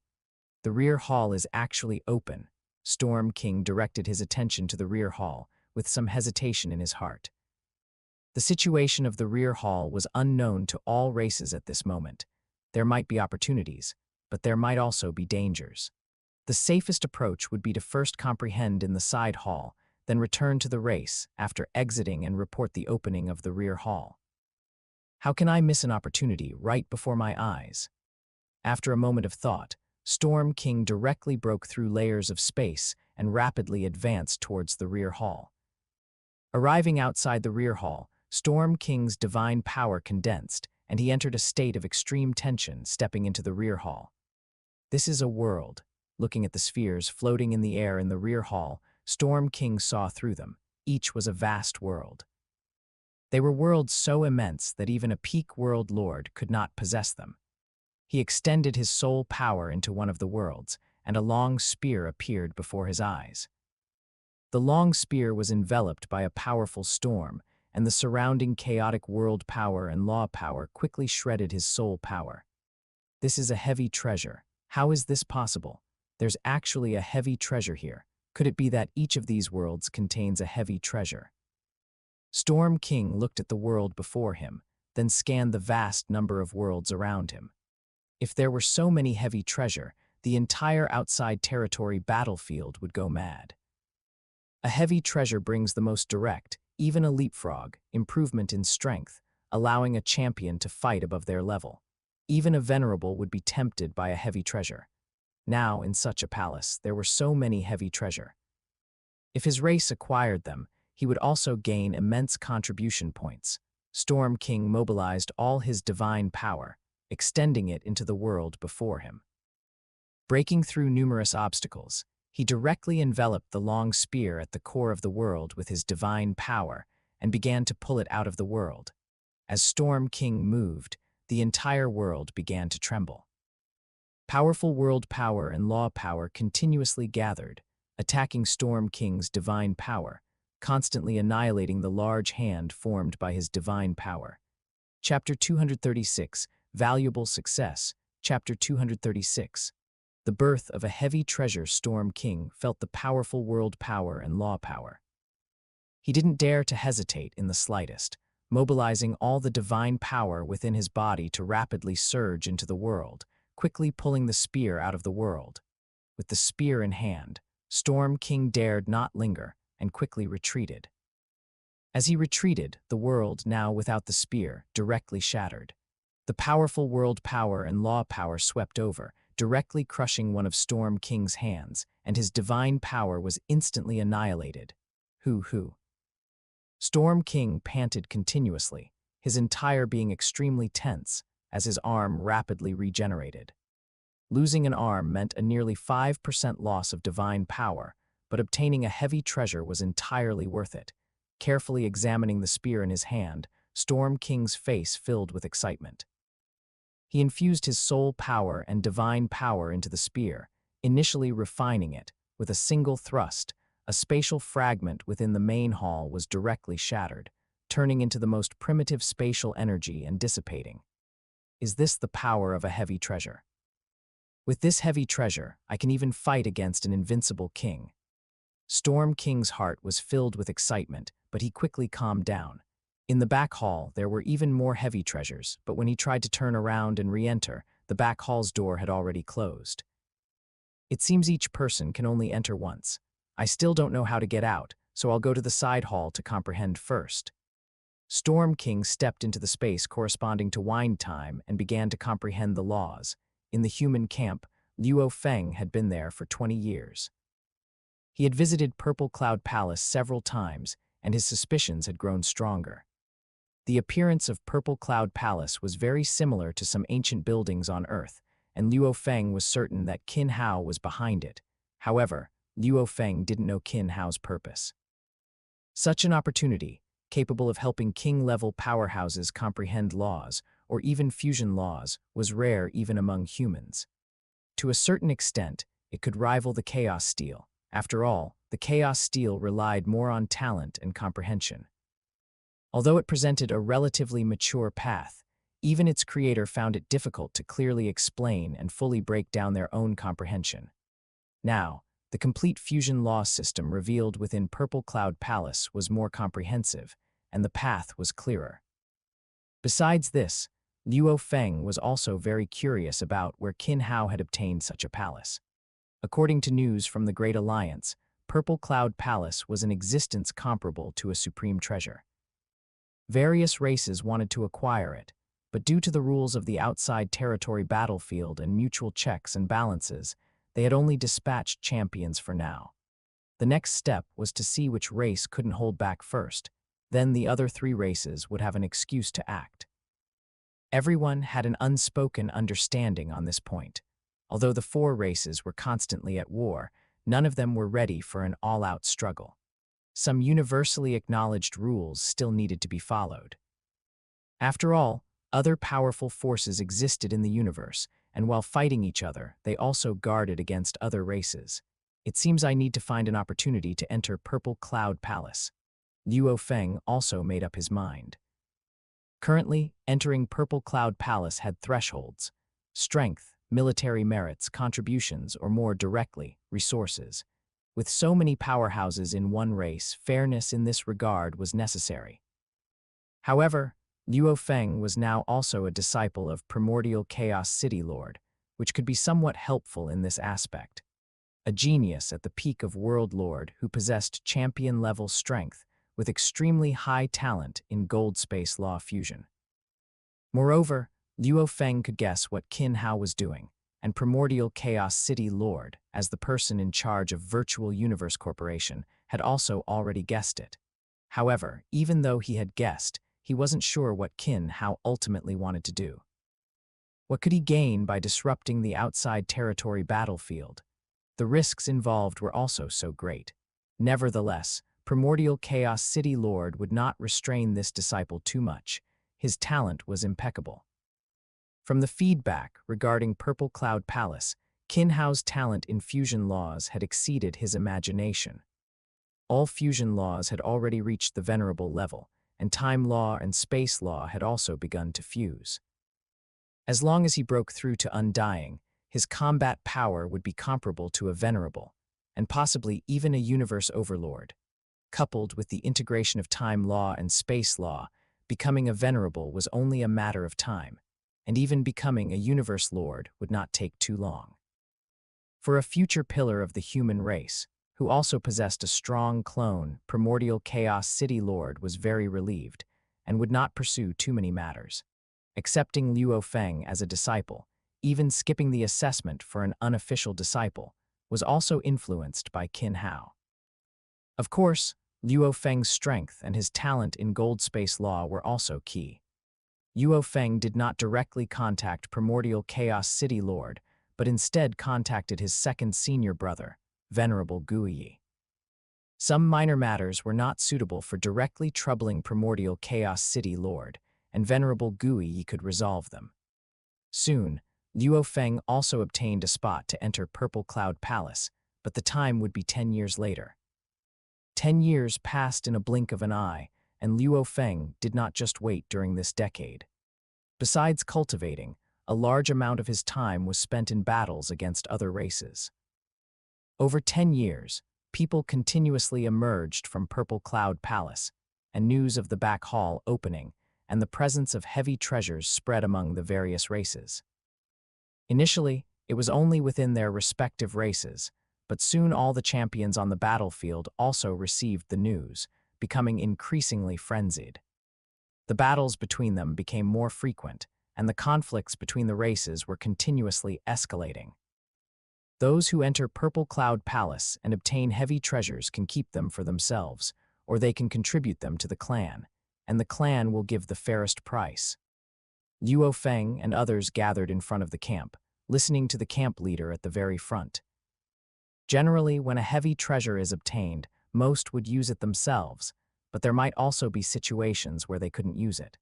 The rear hall is actually open. Storm King directed his attention to the rear hall, with some hesitation in his heart. The situation of the rear hall was unknown to all races at this moment. There might be opportunities, but there might also be dangers. The safest approach would be to first comprehend in the side hall, then return to the race after exiting and report the opening of the rear hall. How can I miss an opportunity right before my eyes? After a moment of thought, Storm King directly broke through layers of space and rapidly advanced towards the rear hall. Arriving outside the rear hall, Storm King's divine power condensed, and he entered a state of extreme tension, stepping into the rear hall. This is a world. Looking at the spheres floating in the air in the rear hall, Storm King saw through them. Each was a vast world. They were worlds so immense that even a peak world lord could not possess them. He extended his soul power into one of the worlds, and a long spear appeared before his eyes. The long spear was enveloped by a powerful storm, and the surrounding chaotic world power and law power quickly shredded his soul power. This is a heavy treasure. How is this possible? There's actually a heavy treasure here. Could it be that each of these worlds contains a heavy treasure? Storm King looked at the world before him, then scanned the vast number of worlds around him. If there were so many heavy treasure, the entire outside territory battlefield would go mad. A heavy treasure brings the most direct, even a leapfrog, improvement in strength, allowing a champion to fight above their level. Even a venerable would be tempted by a heavy treasure. Now, in such a palace, there were so many heavy treasure. If his race acquired them, he would also gain immense contribution points. Storm King mobilized all his divine power, extending it into the world before him. Breaking through numerous obstacles, He directly enveloped the long spear at the core of the world with his divine power and began to pull it out of the world. As Storm King moved, the entire world began to tremble. Powerful world power and law power continuously gathered, attacking Storm King's divine power, constantly annihilating the large hand formed by his divine power. Chapter 236, Valuable Success. Chapter 236. The birth of a heavy treasure. Storm King felt the powerful world power and law power. He didn't dare to hesitate in the slightest, mobilizing all the divine power within his body to rapidly surge into the world, quickly pulling the spear out of the world. With the spear in hand, Storm King dared not linger and quickly retreated. As he retreated, the world, now without the spear, directly shattered. The powerful world power and law power swept over, directly crushing one of Storm King's hands, and his divine power was instantly annihilated. Hoo-hoo. Storm King panted continuously, his entire being extremely tense, as his arm rapidly regenerated. Losing an arm meant a nearly 5% loss of divine power, but obtaining a heavy treasure was entirely worth it. Carefully examining the spear in his hand, Storm King's face filled with excitement. He infused his soul power and divine power into the spear, initially refining it. With a single thrust, a spatial fragment within the main hall was directly shattered, turning into the most primitive spatial energy and dissipating. Is this the power of a heavy treasure? With this heavy treasure, I can even fight against an invincible king. Storm King's heart was filled with excitement, but he quickly calmed down. In the back hall, there were even more heavy treasures, but when he tried to turn around and re-enter, the back hall's door had already closed. It seems each person can only enter once. I still don't know how to get out, so I'll go to the side hall to comprehend first. Storm King stepped into the space corresponding to wind time and began to comprehend the laws. In the human camp, Luo Feng had been there for 20 years. He had visited Purple Cloud Palace several times, and his suspicions had grown stronger. The appearance of Purple Cloud Palace was very similar to some ancient buildings on Earth, and Luo Feng was certain that Qin Hao was behind it. However, Luo Feng didn't know Qin Hao's purpose. Such an opportunity, capable of helping king-level powerhouses comprehend laws, or even fusion laws, was rare even among humans. To a certain extent, it could rival the Chaos Steel. After all, the Chaos Steel relied more on talent and comprehension. Although it presented a relatively mature path, even its creator found it difficult to clearly explain and fully break down their own comprehension. Now, the complete fusion law system revealed within Purple Cloud Palace was more comprehensive, and the path was clearer. Besides this, Luo Feng was also very curious about where Qin Hao had obtained such a palace. According to news from the Great Alliance, Purple Cloud Palace was an existence comparable to a supreme treasure. Various races wanted to acquire it, but due to the rules of the outside territory battlefield and mutual checks and balances, they had only dispatched champions for now. The next step was to see which race couldn't hold back first. Then the other 3 races would have an excuse to act. Everyone had an unspoken understanding on this point. Although the 4 races were constantly at war, none of them were ready for an all-out struggle. Some universally acknowledged rules still needed to be followed. After all, other powerful forces existed in the universe, and while fighting each other, they also guarded against other races. It seems I need to find an opportunity to enter Purple Cloud Palace. Luo Feng also made up his mind. Currently, entering Purple Cloud Palace had thresholds: strength, military merits, contributions, or more directly, resources. With so many powerhouses in one race, fairness in this regard was necessary. However, Luo Feng was now also a disciple of Primordial Chaos City Lord, which could be somewhat helpful in this aspect. A genius at the peak of World Lord who possessed champion-level strength with extremely high talent in gold space law fusion. Moreover, Luo Feng could guess what Qin Hao was doing, and Primordial Chaos City Lord, as the person in charge of Virtual Universe Corporation, had also already guessed it. However, even though he had guessed, he wasn't sure what Qin Hao ultimately wanted to do. What could he gain by disrupting the outside territory battlefield? The risks involved were also so great. Nevertheless, Primordial Chaos City Lord would not restrain this disciple too much. His talent was impeccable. From the feedback regarding Purple Cloud Palace, Qin Hao's talent in fusion laws had exceeded his imagination. All fusion laws had already reached the venerable level, and time law and space law had also begun to fuse. As long as he broke through to Undying, his combat power would be comparable to a venerable, and possibly even a universe overlord. Coupled with the integration of time law and space law, becoming a venerable was only a matter of time, and even becoming a universe lord would not take too long. For a future pillar of the human race, who also possessed a strong clone, Primordial Chaos City Lord was very relieved, and would not pursue too many matters. Accepting Luo Feng as a disciple, even skipping the assessment for an unofficial disciple, was also influenced by Qin Hao. Of course, Luo Feng's strength and his talent in gold space law were also key. Luo Feng did not directly contact Primordial Chaos City Lord, but instead contacted his second senior brother, Venerable Guiyi. Some minor matters were not suitable for directly troubling Primordial Chaos City Lord, and Venerable Guiyi could resolve them. Soon, Luo Feng also obtained a spot to enter Purple Cloud Palace, but the time would be 10 years later. 10 years passed in a blink of an eye, and Luo Feng did not just wait during this decade. Besides cultivating, a large amount of his time was spent in battles against other races. Over 10 years, people continuously emerged from Purple Cloud Palace, and news of the back hall opening and the presence of heavy treasures spread among the various races. Initially, it was only within their respective races, but soon all the champions on the battlefield also received the news, becoming increasingly frenzied. The battles between them became more frequent, and the conflicts between the races were continuously escalating. Those who enter Purple Cloud Palace and obtain heavy treasures can keep them for themselves, or they can contribute them to the clan, and the clan will give the fairest price. Luo Feng and others gathered in front of the camp, listening to the camp leader at the very front. Generally, when a heavy treasure is obtained, most would use it themselves, but there might also be situations where they couldn't use it.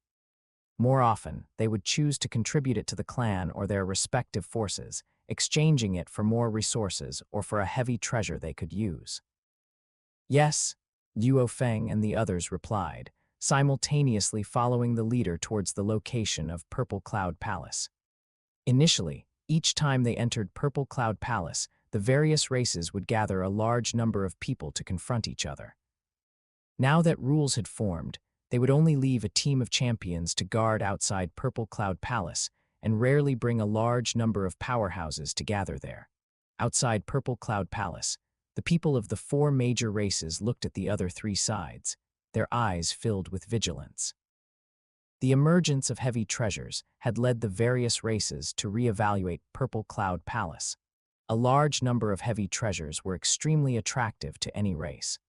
More often, they would choose to contribute it to the clan or their respective forces, exchanging it for more resources or for a heavy treasure they could use. Yes, Luo Feng and the others replied, simultaneously following the leader towards the location of Purple Cloud Palace. Initially, each time they entered Purple Cloud Palace, the various races would gather a large number of people to confront each other. Now that rules had formed, they would only leave a team of champions to guard outside Purple Cloud Palace and rarely bring a large number of powerhouses to gather there. Outside Purple Cloud Palace, the people of the 4 major races looked at the other 3 sides, their eyes filled with vigilance. The emergence of heavy treasures had led the various races to reevaluate Purple Cloud Palace. A large number of heavy treasures were extremely attractive to any race.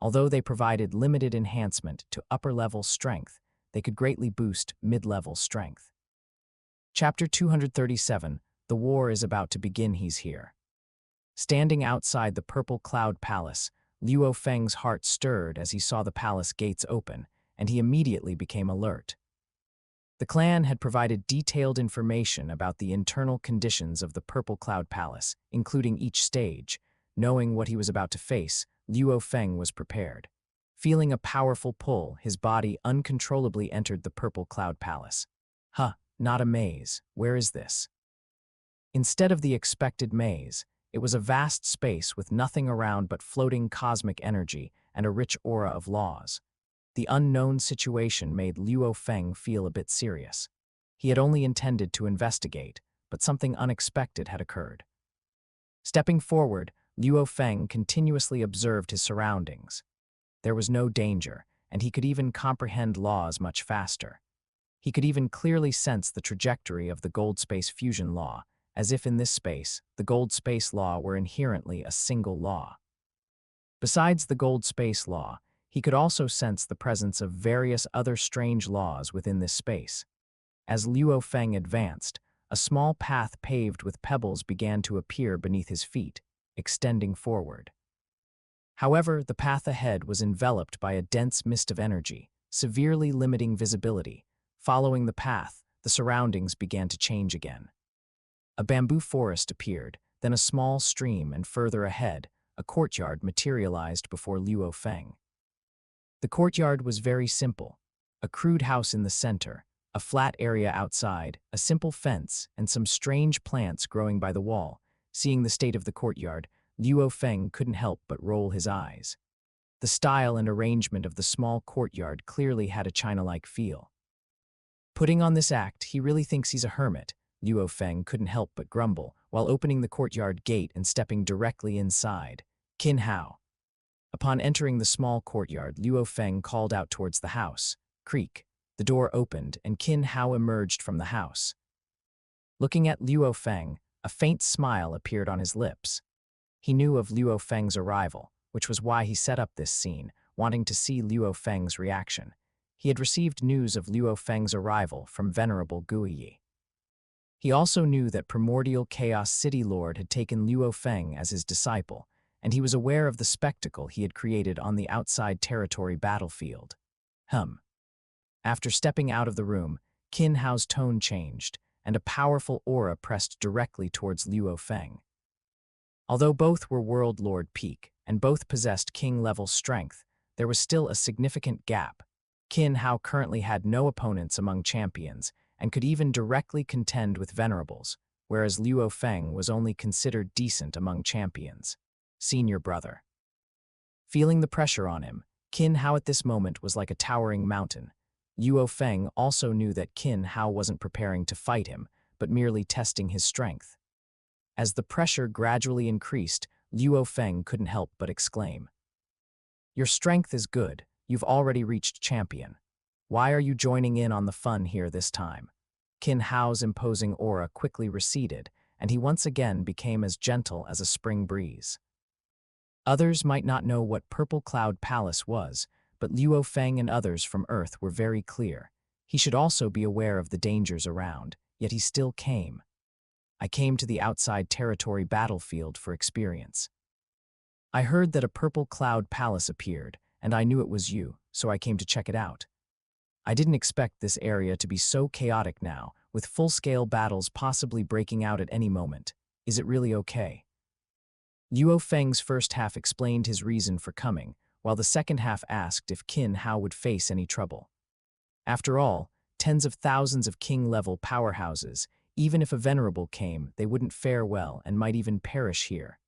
Although they provided limited enhancement to upper-level strength, they could greatly boost mid-level strength. Chapter 237, The War is About to Begin, He's Here. Standing outside the Purple Cloud Palace, Luo Feng's heart stirred as he saw the palace gates open, and he immediately became alert. The clan had provided detailed information about the internal conditions of the Purple Cloud Palace, including each stage. Knowing what he was about to face, Luo Feng was prepared. Feeling a powerful pull, his body uncontrollably entered the Purple Cloud Palace. Not a maze. Where is this? Instead of the expected maze, it was a vast space with nothing around but floating cosmic energy and a rich aura of laws. The unknown situation made Luo Feng feel a bit serious. He had only intended to investigate, but something unexpected had occurred. Stepping forward, Luo Feng continuously observed his surroundings. There was no danger, and he could even comprehend laws much faster. He could even clearly sense the trajectory of the gold space fusion law, as if in this space, the gold space law were inherently a single law. Besides the gold space law, he could also sense the presence of various other strange laws within this space. As Luo Feng advanced, a small path paved with pebbles began to appear beneath his feet, extending forward. However, the path ahead was enveloped by a dense mist of energy, severely limiting visibility. Following the path, the surroundings began to change again. A bamboo forest appeared, then a small stream, and further ahead, a courtyard materialized before Luo Feng. The courtyard was very simple: a crude house in the center, a flat area outside, a simple fence, and some strange plants growing by the wall. Seeing the state of the courtyard, Luo Feng couldn't help but roll his eyes. The style and arrangement of the small courtyard clearly had a China-like feel. Putting on this act, he really thinks he's a hermit, Luo Feng couldn't help but grumble, while opening the courtyard gate and stepping directly inside. Qin Hao. Upon entering the small courtyard, Luo Feng called out towards the house. Creak. The door opened, and Qin Hao emerged from the house. Looking at Luo Feng, a faint smile appeared on his lips. He knew of Luo Feng's arrival, which was why he set up this scene, wanting to see Luo Feng's reaction. He had received news of Luo Feng's arrival from Venerable Guiyi. He also knew that Primordial Chaos City Lord had taken Luo Feng as his disciple, and he was aware of the spectacle he had created on the outside territory battlefield. After stepping out of the room, Qin Hao's tone changed, and a powerful aura pressed directly towards Luo Feng. Although both were World Lord peak, and both possessed king-level strength, there was still a significant gap. Qin Hao currently had no opponents among champions, and could even directly contend with Venerables, whereas Luo Feng was only considered decent among champions. Senior brother. Feeling the pressure on him, Qin Hao at this moment was like a towering mountain. Luo Feng also knew that Qin Hao wasn't preparing to fight him, but merely testing his strength. As the pressure gradually increased, Luo Feng couldn't help but exclaim, "Your strength is good. You've already reached champion. Why are you joining in on the fun here this time?" Qin Hao's imposing aura quickly receded, and he once again became as gentle as a spring breeze. Others might not know what Purple Cloud Palace was, but Luo Feng and others from Earth were very clear. He should also be aware of the dangers around, yet he still came. "I came to the outside territory battlefield for experience. I heard that a Purple Cloud Palace appeared, and I knew it was you, so I came to check it out. I didn't expect this area to be so chaotic now, with full-scale battles possibly breaking out at any moment. Is it really okay?" Luo Feng's first half explained his reason for coming, while the second half asked if Qin Hao would face any trouble. After all, tens of thousands of king-level powerhouses, even if a venerable came, they wouldn't fare well and might even perish here.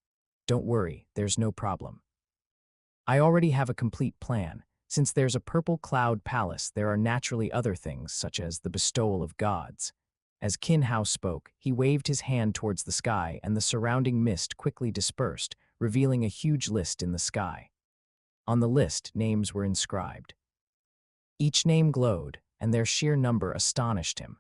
"Don't worry, there's no problem. I already have a complete plan. Since there's a Purple Cloud Palace, there are naturally other things, such as the Bestowal of Gods." As Qin Hao spoke, he waved his hand towards the sky, and the surrounding mist quickly dispersed, revealing a huge list in the sky. On the list, names were inscribed. Each name glowed, and their sheer number astonished him.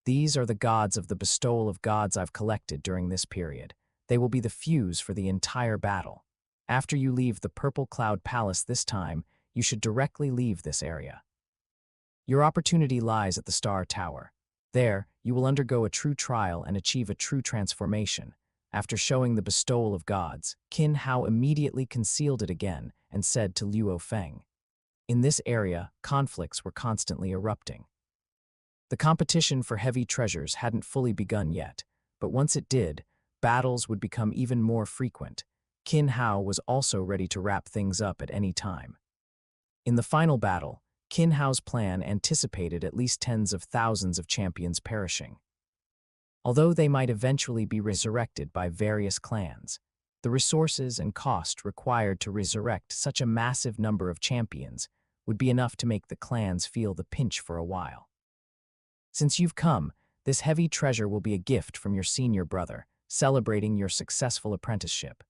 "These are the gods of the Bestowal of Gods I've collected during this period. They will be the fuse for the entire battle. After you leave the Purple Cloud Palace this time, you should directly leave this area. Your opportunity lies at the Star Tower. There, you will undergo a true trial and achieve a true transformation." After showing the Bestowal of Gods, Qin Hao immediately concealed it again and said to Luo Feng, "In this area, conflicts were constantly erupting. The competition for heavy treasures hadn't fully begun yet, but once it did, battles would become even more frequent. Qin Hao was also ready to wrap things up at any time. In the final battle, Qin Hao's plan anticipated at least tens of thousands of champions perishing. Although they might eventually be resurrected by various clans, the resources and cost required to resurrect such a massive number of champions would be enough to make the clans feel the pinch for a while. Since you've come, this heavy treasure will be a gift from your senior brother, celebrating your successful apprenticeship.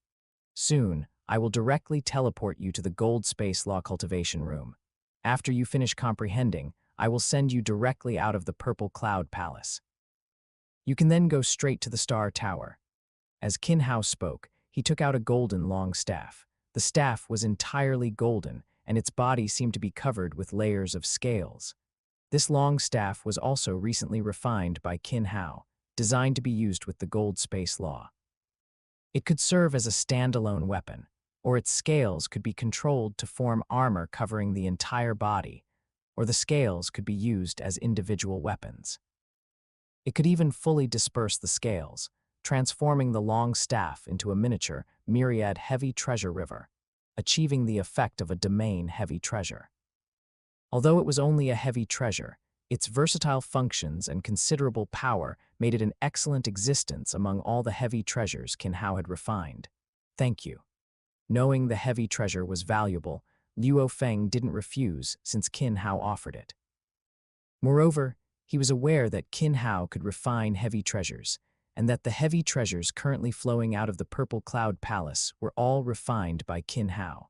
Soon, I will directly teleport you to the Gold Space Law Cultivation Room. After you finish comprehending, I will send you directly out of the Purple Cloud Palace. You can then go straight to the Star Tower." As Qin Hao spoke, he took out a golden long staff. The staff was entirely golden, and its body seemed to be covered with layers of scales. This long staff was also recently refined by Qin Hao, designed to be used with the Gold Space Law. It could serve as a standalone weapon, or its scales could be controlled to form armor covering the entire body, or the scales could be used as individual weapons. It could even fully disperse the scales, transforming the long staff into a miniature Myriad heavy treasure river, achieving the effect of a domain heavy treasure. Although it was only a heavy treasure, its versatile functions and considerable power made it an excellent existence among all the heavy treasures Qin Hao had refined. Thank you. Knowing the heavy treasure was valuable, Luo Feng didn't refuse since Qin Hao offered it. Moreover, he was aware that Qin Hao could refine heavy treasures, and that the heavy treasures currently flowing out of the Purple Cloud Palace were all refined by Qin Hao.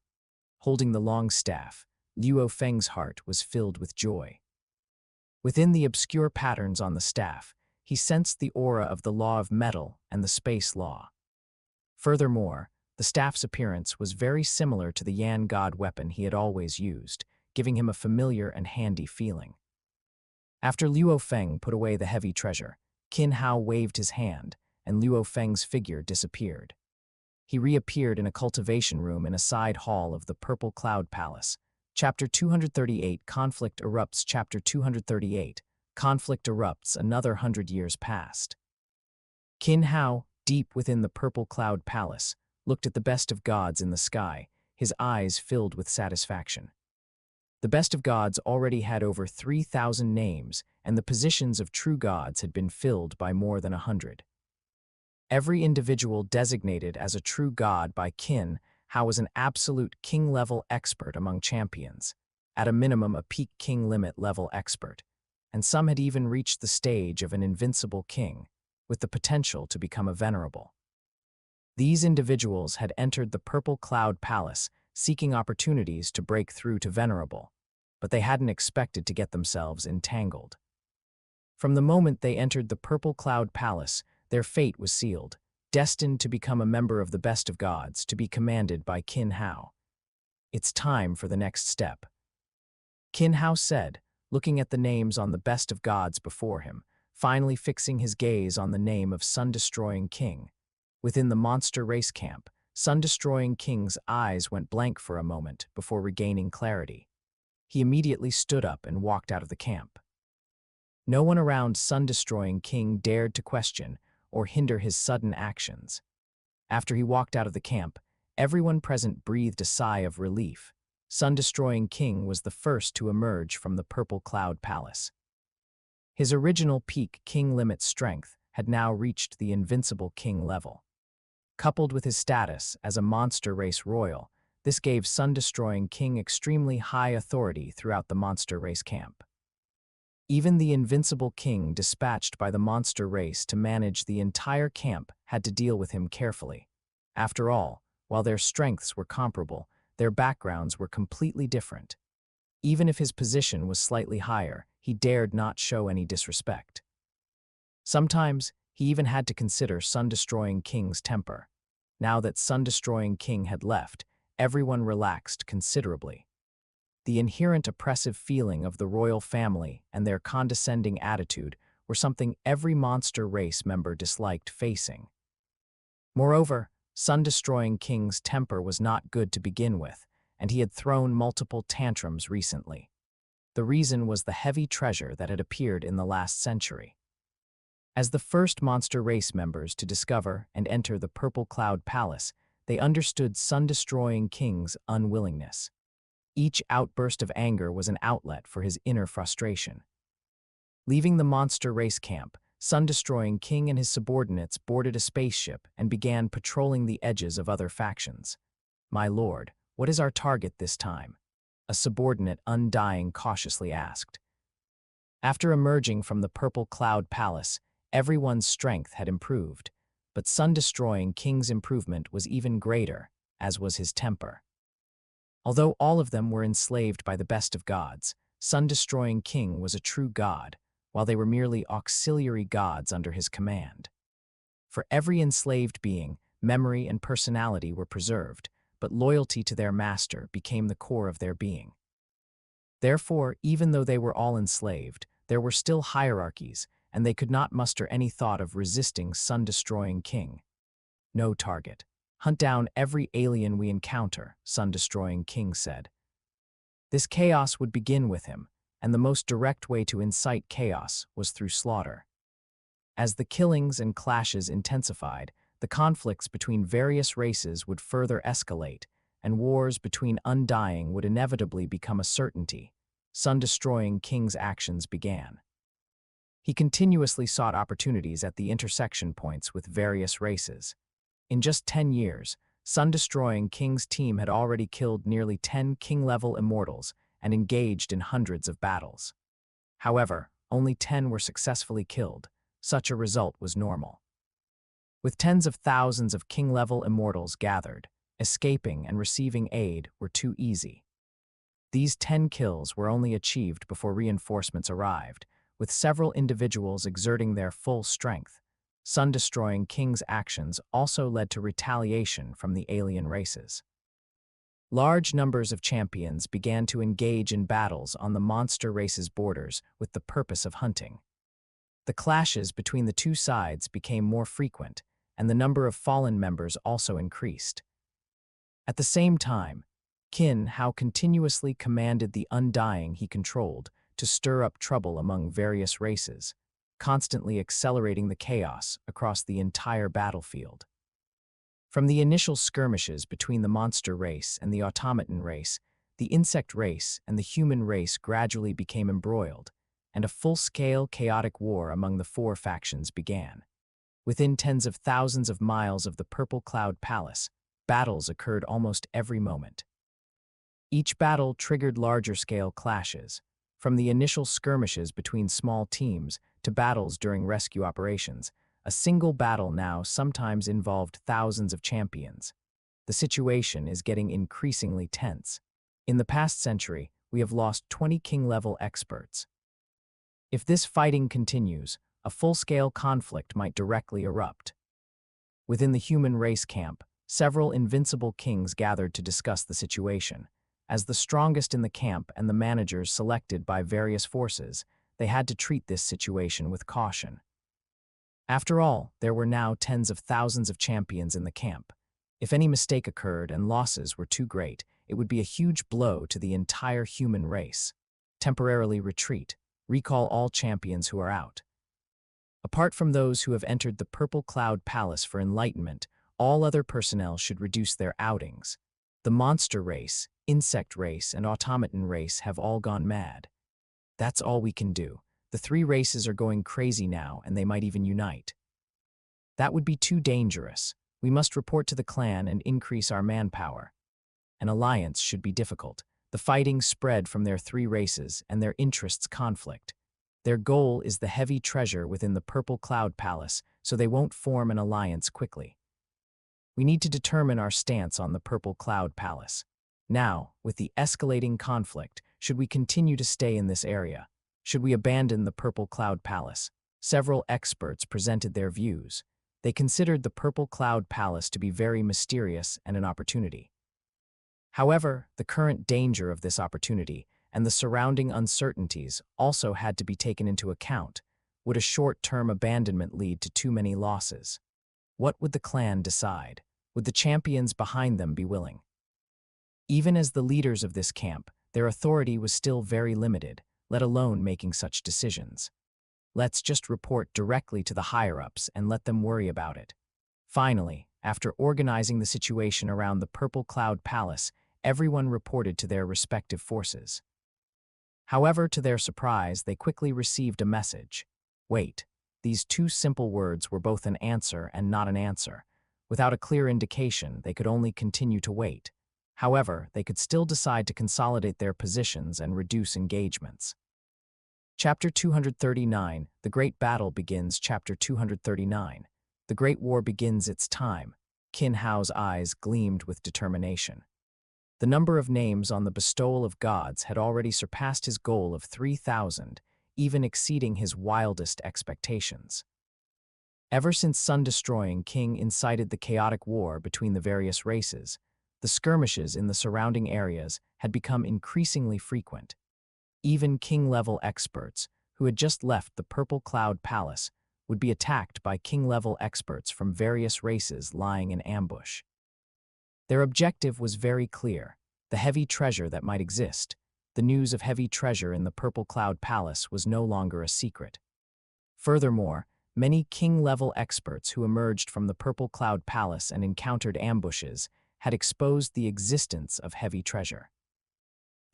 Holding the long staff, Luo Feng's heart was filled with joy. Within the obscure patterns on the staff, he sensed the aura of the law of metal and the space law. Furthermore, the staff's appearance was very similar to the Yan God weapon he had always used, giving him a familiar and handy feeling. After Luo Feng put away the heavy treasure, Qin Hao waved his hand, and Luo Feng's figure disappeared. He reappeared in a cultivation room in a side hall of the Purple Cloud Palace. Chapter 238 Conflict Erupts. Chapter 238 Conflict Erupts. Another 100 years passed. Qin Hao, deep within the Purple Cloud Palace, looked at the best of gods in the sky, his eyes filled with satisfaction. The best of gods already had over 3,000 names, and the positions of true gods had been filled by more than 100. Every individual designated as a true god by Qin Hao was an absolute king-level expert among champions, at a minimum a peak king limit-level expert, and some had even reached the stage of an invincible king, with the potential to become a venerable. These individuals had entered the Purple Cloud Palace seeking opportunities to break through to venerable, but they hadn't expected to get themselves entangled. From the moment they entered the Purple Cloud Palace, their fate was sealed, destined to become a member of the best of gods, to be commanded by Qin Hao. It's time for the next step, Qin Hao said, looking at the names on the best of gods before him, finally fixing his gaze on the name of Sun-Destroying King. Within the monster race camp, Sun-Destroying King's eyes went blank for a moment before regaining clarity. He immediately stood up and walked out of the camp. No one around Sun-Destroying King dared to question or hinder his sudden actions. After he walked out of the camp, everyone present breathed a sigh of relief. Sun-Destroying King was the first to emerge from the Purple Cloud Palace. His original peak king limit strength had now reached the invincible king level. Coupled with his status as a monster race royal, this gave Sun-Destroying King extremely high authority throughout the monster race camp. Even the invincible king dispatched by the monster race to manage the entire camp had to deal with him carefully. After all, while their strengths were comparable, their backgrounds were completely different. Even if his position was slightly higher, he dared not show any disrespect. Sometimes, he even had to consider Sun-Destroying King's temper. Now that Sun-Destroying King had left, everyone relaxed considerably. The inherent oppressive feeling of the royal family and their condescending attitude were something every monster race member disliked facing. Moreover, Sun-Destroying King's temper was not good to begin with, and he had thrown multiple tantrums recently. The reason was the heavy treasure that had appeared in the last century. As the first monster race members to discover and enter the Purple Cloud Palace, they understood Sun-Destroying King's unwillingness. Each outburst of anger was an outlet for his inner frustration. Leaving the monster race camp, Sun-Destroying King and his subordinates boarded a spaceship and began patrolling the edges of other factions. "My lord, what is our target this time?" a subordinate Undying cautiously asked. After emerging from the Purple Cloud Palace, everyone's strength had improved, but Sun-Destroying King's improvement was even greater, as was his temper. Although all of them were enslaved by the best of gods, Sun-Destroying King was a true god, while they were merely auxiliary gods under his command. For every enslaved being, memory and personality were preserved, but loyalty to their master became the core of their being. Therefore, even though they were all enslaved, there were still hierarchies, and they could not muster any thought of resisting Sun-Destroying King. No target. Hunt down every alien we encounter, Sun-Destroying King said. This chaos would begin with him, and the most direct way to incite chaos was through slaughter. As the killings and clashes intensified, the conflicts between various races would further escalate, and wars between Undying would inevitably become a certainty. Sun-Destroying King's actions began. He continuously sought opportunities at the intersection points with various races. In just 10 years, Sun-Destroying King's team had already killed nearly 10 king-level immortals and engaged in hundreds of battles. However, only 10 were successfully killed. Such a result was normal. With tens of thousands of king-level immortals gathered, escaping and receiving aid were too easy. These 10 kills were only achieved before reinforcements arrived, with several individuals exerting their full strength. Sun-Destroying King's actions also led to retaliation from the alien races. Large numbers of champions began to engage in battles on the monster race's borders with the purpose of hunting. The clashes between the two sides became more frequent, and the number of fallen members also increased. At the same time, Qin Hao continuously commanded the Undying he controlled to stir up trouble among various races, constantly accelerating the chaos across the entire battlefield. From the initial skirmishes between the monster race and the automaton race, the insect race and the human race gradually became embroiled, and a full-scale chaotic war among the four factions began. Within tens of thousands of miles of the Purple Cloud Palace, battles occurred almost every moment. Each battle triggered larger-scale clashes, from the initial skirmishes between small teams to battles during rescue operations. A single battle now sometimes involved thousands of champions. The situation is getting increasingly tense. In the past century, we have lost 20 king-level experts. If this fighting continues, a full-scale conflict might directly erupt. Within the human race camp, several invincible kings gathered to discuss the situation. As the strongest in the camp and the managers selected by various forces, they had to treat this situation with caution. After all, there were now tens of thousands of champions in the camp. If any mistake occurred and losses were too great, it would be a huge blow to the entire human race. Temporarily retreat. Recall all champions who are out. Apart from those who have entered the Purple Cloud Palace for enlightenment, all other personnel should reduce their outings. The monster race, insect race, and automaton race have all gone mad. That's all we can do. The three races are going crazy now, and they might even unite. That would be too dangerous. We must report to the clan and increase our manpower. An alliance should be difficult. The fighting spread from their three races, and their interests conflict. Their goal is the heavy treasure within the Purple Cloud Palace, so they won't form an alliance quickly. We need to determine our stance on the Purple Cloud Palace. Now, with the escalating conflict, should we continue to stay in this area? Should we abandon the Purple Cloud Palace? Several experts presented their views. They considered the Purple Cloud Palace to be very mysterious and an opportunity. However, the current danger of this opportunity and the surrounding uncertainties also had to be taken into account. Would a short-term abandonment lead to too many losses? What would the clan decide? Would the champions behind them be willing? Even as the leaders of this camp, their authority was still very limited, let alone making such decisions. Let's just report directly to the higher-ups and let them worry about it. Finally, after organizing the situation around the Purple Cloud Palace, everyone reported to their respective forces. However, to their surprise, they quickly received a message. Wait. These two simple words were both an answer and not an answer. Without a clear indication, they could only continue to wait. However, they could still decide to consolidate their positions and reduce engagements. Chapter 239, The Great Battle begins. Chapter 239. The Great War begins its time. Qin Hao's eyes gleamed with determination. The number of names on the Bestowal of Gods had already surpassed his goal of 3,000, even exceeding his wildest expectations. Ever since Sun-Destroying King incited the chaotic war between the various races, the skirmishes in the surrounding areas had become increasingly frequent. Even king-level experts, who had just left the Purple Cloud Palace, would be attacked by king-level experts from various races lying in ambush. Their objective was very clear: the heavy treasure that might exist. The news of heavy treasure in the Purple Cloud Palace was no longer a secret. Furthermore, many king-level experts who emerged from the Purple Cloud Palace and encountered ambushes had exposed the existence of heavy treasure.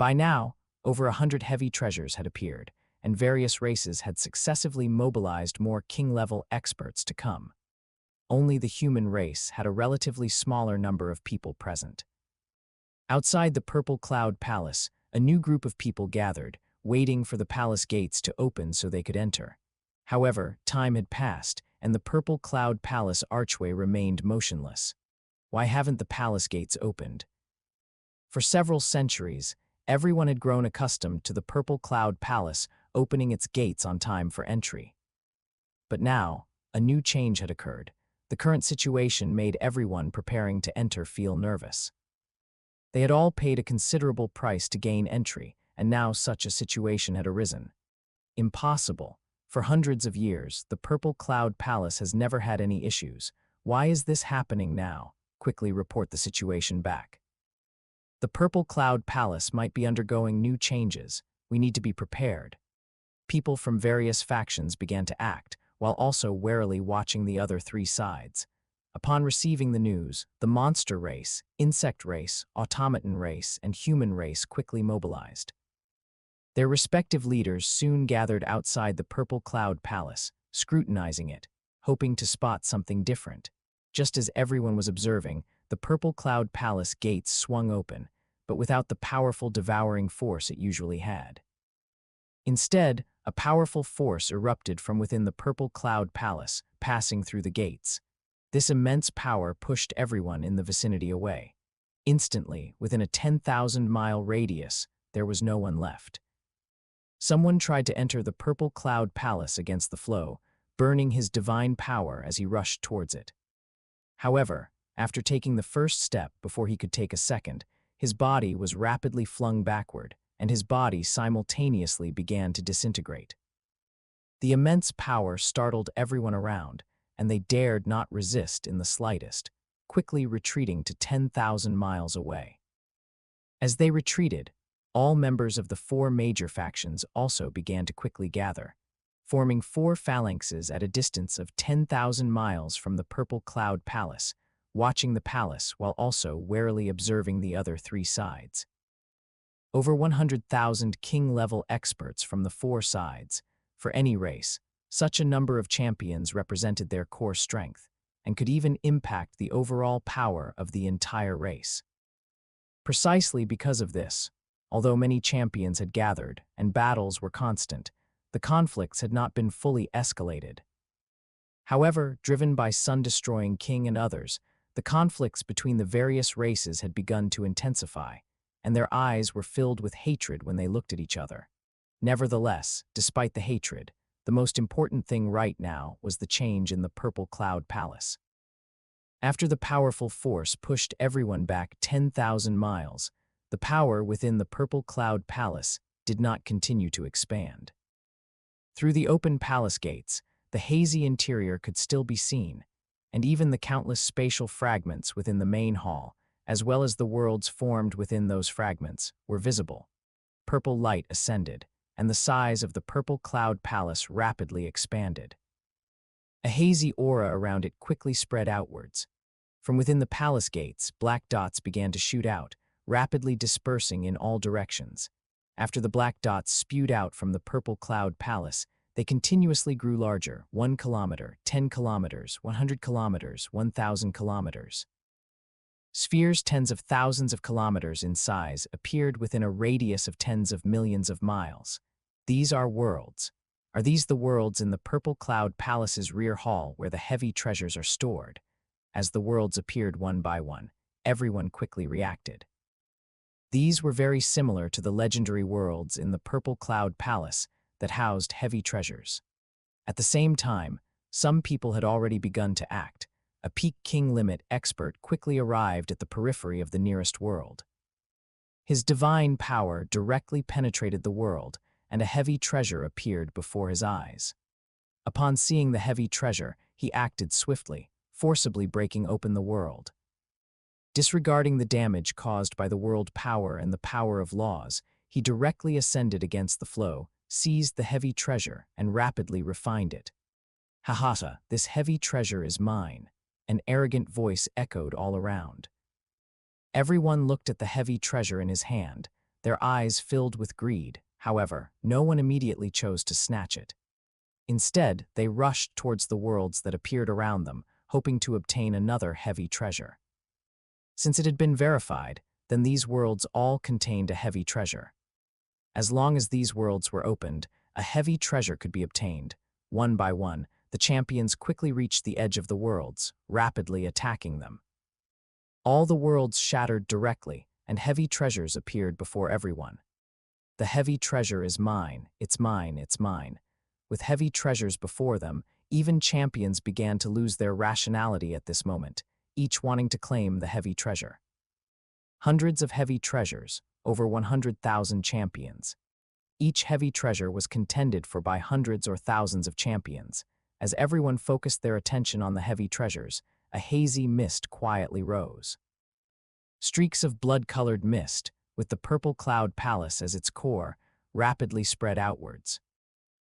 By now, over 100 heavy treasures had appeared, and various races had successively mobilized more king-level experts to come. Only the human race had a relatively smaller number of people present. Outside the Purple Cloud Palace, a new group of people gathered, waiting for the palace gates to open so they could enter. However, time had passed, and the Purple Cloud Palace archway remained motionless. Why haven't the palace gates opened? For several centuries, everyone had grown accustomed to the Purple Cloud Palace opening its gates on time for entry. But now, a new change had occurred. The current situation made everyone preparing to enter feel nervous. They had all paid a considerable price to gain entry, and now such a situation had arisen. Impossible. For hundreds of years, the Purple Cloud Palace has never had any issues. Why is this happening now? Quickly report the situation back. The Purple Cloud Palace might be undergoing new changes. We need to be prepared. People from various factions began to act, while also warily watching the other three sides. Upon receiving the news, the monster race, insect race, automaton race, and human race quickly mobilized. Their respective leaders soon gathered outside the Purple Cloud Palace, scrutinizing it, hoping to spot something different. Just as everyone was observing, the Purple Cloud Palace gates swung open, but without the powerful devouring force it usually had. Instead, a powerful force erupted from within the Purple Cloud Palace, passing through the gates. This immense power pushed everyone in the vicinity away. Instantly, within a 10,000-mile radius, there was no one left. Someone tried to enter the Purple Cloud Palace against the flow, burning his divine power as he rushed towards it. However, after taking the first step before he could take a second, his body was rapidly flung backward, and his body simultaneously began to disintegrate. The immense power startled everyone around, and they dared not resist in the slightest, quickly retreating to 10,000 miles away. As they retreated, all members of the four major factions also began to quickly gather, forming four phalanxes at a distance of 10,000 miles from the Purple Cloud Palace, watching the palace while also warily observing the other three sides. Over 100,000 king-level experts from the four sides. For any race, such a number of champions represented their core strength, and could even impact the overall power of the entire race. Precisely because of this, although many champions had gathered and battles were constant, the conflicts had not been fully escalated. However, driven by Sun-destroying King and others, the conflicts between the various races had begun to intensify, and their eyes were filled with hatred when they looked at each other. Nevertheless, despite the hatred, the most important thing right now was the change in the Purple Cloud Palace. After the powerful force pushed everyone back 10,000 miles, the power within the Purple Cloud Palace did not continue to expand. Through the open palace gates, the hazy interior could still be seen, and even the countless spatial fragments within the main hall, as well as the worlds formed within those fragments, were visible. Purple light ascended, and the size of the Purple Cloud Palace rapidly expanded. A hazy aura around it quickly spread outwards. From within the palace gates, black dots began to shoot out, rapidly dispersing in all directions. After the black dots spewed out from the Purple Cloud Palace, they continuously grew larger: 1 kilometer, 10 kilometers, 100 kilometers, 1,000 kilometers. Spheres tens of thousands of kilometers in size appeared within a radius of tens of millions of miles. These are worlds. Are these the worlds in the Purple Cloud Palace's rear hall where the heavy treasures are stored? As the worlds appeared one by one, everyone quickly reacted. These were very similar to the legendary worlds in the Purple Cloud Palace that housed heavy treasures. At the same time, some people had already begun to act. A peak king limit expert quickly arrived at the periphery of the nearest world. His divine power directly penetrated the world, and a heavy treasure appeared before his eyes. Upon seeing the heavy treasure, he acted swiftly, forcibly breaking open the world. Disregarding the damage caused by the world power and the power of laws, he directly ascended against the flow, seized the heavy treasure, and rapidly refined it. "Ha, this heavy treasure is mine," an arrogant voice echoed all around. Everyone looked at the heavy treasure in his hand, their eyes filled with greed. However, no one immediately chose to snatch it. Instead, they rushed towards the worlds that appeared around them, hoping to obtain another heavy treasure. Since it had been verified, then these worlds all contained a heavy treasure. As long as these worlds were opened, a heavy treasure could be obtained. One by one, the champions quickly reached the edge of the worlds, rapidly attacking them. All the worlds shattered directly, and heavy treasures appeared before everyone. "The heavy treasure is mine, it's mine, it's mine." With heavy treasures before them, even champions began to lose their rationality at this moment, each wanting to claim the heavy treasure. Hundreds of heavy treasures, over 100,000 champions. Each heavy treasure was contended for by hundreds or thousands of champions. As everyone focused their attention on the heavy treasures, a hazy mist quietly rose. Streaks of blood-colored mist, with the purple cloud palace as its core, rapidly spread outwards.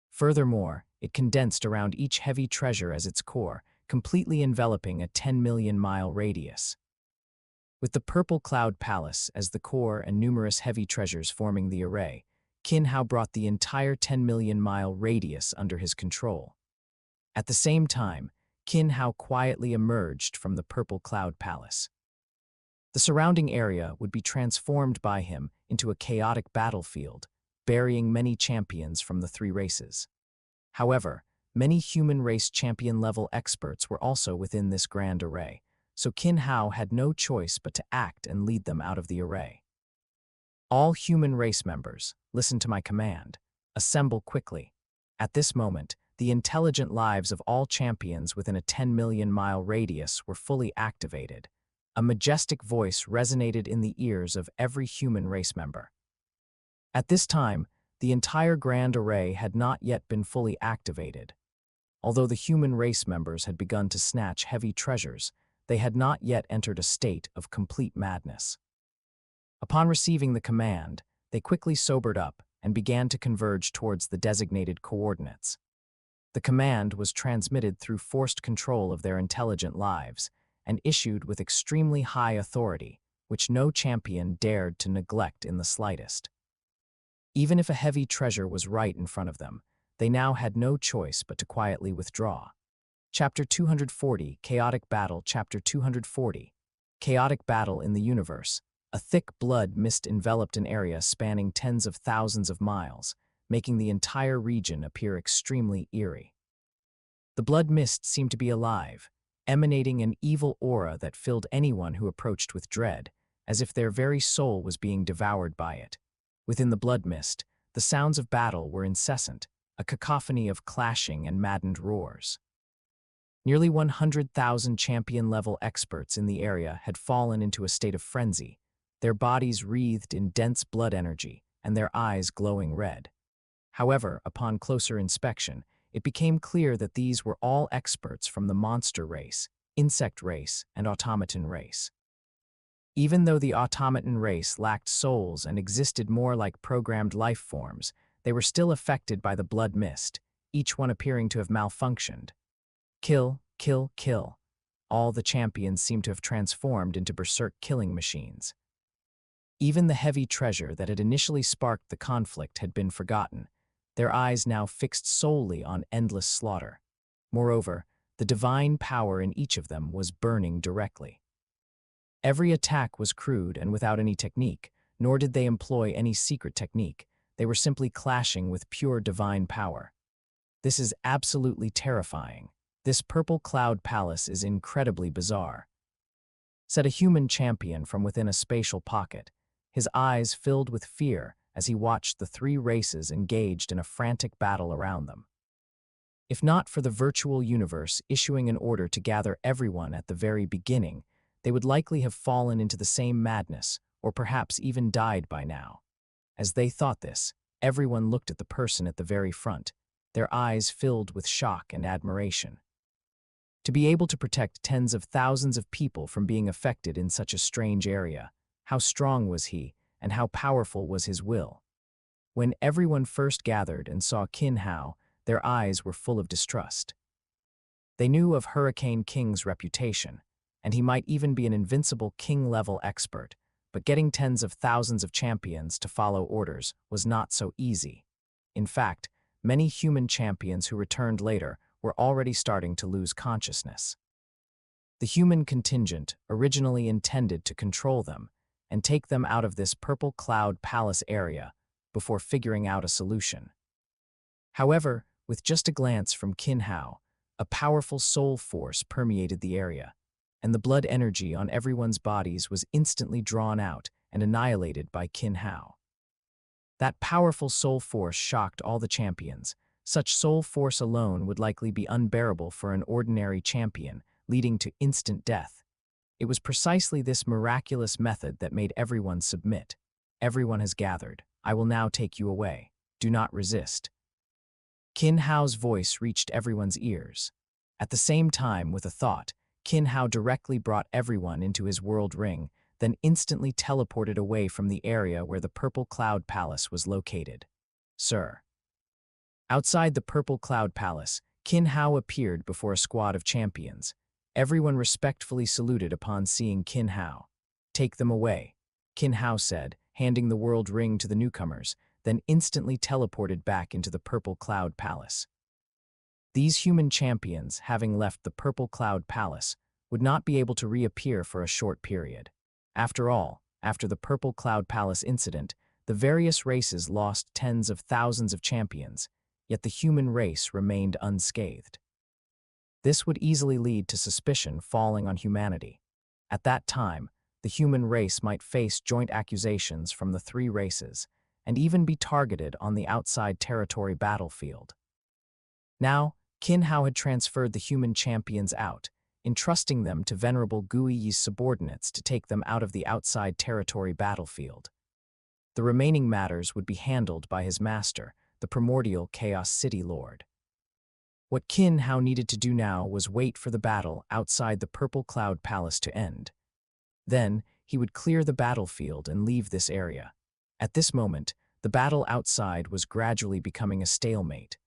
Furthermore, it condensed around each heavy treasure as its core, completely enveloping a 10-million-mile radius. With the purple cloud palace as the core and numerous heavy treasures forming the array, Qin Hao brought the entire 10-million-mile radius under his control. At the same time, Qin Hao quietly emerged from the purple cloud palace. The surrounding area would be transformed by him into a chaotic battlefield, burying many champions from the three races. However, many human race champion-level experts were also within this grand array, so Qin Hao had no choice but to act and lead them out of the array. "All human race members, listen to my command. Assemble quickly." At this moment, the intelligent lives of all champions within a 10-million-mile radius were fully activated. A majestic voice resonated in the ears of every human race member. At this time, the entire grand array had not yet been fully activated. Although the human race members had begun to snatch heavy treasures, they had not yet entered a state of complete madness. Upon receiving the command, they quickly sobered up and began to converge towards the designated coordinates. The command was transmitted through forced control of their intelligent lives and issued with extremely high authority, which no champion dared to neglect in the slightest. Even if a heavy treasure was right in front of them, they now had no choice but to quietly withdraw. Chapter 240, Chaotic Battle. Chapter 240, Chaotic Battle in the Universe. A thick blood mist enveloped an area spanning tens of thousands of miles, making the entire region appear extremely eerie. The blood mist seemed to be alive, emanating an evil aura that filled anyone who approached with dread, as if their very soul was being devoured by it. Within the blood mist, the sounds of battle were incessant, a cacophony of clashing and maddened roars. Nearly 100,000 champion-level experts in the area had fallen into a state of frenzy, their bodies wreathed in dense blood energy and their eyes glowing red. However, upon closer inspection, it became clear that these were all experts from the monster race, insect race, and automaton race. Even though the automaton race lacked souls and existed more like programmed life forms, they were still affected by the blood mist, each one appearing to have malfunctioned. Kill, kill, kill. All the champions seemed to have transformed into berserk killing machines. Even the heavy treasure that had initially sparked the conflict had been forgotten, their eyes now fixed solely on endless slaughter. Moreover, the divine power in each of them was burning directly. Every attack was crude and without any technique, nor did they employ any secret technique. They were simply clashing with pure divine power. This is absolutely terrifying. This purple cloud palace is incredibly bizarre, said a human champion from within a spatial pocket, his eyes filled with fear as he watched the three races engaged in a frantic battle around them. If not for the virtual universe issuing an order to gather everyone at the very beginning, they would likely have fallen into the same madness, or perhaps even died by now. As they thought this, everyone looked at the person at the very front, their eyes filled with shock and admiration. To be able to protect tens of thousands of people from being affected in such a strange area, how strong was he, and how powerful was his will? When everyone first gathered and saw Qin Hao, their eyes were full of distrust. They knew of Hurricane King's reputation, and he might even be an invincible king-level expert, but getting tens of thousands of champions to follow orders was not so easy. In fact, many human champions who returned later were already starting to lose consciousness. The human contingent originally intended to control them and take them out of this Purple Cloud Palace area before figuring out a solution. However, with just a glance from Qin Hao, a powerful soul force permeated the area, and the blood energy on everyone's bodies was instantly drawn out and annihilated by Qin Hao. That powerful soul force shocked all the champions. Such soul force alone would likely be unbearable for an ordinary champion, leading to instant death. It was precisely this miraculous method that made everyone submit. Everyone has gathered. I will now take you away. Do not resist. Qin Hao's voice reached everyone's ears. At the same time, with a thought, Qin Hao directly brought everyone into his world ring, then instantly teleported away from the area where the Purple Cloud Palace was located. Sir. Outside the Purple Cloud Palace, Qin Hao appeared before a squad of champions. Everyone respectfully saluted upon seeing Qin Hao. Take them away, Qin Hao said, handing the world ring to the newcomers, then instantly teleported back into the Purple Cloud Palace. These human champions, having left the Purple Cloud Palace, would not be able to reappear for a short period. After all, after the Purple Cloud Palace incident, the various races lost tens of thousands of champions, yet the human race remained unscathed. This would easily lead to suspicion falling on humanity. At that time, the human race might face joint accusations from the three races, and even be targeted on the outside territory battlefield. Now, Qin Hao had transferred the human champions out, entrusting them to Venerable Guiyi's subordinates to take them out of the outside territory battlefield. The remaining matters would be handled by his master, the Primordial Chaos City Lord. What Qin Hao needed to do now was wait for the battle outside the Purple Cloud Palace to end. Then, he would clear the battlefield and leave this area. At this moment, the battle outside was gradually becoming a stalemate.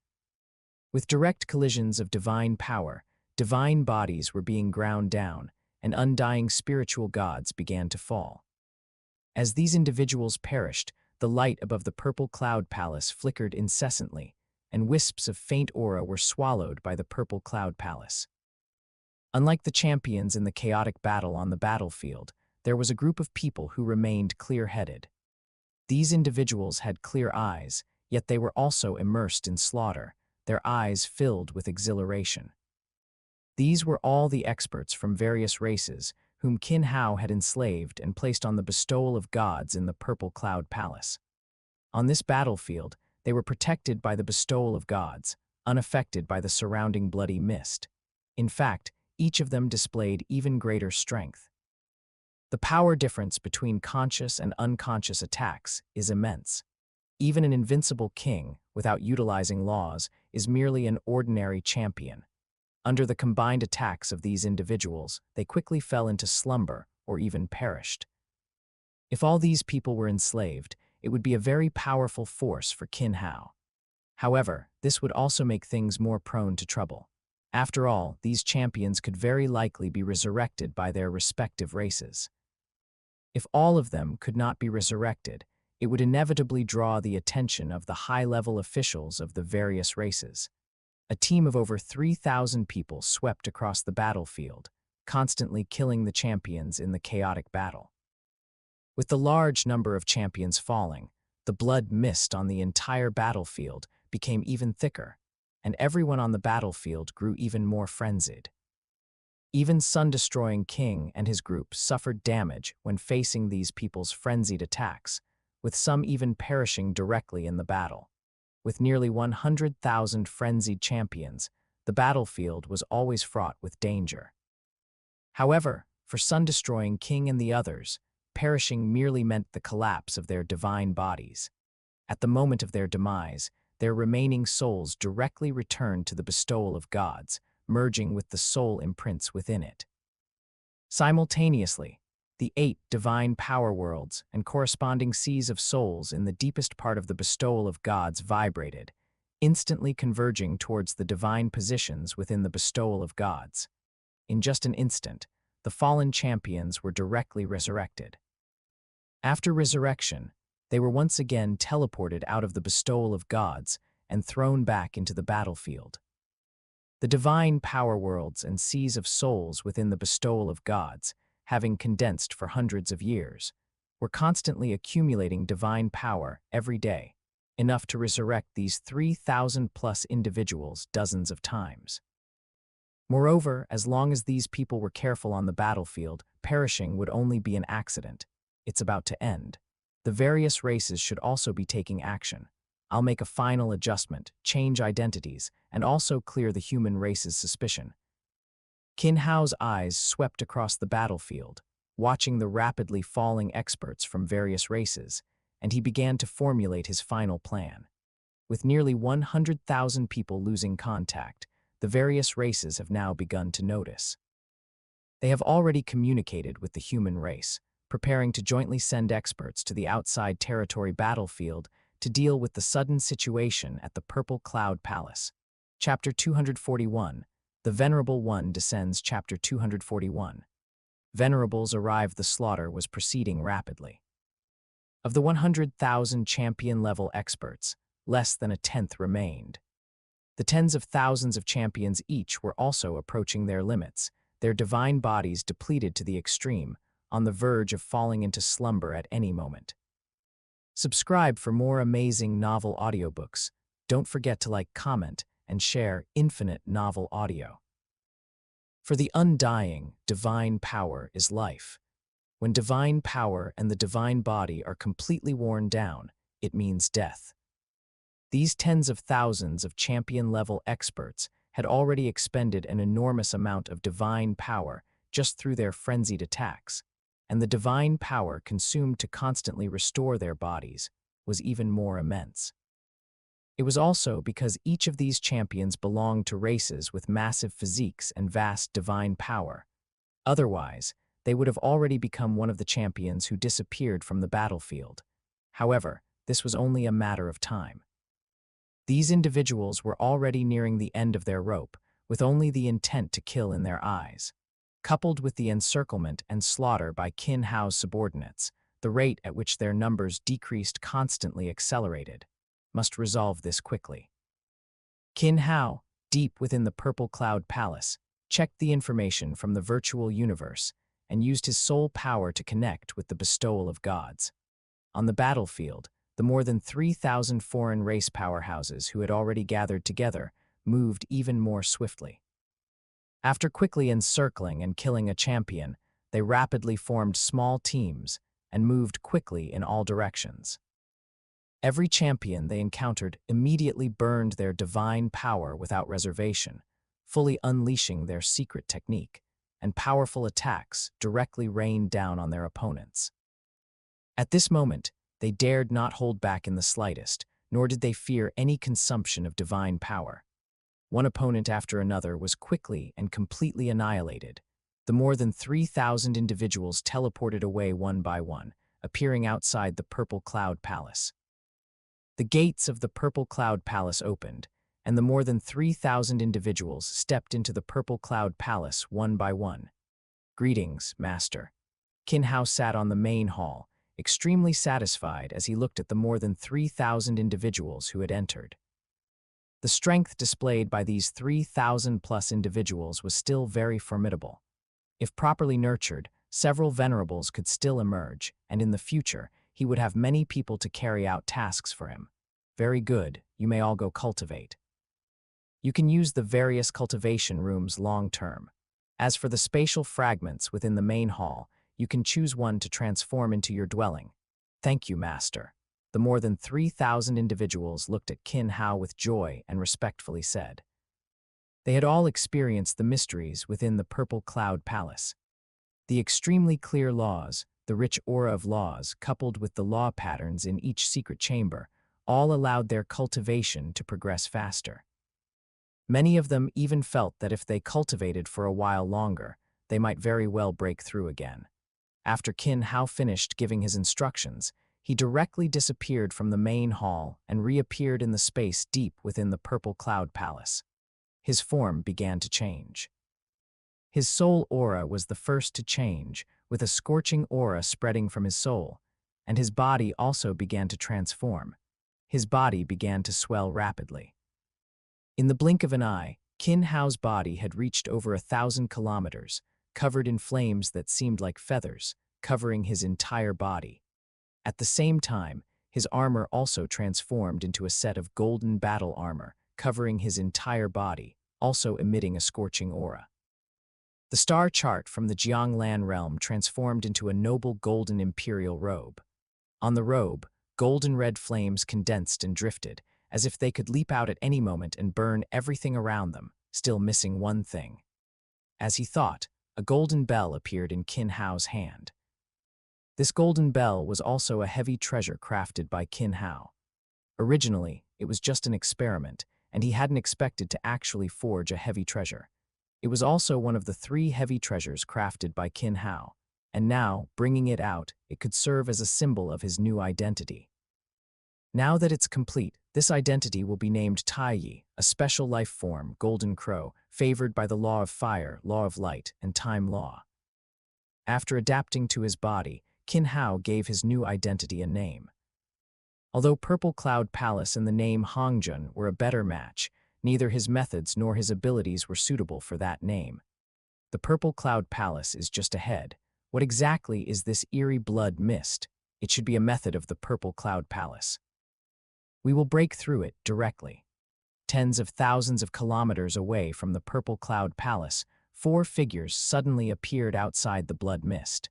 With direct collisions of divine power, divine bodies were being ground down, and undying spiritual gods began to fall. As these individuals perished, the light above the Purple Cloud Palace flickered incessantly, and wisps of faint aura were swallowed by the Purple Cloud Palace. Unlike the champions in the chaotic battle on the battlefield, there was a group of people who remained clear-headed. These individuals had clear eyes, yet they were also immersed in slaughter, their eyes filled with exhilaration. These were all the experts from various races whom Qin Hao had enslaved and placed on the Bestowal of Gods in the Purple Cloud Palace. On this battlefield, they were protected by the Bestowal of Gods, unaffected by the surrounding bloody mist. In fact, each of them displayed even greater strength. The power difference between conscious and unconscious attacks is immense. Even an invincible king, without utilizing laws, is merely an ordinary champion. Under the combined attacks of these individuals, they quickly fell into slumber or even perished. If all these people were enslaved, it would be a very powerful force for Qin Hao. However, this would also make things more prone to trouble. After all, these champions could very likely be resurrected by their respective races. If all of them could not be resurrected, it would inevitably draw the attention of the high-level officials of the various races. A team of over 3,000 people swept across the battlefield, constantly killing the champions in the chaotic battle. With the large number of champions falling, the blood mist on the entire battlefield became even thicker, and everyone on the battlefield grew even more frenzied. Even Sun-Destroying King and his group suffered damage when facing these people's frenzied attacks, with some even perishing directly in the battle. With nearly 100,000 frenzied champions, the battlefield was always fraught with danger. However, for Sun-Destroying King and the others, perishing merely meant the collapse of their divine bodies. At the moment of their demise, their remaining souls directly returned to the Bestowal of Gods, merging with the soul imprints within it. Simultaneously, the 8 divine power worlds and corresponding seas of souls in the deepest part of the Bestowal of Gods vibrated, instantly converging towards the divine positions within the Bestowal of Gods. In just an instant, the fallen champions were directly resurrected. After resurrection, they were once again teleported out of the Bestowal of Gods and thrown back into the battlefield. The divine power worlds and seas of souls within the Bestowal of Gods, having condensed for hundreds of years, were constantly accumulating divine power every day, enough to resurrect these 3,000+ individuals dozens of times. Moreover, as long as these people were careful on the battlefield, perishing would only be an accident. It's about to end. The various races should also be taking action. I'll make a final adjustment, change identities, and also clear the human race's suspicion. Qin Hao's eyes swept across the battlefield, watching the rapidly falling experts from various races, and he began to formulate his final plan. With nearly 100,000 people losing contact, the various races have now begun to notice. They have already communicated with the human race, preparing to jointly send experts to the outside territory battlefield to deal with the sudden situation at the Purple Cloud Palace. Chapter 241, The Venerable One Descends. Chapter 241. Venerables arrived. The slaughter was proceeding rapidly. Of the 100,000 champion-level experts, less than a tenth remained. The tens of thousands of champions each were also approaching their limits, their divine bodies depleted to the extreme, on the verge of falling into slumber at any moment. Subscribe for more amazing novel audiobooks. Don't forget to like, comment, and share Infinite Novel Audio. For the undying, divine power is life. When divine power and the divine body are completely worn down, it means death. These tens of thousands of champion-level experts had already expended an enormous amount of divine power just through their frenzied attacks, and the divine power consumed to constantly restore their bodies was even more immense. It was also because each of these champions belonged to races with massive physiques and vast divine power. Otherwise, they would have already become one of the champions who disappeared from the battlefield. However, this was only a matter of time. These individuals were already nearing the end of their rope, with only the intent to kill in their eyes. Coupled with the encirclement and slaughter by Qin Hao's subordinates, the rate at which their numbers decreased constantly accelerated. Must resolve this quickly. Qin Hao, deep within the Purple Cloud Palace, checked the information from the virtual universe and used his soul power to connect with the Bestowal of Gods. On the battlefield, the more than 3,000 foreign race powerhouses who had already gathered together moved even more swiftly. After quickly encircling and killing a champion, they rapidly formed small teams and moved quickly in all directions. Every champion they encountered immediately burned their divine power without reservation, fully unleashing their secret technique, and powerful attacks directly rained down on their opponents. At this moment, they dared not hold back in the slightest, nor did they fear any consumption of divine power. One opponent after another was quickly and completely annihilated. The more than 3,000 individuals teleported away one by one, appearing outside the Purple Cloud Palace. The gates of the Purple Cloud Palace opened, and the more than 3,000 individuals stepped into the Purple Cloud Palace one by one. "Greetings, Master." Qin Hao sat on the main hall, extremely satisfied as he looked at the more than 3,000 individuals who had entered. The strength displayed by these 3,000+ individuals was still very formidable. If properly nurtured, several venerables could still emerge, and in the future, he would have many people to carry out tasks for him. Very good, you may all go cultivate. You can use the various cultivation rooms long-term. As for the spatial fragments within the main hall, you can choose one to transform into your dwelling. Thank you, Master. The more than 3,000 individuals looked at Qin Hao with joy and respectfully said. They had all experienced the mysteries within the Purple Cloud Palace. The extremely clear laws, the rich aura of laws coupled with the law patterns in each secret chamber, all allowed their cultivation to progress faster. Many of them even felt that if they cultivated for a while longer, they might very well break through again. After Qin Hao finished giving his instructions, he directly disappeared from the main hall and reappeared in the space deep within the Purple Cloud Palace. His form began to change. His soul aura was the first to change, with a scorching aura spreading from his soul, and his body also began to transform. His body began to swell rapidly. In the blink of an eye, Qin Hao's body had reached over 1,000 kilometers, covered in flames that seemed like feathers, covering his entire body. At the same time, his armor also transformed into a set of golden battle armor, covering his entire body, also emitting a scorching aura. The star chart from the Jianglan realm transformed into a noble golden imperial robe. On the robe, golden red flames condensed and drifted, as if they could leap out at any moment and burn everything around them, still missing one thing. As he thought, a golden bell appeared in Qin Hao's hand. This golden bell was also a heavy treasure crafted by Qin Hao. Originally, it was just an experiment, and he hadn't expected to actually forge a heavy treasure. It was also one of the 3 heavy treasures crafted by Qin Hao, and now, bringing it out, it could serve as a symbol of his new identity. Now that it's complete, this identity will be named Taiyi, a special life form, Golden Crow, favored by the law of fire, law of light, and time law. After adapting to his body, Qin Hao gave his new identity a name. Although Purple Cloud Palace and the name Hongjun were a better match, neither his methods nor his abilities were suitable for that name. The Purple Cloud Palace is just ahead. What exactly is this eerie blood mist? It should be a method of the Purple Cloud Palace. We will break through it directly. Tens of thousands of kilometers away from the Purple Cloud Palace, 4 figures suddenly appeared outside the blood mist.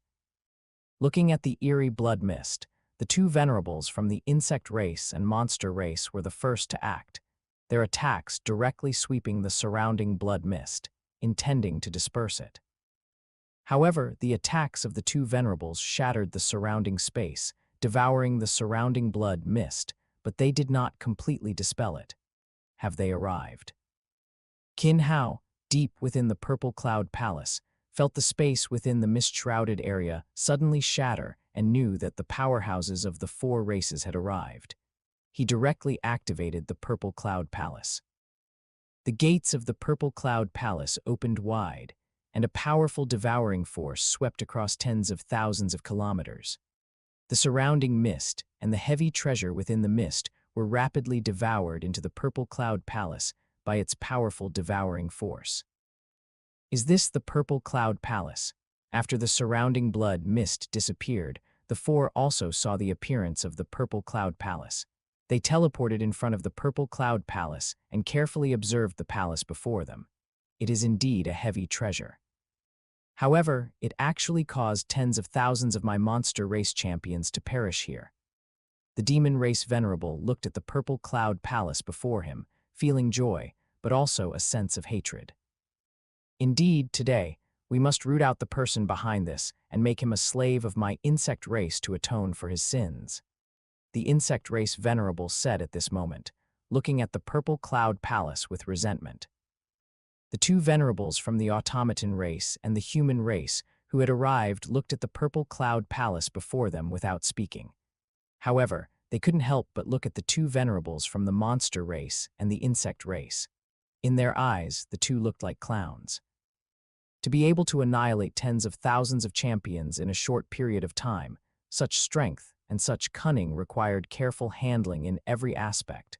Looking at the eerie blood mist, the 2 venerables from the insect race and monster race were the first to act, their attacks directly sweeping the surrounding blood mist, intending to disperse it. However, the attacks of the 2 venerables shattered the surrounding space, devouring the surrounding blood mist, but they did not completely dispel it. Have they arrived? Qin Hao, deep within the Purple Cloud Palace, felt the space within the mist-shrouded area suddenly shatter and knew that the powerhouses of the 4 races had arrived. He directly activated the Purple Cloud Palace. The gates of the Purple Cloud Palace opened wide, and a powerful devouring force swept across tens of thousands of kilometers. The surrounding mist and the heavy treasure within the mist were rapidly devoured into the Purple Cloud Palace by its powerful devouring force. Is this the Purple Cloud Palace? After the surrounding blood mist disappeared, the 4 also saw the appearance of the Purple Cloud Palace. They teleported in front of the Purple Cloud Palace and carefully observed the palace before them. It is indeed a heavy treasure. However, it actually caused tens of thousands of my monster race champions to perish here. The demon race venerable looked at the Purple Cloud Palace before him, feeling joy, but also a sense of hatred. Indeed, today, we must root out the person behind this and make him a slave of my insect race to atone for his sins. The insect race venerable said at this moment, looking at the Purple Cloud Palace with resentment. The 2 venerables from the automaton race and the human race who had arrived looked at the Purple Cloud Palace before them without speaking. However, they couldn't help but look at the 2 venerables from the monster race and the insect race. In their eyes, the 2 looked like clowns. To be able to annihilate tens of thousands of champions in a short period of time, such strength and such cunning required careful handling in every aspect.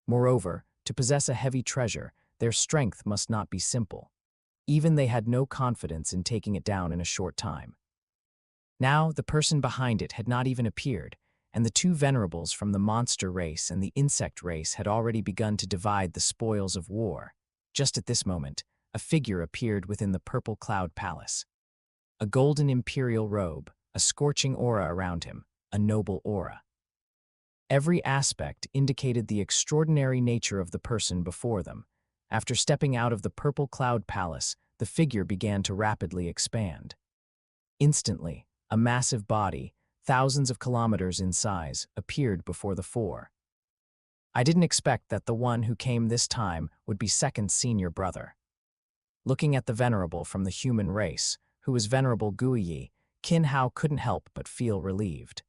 Moreover, to possess a heavy treasure, their strength must not be simple. Even they had no confidence in taking it down in a short time. Now, the person behind it had not even appeared, and the 2 venerables from the monster race and the insect race had already begun to divide the spoils of war. Just at this moment, a figure appeared within the Purple Cloud Palace. A golden imperial robe, a scorching aura around him, a noble aura. Every aspect indicated the extraordinary nature of the person before them. After stepping out of the Purple Cloud Palace, the figure began to rapidly expand. Instantly, a massive body, thousands of kilometers in size, appeared before the 4. I didn't expect that the one who came this time would be second senior brother. Looking at the venerable from the human race, who was Venerable Guiyi, Qin Hao couldn't help but feel relieved.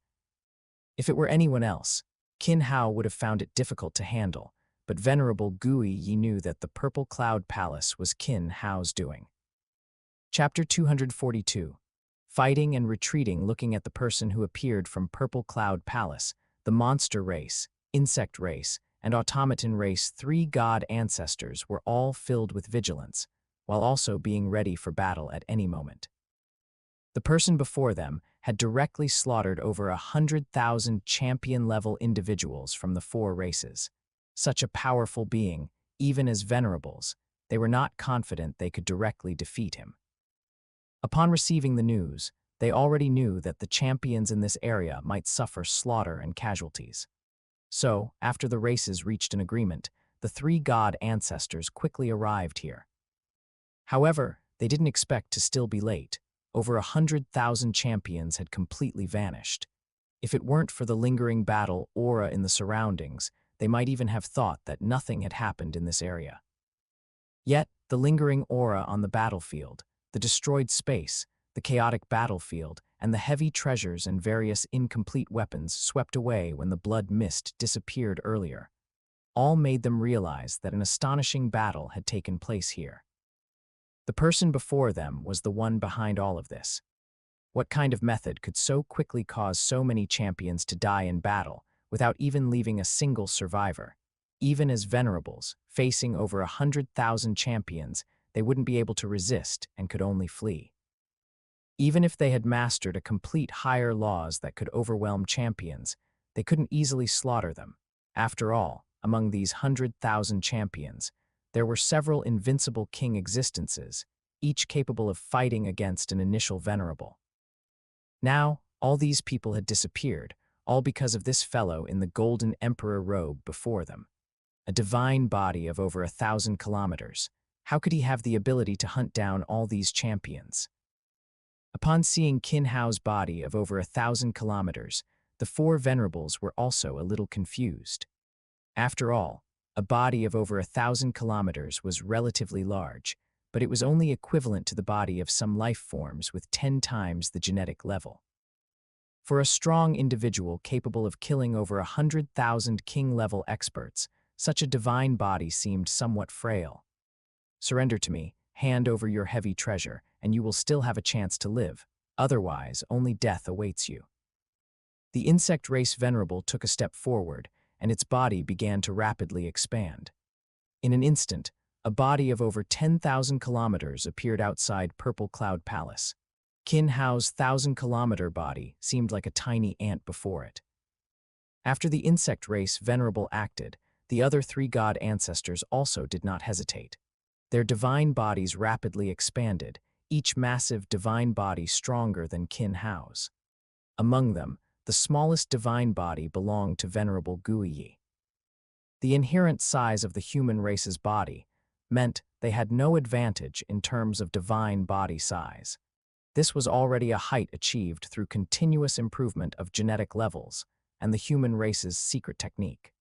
If it were anyone else, Qin Hao would have found it difficult to handle, but Venerable Guiyi knew that the Purple Cloud Palace was Qin Hao's doing. Chapter 242. Fighting and retreating. Looking at the person who appeared from Purple Cloud Palace, the monster race, insect race, and automaton race, three god ancestors were all filled with vigilance, while also being ready for battle at any moment. The person before them had directly slaughtered over 100,000 champion-level individuals from the four races. Such a powerful being, even as venerables, they were not confident they could directly defeat him. Upon receiving the news, they already knew that the champions in this area might suffer slaughter and casualties. So, after the races reached an agreement, the three god ancestors quickly arrived here. However, they didn't expect to still be late. Over 100,000 champions had completely vanished. If it weren't for the lingering battle aura in the surroundings, they might even have thought that nothing had happened in this area. Yet, the lingering aura on the battlefield, the destroyed space, the chaotic battlefield, and the heavy treasures and various incomplete weapons swept away when the blood mist disappeared earlier, all made them realize that an astonishing battle had taken place here. The person before them was the one behind all of this. What kind of method could so quickly cause so many champions to die in battle without even leaving a single survivor? Even as venerables, facing over 100,000 champions, they wouldn't be able to resist and could only flee. Even if they had mastered a complete higher laws that could overwhelm champions, they couldn't easily slaughter them. After all, among these 100,000 champions, there were several invincible king existences, each capable of fighting against an initial venerable. Now, all these people had disappeared, all because of this fellow in the golden emperor robe before them. A divine body of over 1,000 kilometers. How could he have the ability to hunt down all these champions? Upon seeing Qin Hao's body of over 1,000 kilometers, the four venerables were also a little confused. After all, a body of over 1,000 kilometers was relatively large, but it was only equivalent to the body of some life forms with 10 times the genetic level. For a strong individual capable of killing over 100,000 king-level experts, such a divine body seemed somewhat frail. Surrender to me, hand over your heavy treasure, and you will still have a chance to live. Otherwise, only death awaits you. The insect race venerable took a step forward, and its body began to rapidly expand. In an instant, a body of over 10,000 kilometers appeared outside Purple Cloud Palace. Qin Hao's 1,000-kilometer body seemed like a tiny ant before it. After the insect race venerable acted, the other three god ancestors also did not hesitate. Their divine bodies rapidly expanded, each massive divine body stronger than Qin Hao's. Among them, the smallest divine body belonged to Venerable Guiyi. The inherent size of the human race's body meant they had no advantage in terms of divine body size. This was already a height achieved through continuous improvement of genetic levels and the human race's secret technique.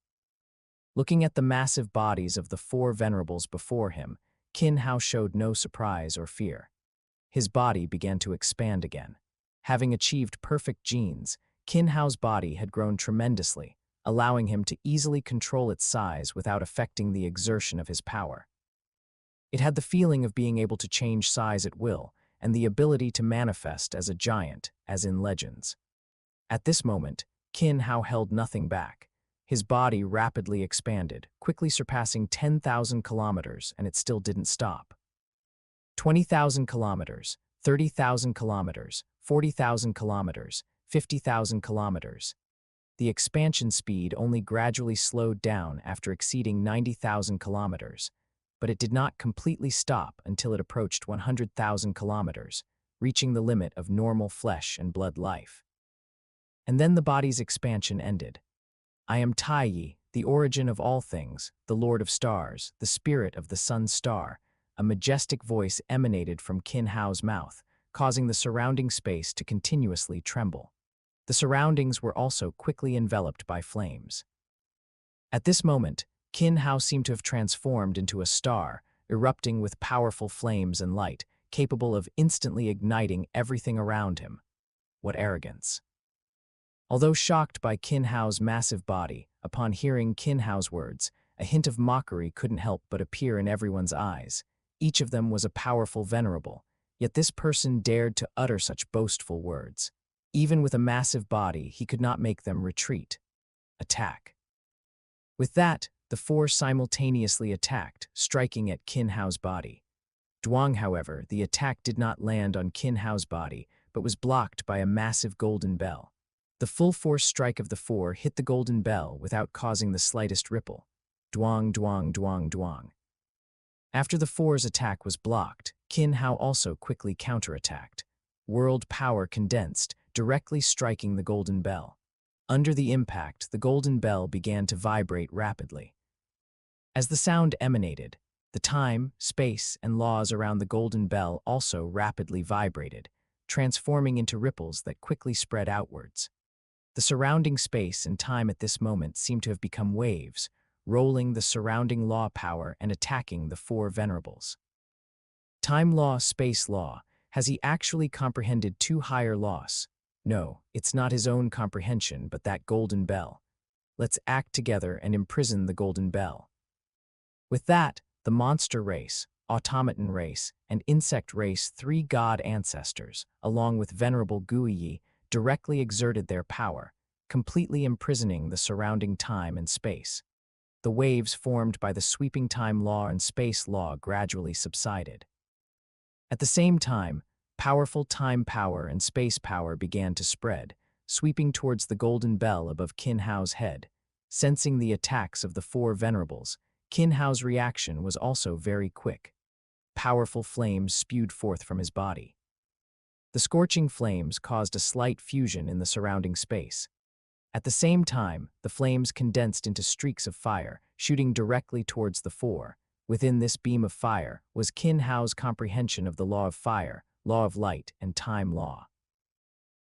Looking at the massive bodies of the four venerables before him, Qin Hao showed no surprise or fear. His body began to expand again. Having achieved perfect genes, Qin Hao's body had grown tremendously, allowing him to easily control its size without affecting the exertion of his power. It had the feeling of being able to change size at will and the ability to manifest as a giant, as in legends. At this moment, Qin Hao held nothing back. His body rapidly expanded, quickly surpassing 10,000 kilometers, and it still didn't stop. 20,000 kilometers, 30,000 kilometers, 40,000 kilometers, 50,000 kilometers. The expansion speed only gradually slowed down after exceeding 90,000 kilometers, but it did not completely stop until it approached 100,000 kilometers, reaching the limit of normal flesh and blood life. And then the body's expansion ended. I am Taiyi, the origin of all things, the Lord of Stars, the spirit of the Sun Star. A majestic voice emanated from Qin Hao's mouth, causing the surrounding space to continuously tremble. The surroundings were also quickly enveloped by flames. At this moment, Qin Hao seemed to have transformed into a star, erupting with powerful flames and light, capable of instantly igniting everything around him. What arrogance! Although shocked by Qin Hao's massive body, upon hearing Qin Hao's words, a hint of mockery couldn't help but appear in everyone's eyes. Each of them was a powerful venerable, yet this person dared to utter such boastful words. Even with a massive body, he could not make them retreat. Attack. With that, the four simultaneously attacked, striking at Qin Hao's body. Duang, however, the attack did not land on Qin Hao's body, but was blocked by a massive golden bell. The full force strike of the four hit the golden bell without causing the slightest ripple. Duang, duang, duang, duang. After the four's attack was blocked, Qin Hao also quickly counterattacked. World power condensed, directly striking the golden bell. Under the impact, the golden bell began to vibrate rapidly. As the sound emanated, the time, space, and laws around the golden bell also rapidly vibrated, transforming into ripples that quickly spread outwards. The surrounding space and time at this moment seemed to have become waves, rolling the surrounding law power and attacking the four venerables. Time law, space law. Has he actually comprehended two higher laws? No, it's not his own comprehension, but that golden bell. Let's act together and imprison the golden bell. With that, the monster race, automaton race, and insect race, three god ancestors, along with Venerable Guiyi, directly exerted their power, completely imprisoning the surrounding time and space. The waves formed by the sweeping time law and space law gradually subsided. At the same time, powerful time power and space power began to spread, sweeping towards the golden bell above Qin Hao's head. Sensing the attacks of the four venerables, Qin Hao's reaction was also very quick. Powerful flames spewed forth from his body. The scorching flames caused a slight fusion in the surrounding space. At the same time, the flames condensed into streaks of fire, shooting directly towards the four. Within this beam of fire was Qin Hao's comprehension of the law of fire, law of light, and time law.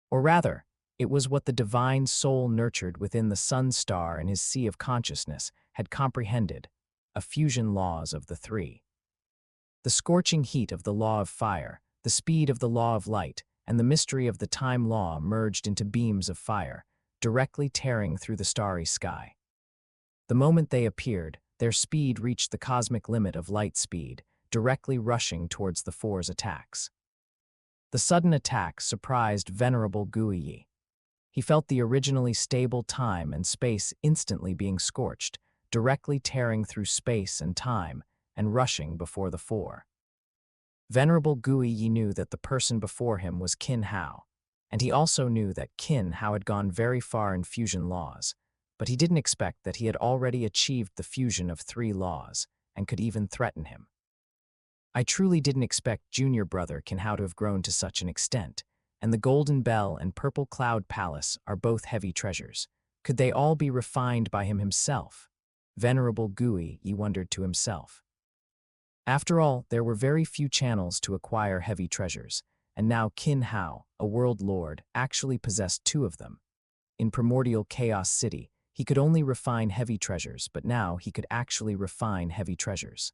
Or rather, it was what the divine soul nurtured within the sun star and his sea of consciousness had comprehended, a fusion laws of the three. The scorching heat of the law of fire, the speed of the law of light, and the mystery of the time law merged into beams of fire, directly tearing through the starry sky. The moment they appeared, their speed reached the cosmic limit of light speed, directly rushing towards the four's attacks. The sudden attack surprised Venerable Guiyi. He felt the originally stable time and space instantly being scorched, directly tearing through space and time, and rushing before the four. Venerable Guiyi knew that the person before him was Qin Hao, and he also knew that Qin Hao had gone very far in fusion laws, but he didn't expect that he had already achieved the fusion of three laws, and could even threaten him. I truly didn't expect junior brother Qin Hao to have grown to such an extent, and the Golden Bell and Purple Cloud Palace are both heavy treasures. Could they all be refined by him himself? Venerable Guiyi wondered to himself. After all, there were very few channels to acquire heavy treasures, and now Qin Hao, a world lord, actually possessed two of them. In Primordial Chaos City, he could only refine heavy treasures, but now he could actually refine heavy treasures.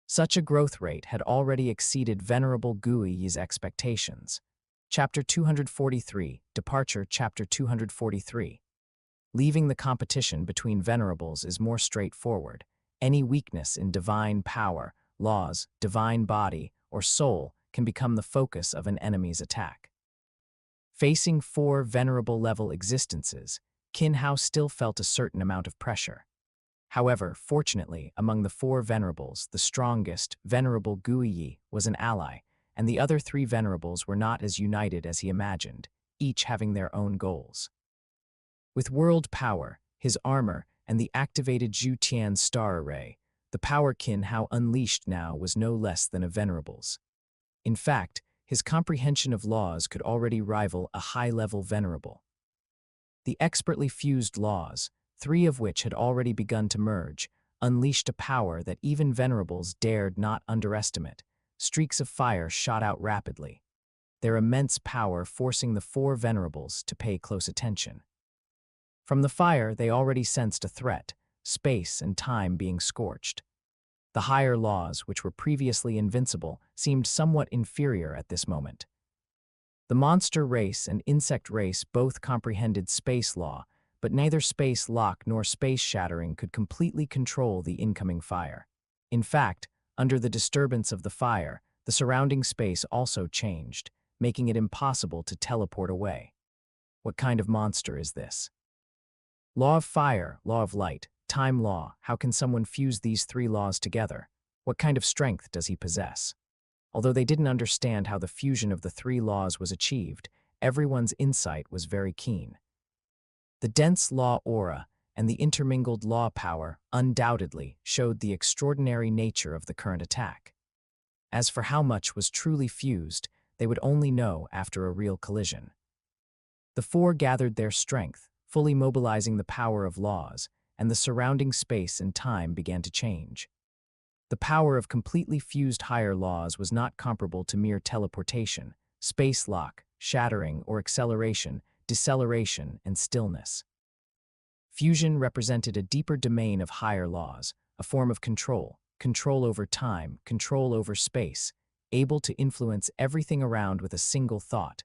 Such a growth rate had already exceeded Venerable Guiyi's expectations. Chapter 243, Departure. Chapter 243. Leaving the competition between venerables is more straightforward. Any weakness in divine power, laws, divine body, or soul can become the focus of an enemy's attack. Facing four venerable-level existences, Qin Hao still felt a certain amount of pressure. However, fortunately, among the four venerables, the strongest, Venerable Guiyi, was an ally, and the other three venerables were not as united as he imagined, each having their own goals. With world power, his armor, and the activated Zhu Tian's star array, the power Qin Hao unleashed now was no less than a venerables. In fact, his comprehension of laws could already rival a high-level venerable. The expertly fused laws, three of which had already begun to merge, unleashed a power that even venerables dared not underestimate. Streaks of fire shot out rapidly, their immense power forcing the four venerables to pay close attention. From the fire, they already sensed a threat, space and time being scorched. The higher laws, which were previously invincible, seemed somewhat inferior at this moment. The monster race and insect race both comprehended space law, but neither space lock nor space shattering could completely control the incoming fire. In fact, under the disturbance of the fire, the surrounding space also changed, making it impossible to teleport away. What kind of monster is this? Law of fire, law of light, time law. How can someone fuse these three laws together? What kind of strength does he possess? Although they didn't understand how the fusion of the three laws was achieved, everyone's insight was very keen. The dense law aura and the intermingled law power undoubtedly showed the extraordinary nature of the current attack. As for how much was truly fused, they would only know after a real collision. The four gathered their strength, fully mobilizing the power of laws, and the surrounding space and time began to change. The power of completely fused higher laws was not comparable to mere teleportation, space lock, shattering, or acceleration, deceleration, and stillness. Fusion represented a deeper domain of higher laws, a form of control, control over time, control over space, able to influence everything around with a single thought.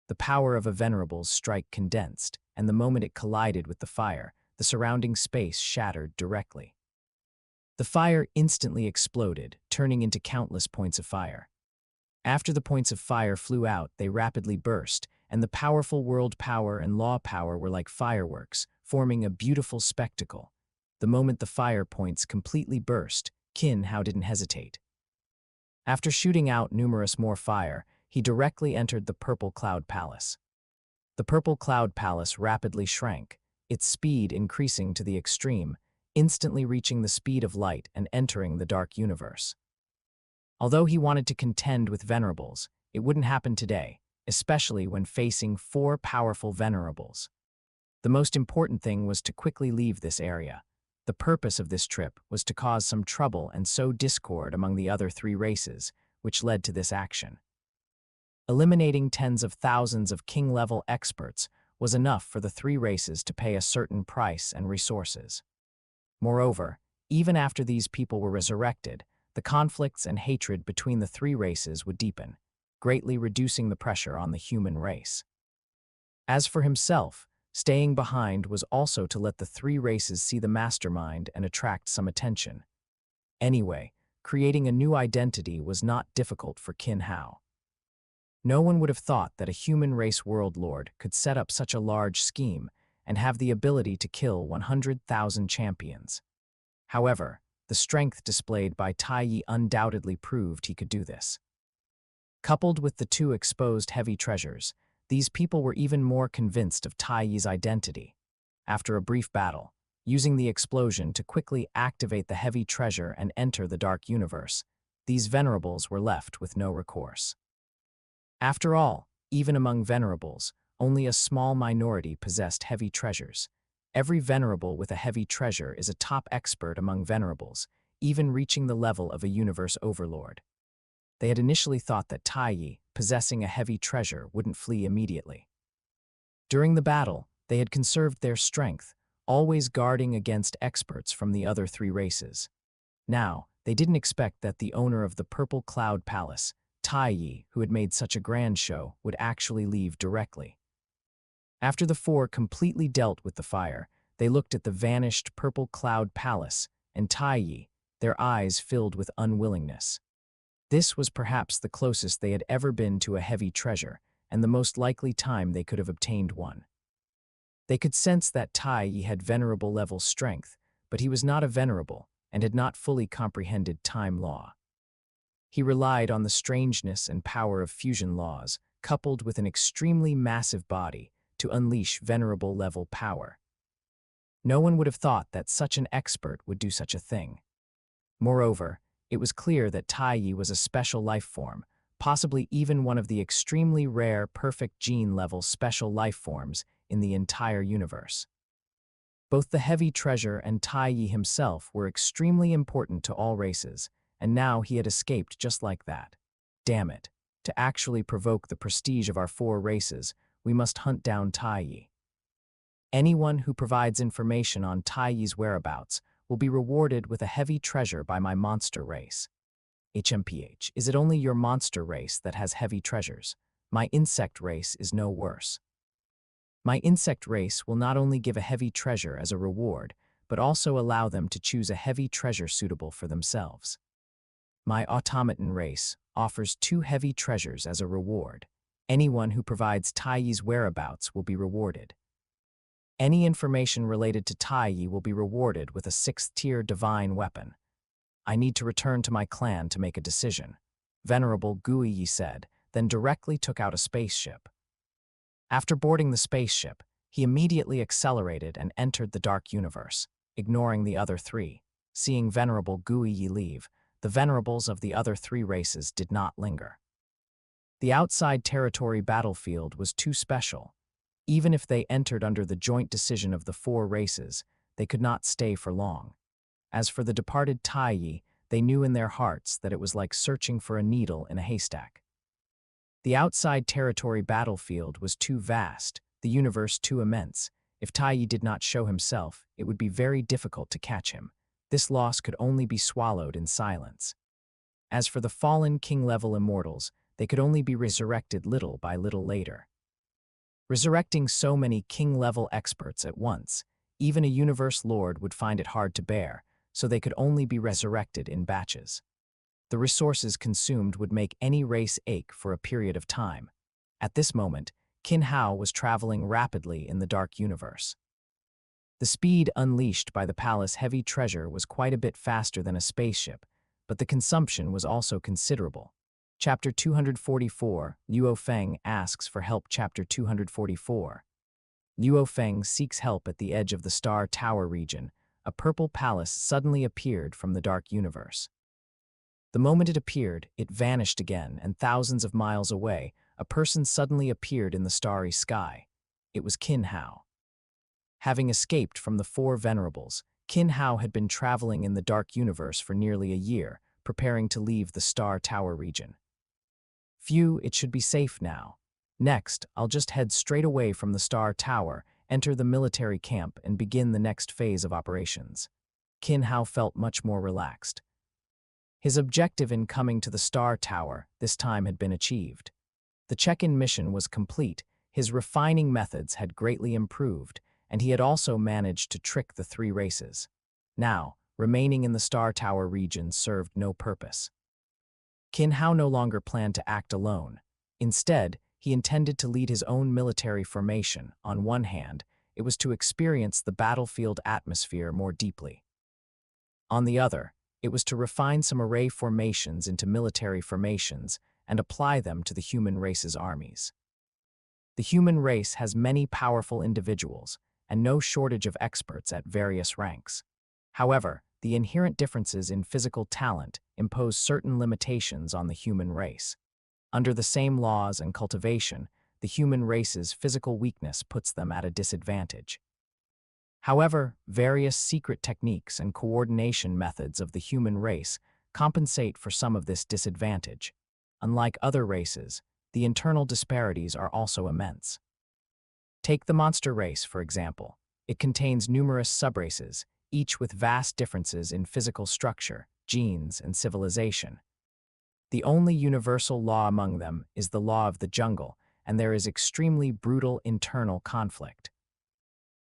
The power of a Venerable's strike condensed, and the moment it collided with the fire, the surrounding space shattered directly. The fire instantly exploded, turning into countless points of fire. After the points of fire flew out, they rapidly burst, and the powerful world power and law power were like fireworks, forming a beautiful spectacle. The moment the fire points completely burst, Qin Hao didn't hesitate. After shooting out numerous more fire, he directly entered the Purple Cloud Palace. The Purple Cloud Palace rapidly shrank, its speed increasing to the extreme, instantly reaching the speed of light and entering the dark universe. Although he wanted to contend with Venerables, it wouldn't happen today, especially when facing four powerful Venerables. The most important thing was to quickly leave this area. The purpose of this trip was to cause some trouble and sow discord among the other three races, which led to this action. Eliminating tens of thousands of king-level experts was enough for the three races to pay a certain price and resources. Moreover, even after these people were resurrected, the conflicts and hatred between the three races would deepen, greatly reducing the pressure on the human race. As for himself, staying behind was also to let the three races see the mastermind and attract some attention. Anyway, creating a new identity was not difficult for Qin Hao. No one would have thought that a human race world lord could set up such a large scheme and have the ability to kill 100,000 champions. However, the strength displayed by Tai Yi undoubtedly proved he could do this. Coupled with the two exposed heavy treasures, these people were even more convinced of Tai Yi's identity. After a brief battle, using the explosion to quickly activate the heavy treasure and enter the dark universe, these Venerables were left with no recourse. After all, even among Venerables, only a small minority possessed heavy treasures. Every Venerable with a heavy treasure is a top expert among Venerables, even reaching the level of a universe overlord. They had initially thought that Tai Yi, possessing a heavy treasure, wouldn't flee immediately. During the battle, they had conserved their strength, always guarding against experts from the other three races. Now, they didn't expect that the owner of the Purple Cloud Palace, Tai Yi, who had made such a grand show, would actually leave directly. After the four completely dealt with the fire, they looked at the vanished Purple Cloud Palace, and Tai Yi, their eyes filled with unwillingness. This was perhaps the closest they had ever been to a heavy treasure, and the most likely time they could have obtained one. They could sense that Tai Yi had Venerable-level strength, but he was not a Venerable, and had not fully comprehended time law. He relied on the strangeness and power of fusion laws, coupled with an extremely massive body, to unleash Venerable-level power. No one would have thought that such an expert would do such a thing. Moreover, it was clear that Tai Yi was a special life form, possibly even one of the extremely rare perfect gene-level special life forms in the entire universe. Both the heavy treasure and Tai Yi himself were extremely important to all races, and now he had escaped just like that. Damn it. To actually provoke the prestige of our four races, we must hunt down Tai Yi. Anyone who provides information on Taiyi's whereabouts will be rewarded with a heavy treasure by my monster race. HMPH, is it only your monster race that has heavy treasures? My insect race is no worse. My insect race will not only give a heavy treasure as a reward, but also allow them to choose a heavy treasure suitable for themselves. My automaton race offers 2 heavy treasures as a reward. Anyone who provides Taiyi's whereabouts will be rewarded. Any information related to Taiyi will be rewarded with a 6th-tier divine weapon. I need to return to my clan to make a decision, Venerable Guiyi said, then directly took out a spaceship. After boarding the spaceship, he immediately accelerated and entered the dark universe, ignoring the other 3. Seeing Venerable Guiyi leave, the venerables of the other 3 races did not linger. The outside territory battlefield was too special. Even if they entered under the joint decision of the 4 races, they could not stay for long. As for the departed Taiyi, they knew in their hearts that it was like searching for a needle in a haystack. The outside territory battlefield was too vast, the universe too immense. If Taiyi did not show himself, it would be very difficult to catch him. This loss could only be swallowed in silence. As for the fallen king-level immortals, they could only be resurrected little by little later. Resurrecting so many king-level experts at once, even a universe lord would find it hard to bear, so they could only be resurrected in batches. The resources consumed would make any race ache for a period of time. At this moment, Qin Hao was traveling rapidly in the dark universe. The speed unleashed by the palace heavy treasure was quite a bit faster than a spaceship, but the consumption was also considerable. Chapter 244, Luo Feng asks for help. Chapter 244. Luo Feng seeks help at the edge of the Star Tower region. A purple palace suddenly appeared from the dark universe. The moment it appeared, it vanished again, and thousands of miles away, a person suddenly appeared in the starry sky. It was Qin Hao. Having escaped from the 4 venerables, Qin Hao had been traveling in the dark universe for nearly a year, preparing to leave the Star Tower region. Phew, it should be safe now. Next, I'll just head straight away from the Star Tower, enter the military camp, and begin the next phase of operations. Qin Hao felt much more relaxed. His objective in coming to the Star Tower this time had been achieved. The check-in mission was complete, his refining methods had greatly improved, and he had also managed to trick the 3 races. Now, remaining in the Star Tower region served no purpose. Qin Hao no longer planned to act alone. Instead, he intended to lead his own military formation. On one hand, it was to experience the battlefield atmosphere more deeply. On the other, it was to refine some array formations into military formations and apply them to the human race's armies. The human race has many powerful individuals and no shortage of experts at various ranks. However, the inherent differences in physical talent impose certain limitations on the human race. Under the same laws and cultivation, the human race's physical weakness puts them at a disadvantage. However, various secret techniques and coordination methods of the human race compensate for some of this disadvantage. Unlike other races, the internal disparities are also immense. Take the monster race, for example. It contains numerous subraces, each with vast differences in physical structure, genes, and civilization. The only universal law among them is the law of the jungle, and there is extremely brutal internal conflict.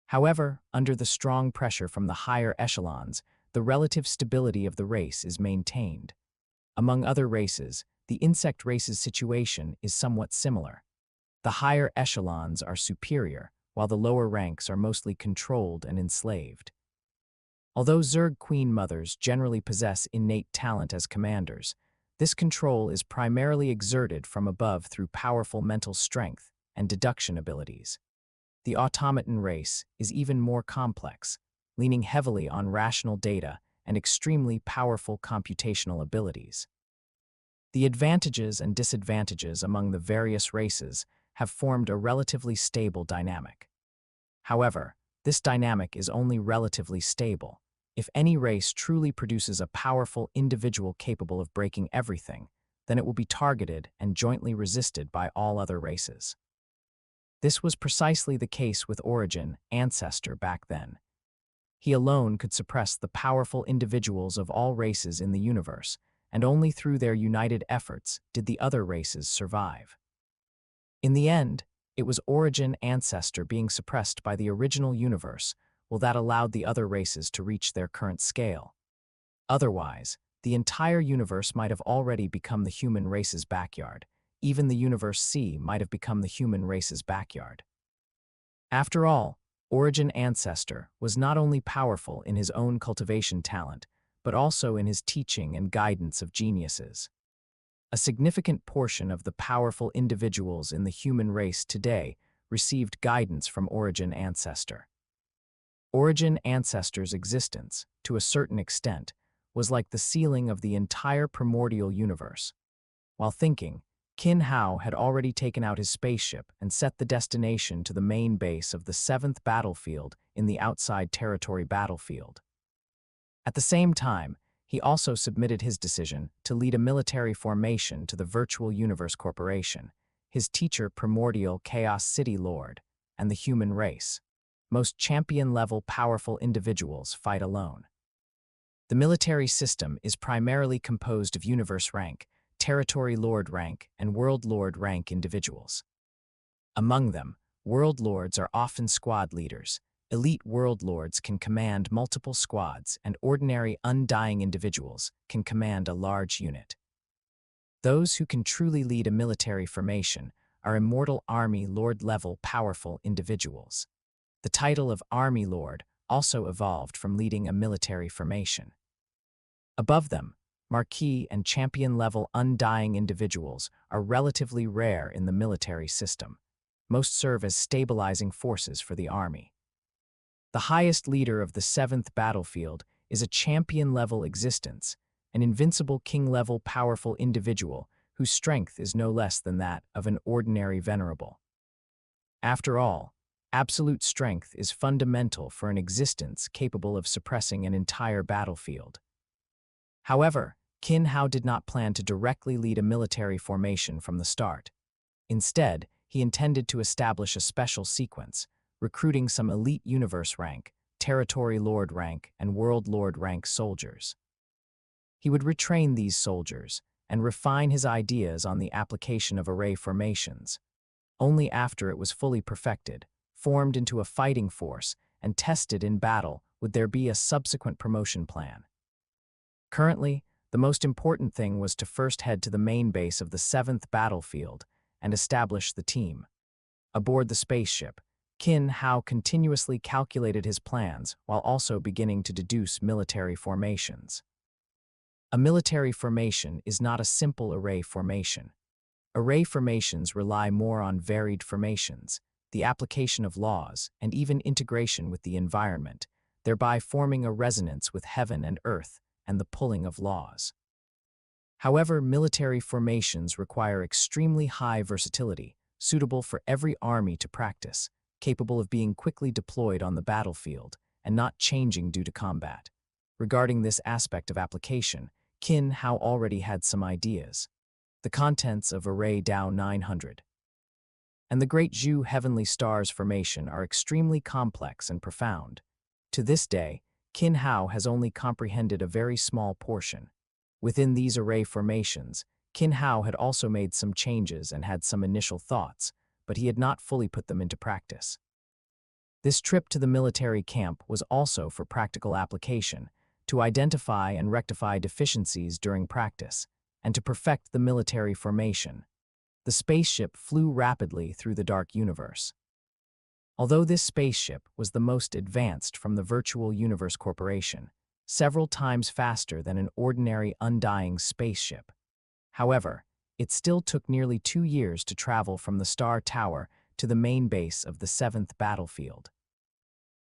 However, under the strong pressure from the higher echelons, the relative stability of the race is maintained. Among other races, the insect race's situation is somewhat similar. The higher echelons are superior, while the lower ranks are mostly controlled and enslaved. Although Zerg Queen Mothers generally possess innate talent as commanders, this control is primarily exerted from above through powerful mental strength and deduction abilities. The automaton race is even more complex, leaning heavily on rational data and extremely powerful computational abilities. The advantages and disadvantages among the various races have formed a relatively stable dynamic. However, this dynamic is only relatively stable. If any race truly produces a powerful individual capable of breaking everything, then it will be targeted and jointly resisted by all other races. This was precisely the case with Origin, Ancestor, back then. He alone could suppress the powerful individuals of all races in the universe, and only through their united efforts did the other races survive. In the end, it was Origin, Ancestor being suppressed by the original universe that allowed the other races to reach their current scale. Otherwise, the entire universe might have already become the human race's backyard. Even the universe C might have become the human race's backyard. After all, Origin Ancestor was not only powerful in his own cultivation talent, but also in his teaching and guidance of geniuses. A significant portion of the powerful individuals in the human race today received guidance from Origin Ancestor. Origin Ancestor's existence, to a certain extent, was like the ceiling of the entire primordial universe. While thinking, Qin Hao had already taken out his spaceship and set the destination to the main base of the 7th battlefield in the outside territory battlefield. At the same time, he also submitted his decision to lead a military formation to the Virtual Universe Corporation, his teacher Primordial Chaos City Lord, and the human race. Most champion-level powerful individuals fight alone. The military system is primarily composed of Universe rank, Territory Lord rank, and World Lord rank individuals. Among them, World Lords are often squad leaders. Elite World Lords can command multiple squads, and ordinary undying individuals can command a large unit. Those who can truly lead a military formation are Immortal Army Lord-level powerful individuals. The title of Army Lord also evolved from leading a military formation. Above them, Marquis and Champion-level undying individuals are relatively rare in the military system. Most serve as stabilizing forces for the army. The highest leader of the 7th battlefield is a champion-level existence, an invincible king-level powerful individual whose strength is no less than that of an ordinary venerable. After all, absolute strength is fundamental for an existence capable of suppressing an entire battlefield. However, Qin Hao did not plan to directly lead a military formation from the start. Instead, he intended to establish a special sequence, recruiting some elite Universe rank, Territory Lord rank, and World Lord rank soldiers. He would retrain these soldiers and refine his ideas on the application of array formations. Only after it was fully perfected, formed into a fighting force, and tested in battle would there be a subsequent promotion plan. Currently, the most important thing was to first head to the main base of the 7th battlefield and establish the team. Aboard the spaceship, Qin Hao continuously calculated his plans while also beginning to deduce military formations. A military formation is not a simple array formation. Array formations rely more on varied formations, the application of laws, and even integration with the environment, thereby forming a resonance with heaven and earth and the pulling of laws. However, military formations require extremely high versatility, suitable for every army to practice, capable of being quickly deployed on the battlefield, and not changing due to combat. Regarding this aspect of application, Qin Hao already had some ideas. The contents of Array Dao 900 and the Great Zhu Heavenly Stars formation are extremely complex and profound. To this day, Qin Hao has only comprehended a very small portion. Within these array formations, Qin Hao had also made some changes and had some initial thoughts, but he had not fully put them into practice. This trip to the military camp was also for practical application, to identify and rectify deficiencies during practice, and to perfect the military formation. The spaceship flew rapidly through the dark universe. Although this spaceship was the most advanced from the Virtual Universe Corporation, several times faster than an ordinary undying spaceship. However, it still took nearly 2 years to travel from the Star Tower to the main base of the 7th battlefield.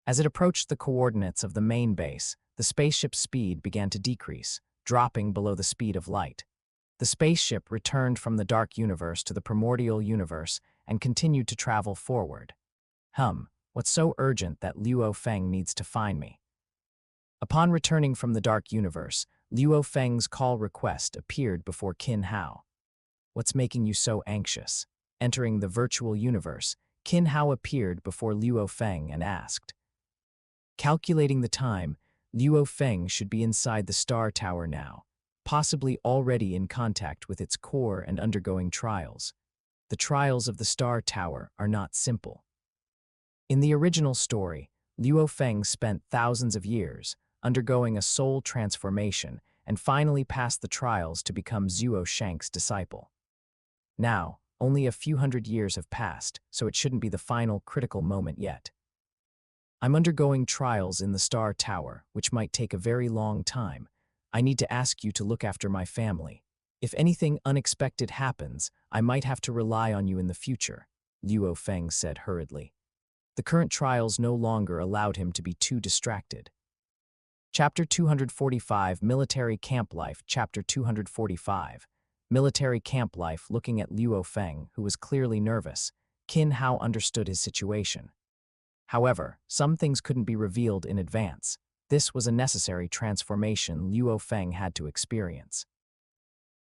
As it approached the coordinates of the main base, the spaceship's speed began to decrease, dropping below the speed of light. The spaceship returned from the dark universe to the primordial universe and continued to travel forward. What's so urgent that Luo Feng needs to find me? Upon returning from the dark universe, Luo Feng's call request appeared before Qin Hao. What's making you so anxious? Entering the virtual universe, Qin Hao appeared before Luo Feng and asked. Calculating the time, Luo Feng should be inside the Star Tower now, possibly already in contact with its core and undergoing trials. The trials of the Star Tower are not simple. In the original story, Luo Feng spent thousands of years undergoing a soul transformation and finally passed the trials to become Zuo Shank's disciple. Now, only a few hundred years have passed, so it shouldn't be the final critical moment yet. I'm undergoing trials in the Star Tower, which might take a very long time. I need to ask you to look after my family. If anything unexpected happens, I might have to rely on you in the future, Luo Feng said hurriedly. The current trials no longer allowed him to be too distracted. Chapter 245, Military Camp Life. Chapter 245, Military Camp Life. Looking at Luo Feng, who was clearly nervous, Qin Hao understood his situation. However, some things couldn't be revealed in advance. This was a necessary transformation Luo Feng had to experience.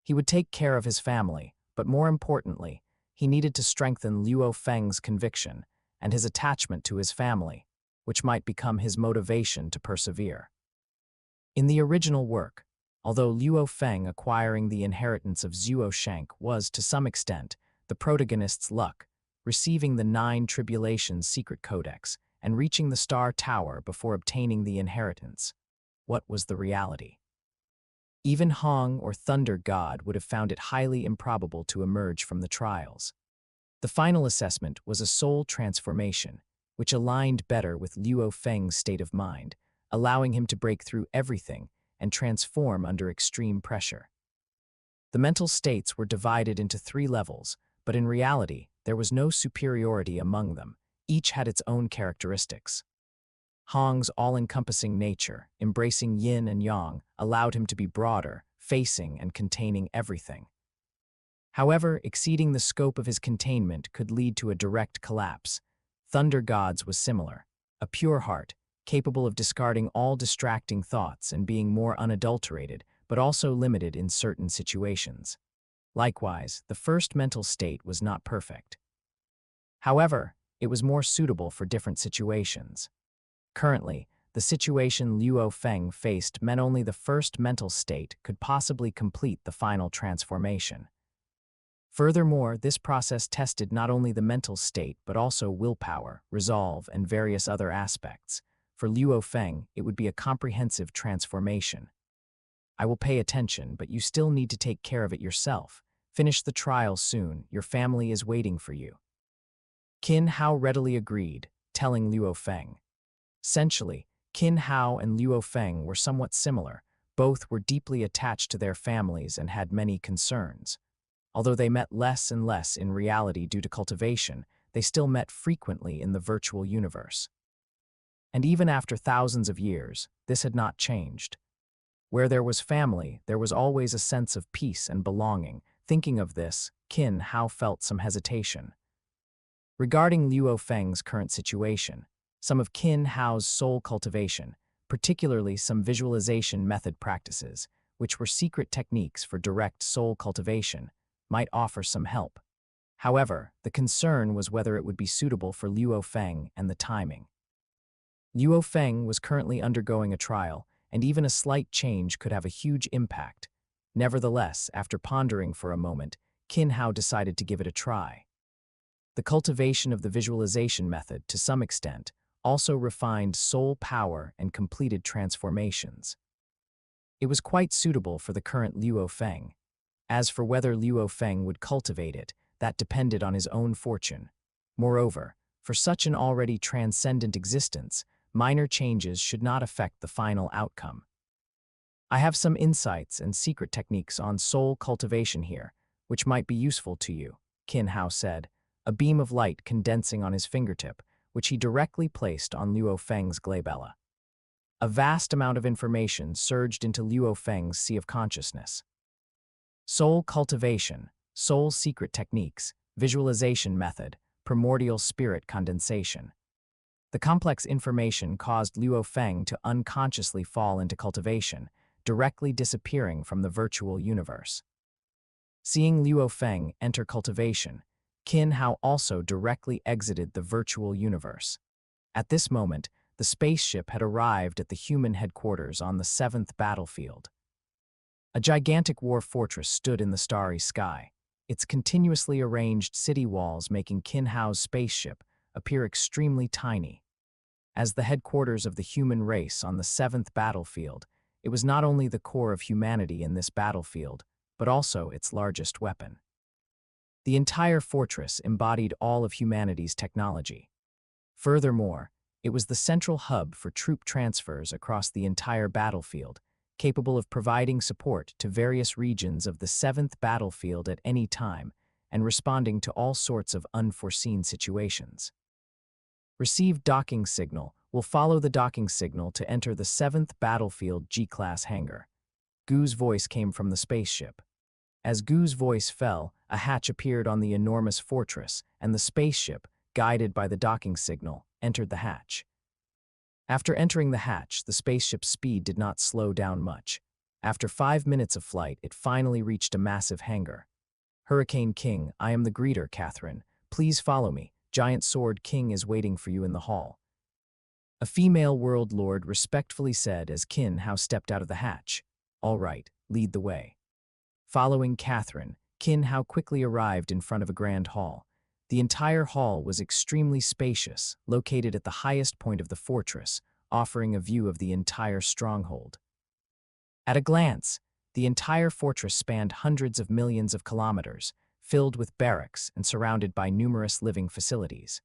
He would take care of his family, but more importantly, he needed to strengthen Luo Feng's conviction and his attachment to his family, which might become his motivation to persevere. In the original work, although Luo Feng acquiring the inheritance of Zuo Shank was, to some extent, the protagonist's luck, receiving the 9 Tribulations Secret Codex and reaching the Star Tower before obtaining the inheritance, what was the reality? Even Hong or Thunder God would have found it highly improbable to emerge from the trials. The final assessment was a soul transformation, which aligned better with Luo Feng's state of mind, allowing him to break through everything and transform under extreme pressure. The mental states were divided into 3 levels, but in reality, there was no superiority among them. Each had its own characteristics. Hong's all-encompassing nature, embracing yin and yang, allowed him to be broader, facing and containing everything. However, exceeding the scope of his containment could lead to a direct collapse. Thunder God's was similar, a pure heart, capable of discarding all distracting thoughts and being more unadulterated, but also limited in certain situations. Likewise, the first mental state was not perfect. However, it was more suitable for different situations. Currently, the situation Luo Feng faced meant only the first mental state could possibly complete the final transformation. Furthermore, this process tested not only the mental state but also willpower, resolve, and various other aspects. For Luo Feng, it would be a comprehensive transformation. I will pay attention, but you still need to take care of it yourself. Finish the trial soon, your family is waiting for you. Qin Hao readily agreed, telling Luo Feng. Essentially, Qin Hao and Luo Feng were somewhat similar. Both were deeply attached to their families and had many concerns. Although they met less and less in reality due to cultivation, they still met frequently in the virtual universe. And even after thousands of years, this had not changed. Where there was family, there was always a sense of peace and belonging. Thinking of this, Qin Hao felt some hesitation. Regarding Luo Feng's current situation, some of Qin Hao's soul cultivation, particularly some visualization method practices, which were secret techniques for direct soul cultivation, might offer some help. However, the concern was whether it would be suitable for Luo Feng and the timing. Luo Feng was currently undergoing a trial, and even a slight change could have a huge impact. Nevertheless, after pondering for a moment, Qin Hao decided to give it a try. The cultivation of the visualization method, to some extent, also refined soul power and completed transformations. It was quite suitable for the current Luo Feng. As for whether Luo Feng would cultivate it, that depended on his own fortune. Moreover, for such an already transcendent existence, minor changes should not affect the final outcome. I have some insights and secret techniques on soul cultivation here, which might be useful to you, Qin Hao said, a beam of light condensing on his fingertip, which he directly placed on Luo Feng's glabella. A vast amount of information surged into Luo Feng's sea of consciousness. Soul cultivation, soul secret techniques, visualization method, primordial spirit condensation. The complex information caused Luo Feng to unconsciously fall into cultivation, directly disappearing from the virtual universe. Seeing Luo Feng enter cultivation, Qin Hao also directly exited the virtual universe. At this moment, the spaceship had arrived at the human headquarters on the 7th battlefield. A gigantic war fortress stood in the starry sky, its continuously arranged city walls making Qin Hao's spaceship appear extremely tiny. As the headquarters of the human race on the 7th battlefield, it was not only the core of humanity in this battlefield, but also its largest weapon. The entire fortress embodied all of humanity's technology. Furthermore, it was the central hub for troop transfers across the entire battlefield, capable of providing support to various regions of the 7th battlefield at any time and responding to all sorts of unforeseen situations. Received docking signal will follow the docking signal to enter the 7th battlefield G-class hangar. Gu's voice came from the spaceship. As Gu's voice fell, a hatch appeared on the enormous fortress, and the spaceship, guided by the docking signal, entered the hatch. After entering the hatch, the spaceship's speed did not slow down much. After 5 minutes of flight, it finally reached a massive hangar. Hurricane King, I am the greeter, Catherine. Please follow me. Giant Sword King is waiting for you in the hall. A female world lord respectfully said as Qin Hao stepped out of the hatch. All right, lead the way. Following Catherine, Qin Hao quickly arrived in front of a grand hall. The entire hall was extremely spacious, located at the highest point of the fortress, offering a view of the entire stronghold. At a glance, the entire fortress spanned hundreds of millions of kilometers, filled with barracks and surrounded by numerous living facilities.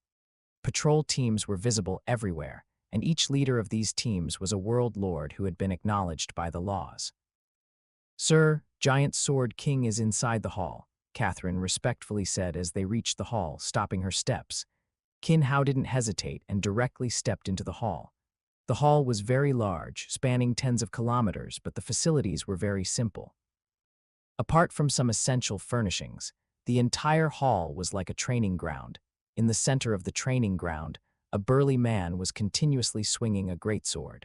Patrol teams were visible everywhere, and each leader of these teams was a world lord who had been acknowledged by the laws. Sir, Giant Sword King is inside the hall, Catherine respectfully said as they reached the hall, stopping her steps. Qin Hao didn't hesitate and directly stepped into the hall. The hall was very large, spanning tens of kilometers, but the facilities were very simple. Apart from some essential furnishings, the entire hall was like a training ground. In the center of the training ground, a burly man was continuously swinging a greatsword.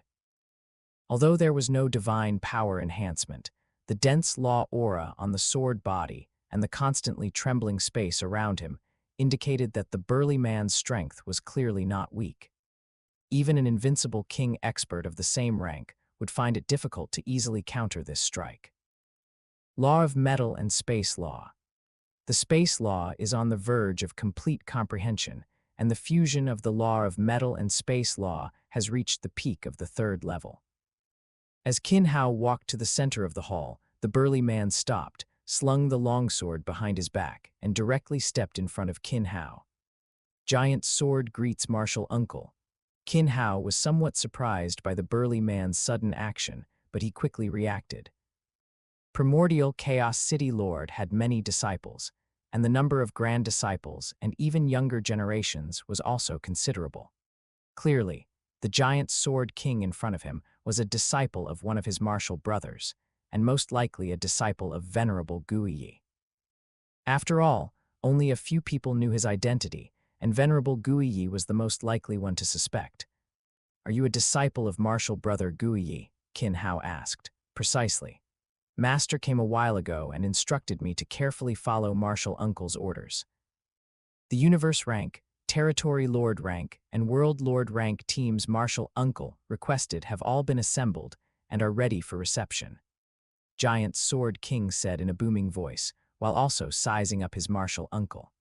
Although there was no divine power enhancement, the dense law aura on the sword body and the constantly trembling space around him indicated that the burly man's strength was clearly not weak. Even an invincible king expert of the same rank would find it difficult to easily counter this strike. Law of Metal and Space Law. The Space Law is on the verge of complete comprehension, and the fusion of the Law of Metal and Space Law has reached the peak of the 3rd level. As Qin Hao walked to the center of the hall, the burly man stopped, slung the longsword behind his back, and directly stepped in front of Qin Hao. Giant Sword greets Martial Uncle. Qin Hao was somewhat surprised by the burly man's sudden action, but he quickly reacted. Primordial Chaos City Lord had many disciples, and the number of grand disciples and even younger generations was also considerable. Clearly, the Giant Sword King in front of him was a disciple of one of his martial brothers, and most likely a disciple of Venerable Guiyi. After all, only a few people knew his identity, and Venerable Guiyi was the most likely one to suspect. Are you a disciple of Martial Brother Guiyi? Qin Hao asked. Precisely. Master came a while ago and instructed me to carefully follow Martial Uncle's orders. The Universe Rank, Territory Lord Rank, and World Lord Rank teams Martial Uncle requested have all been assembled and are ready for reception. Giant Sword King said in a booming voice, while also sizing up his Martial Uncle.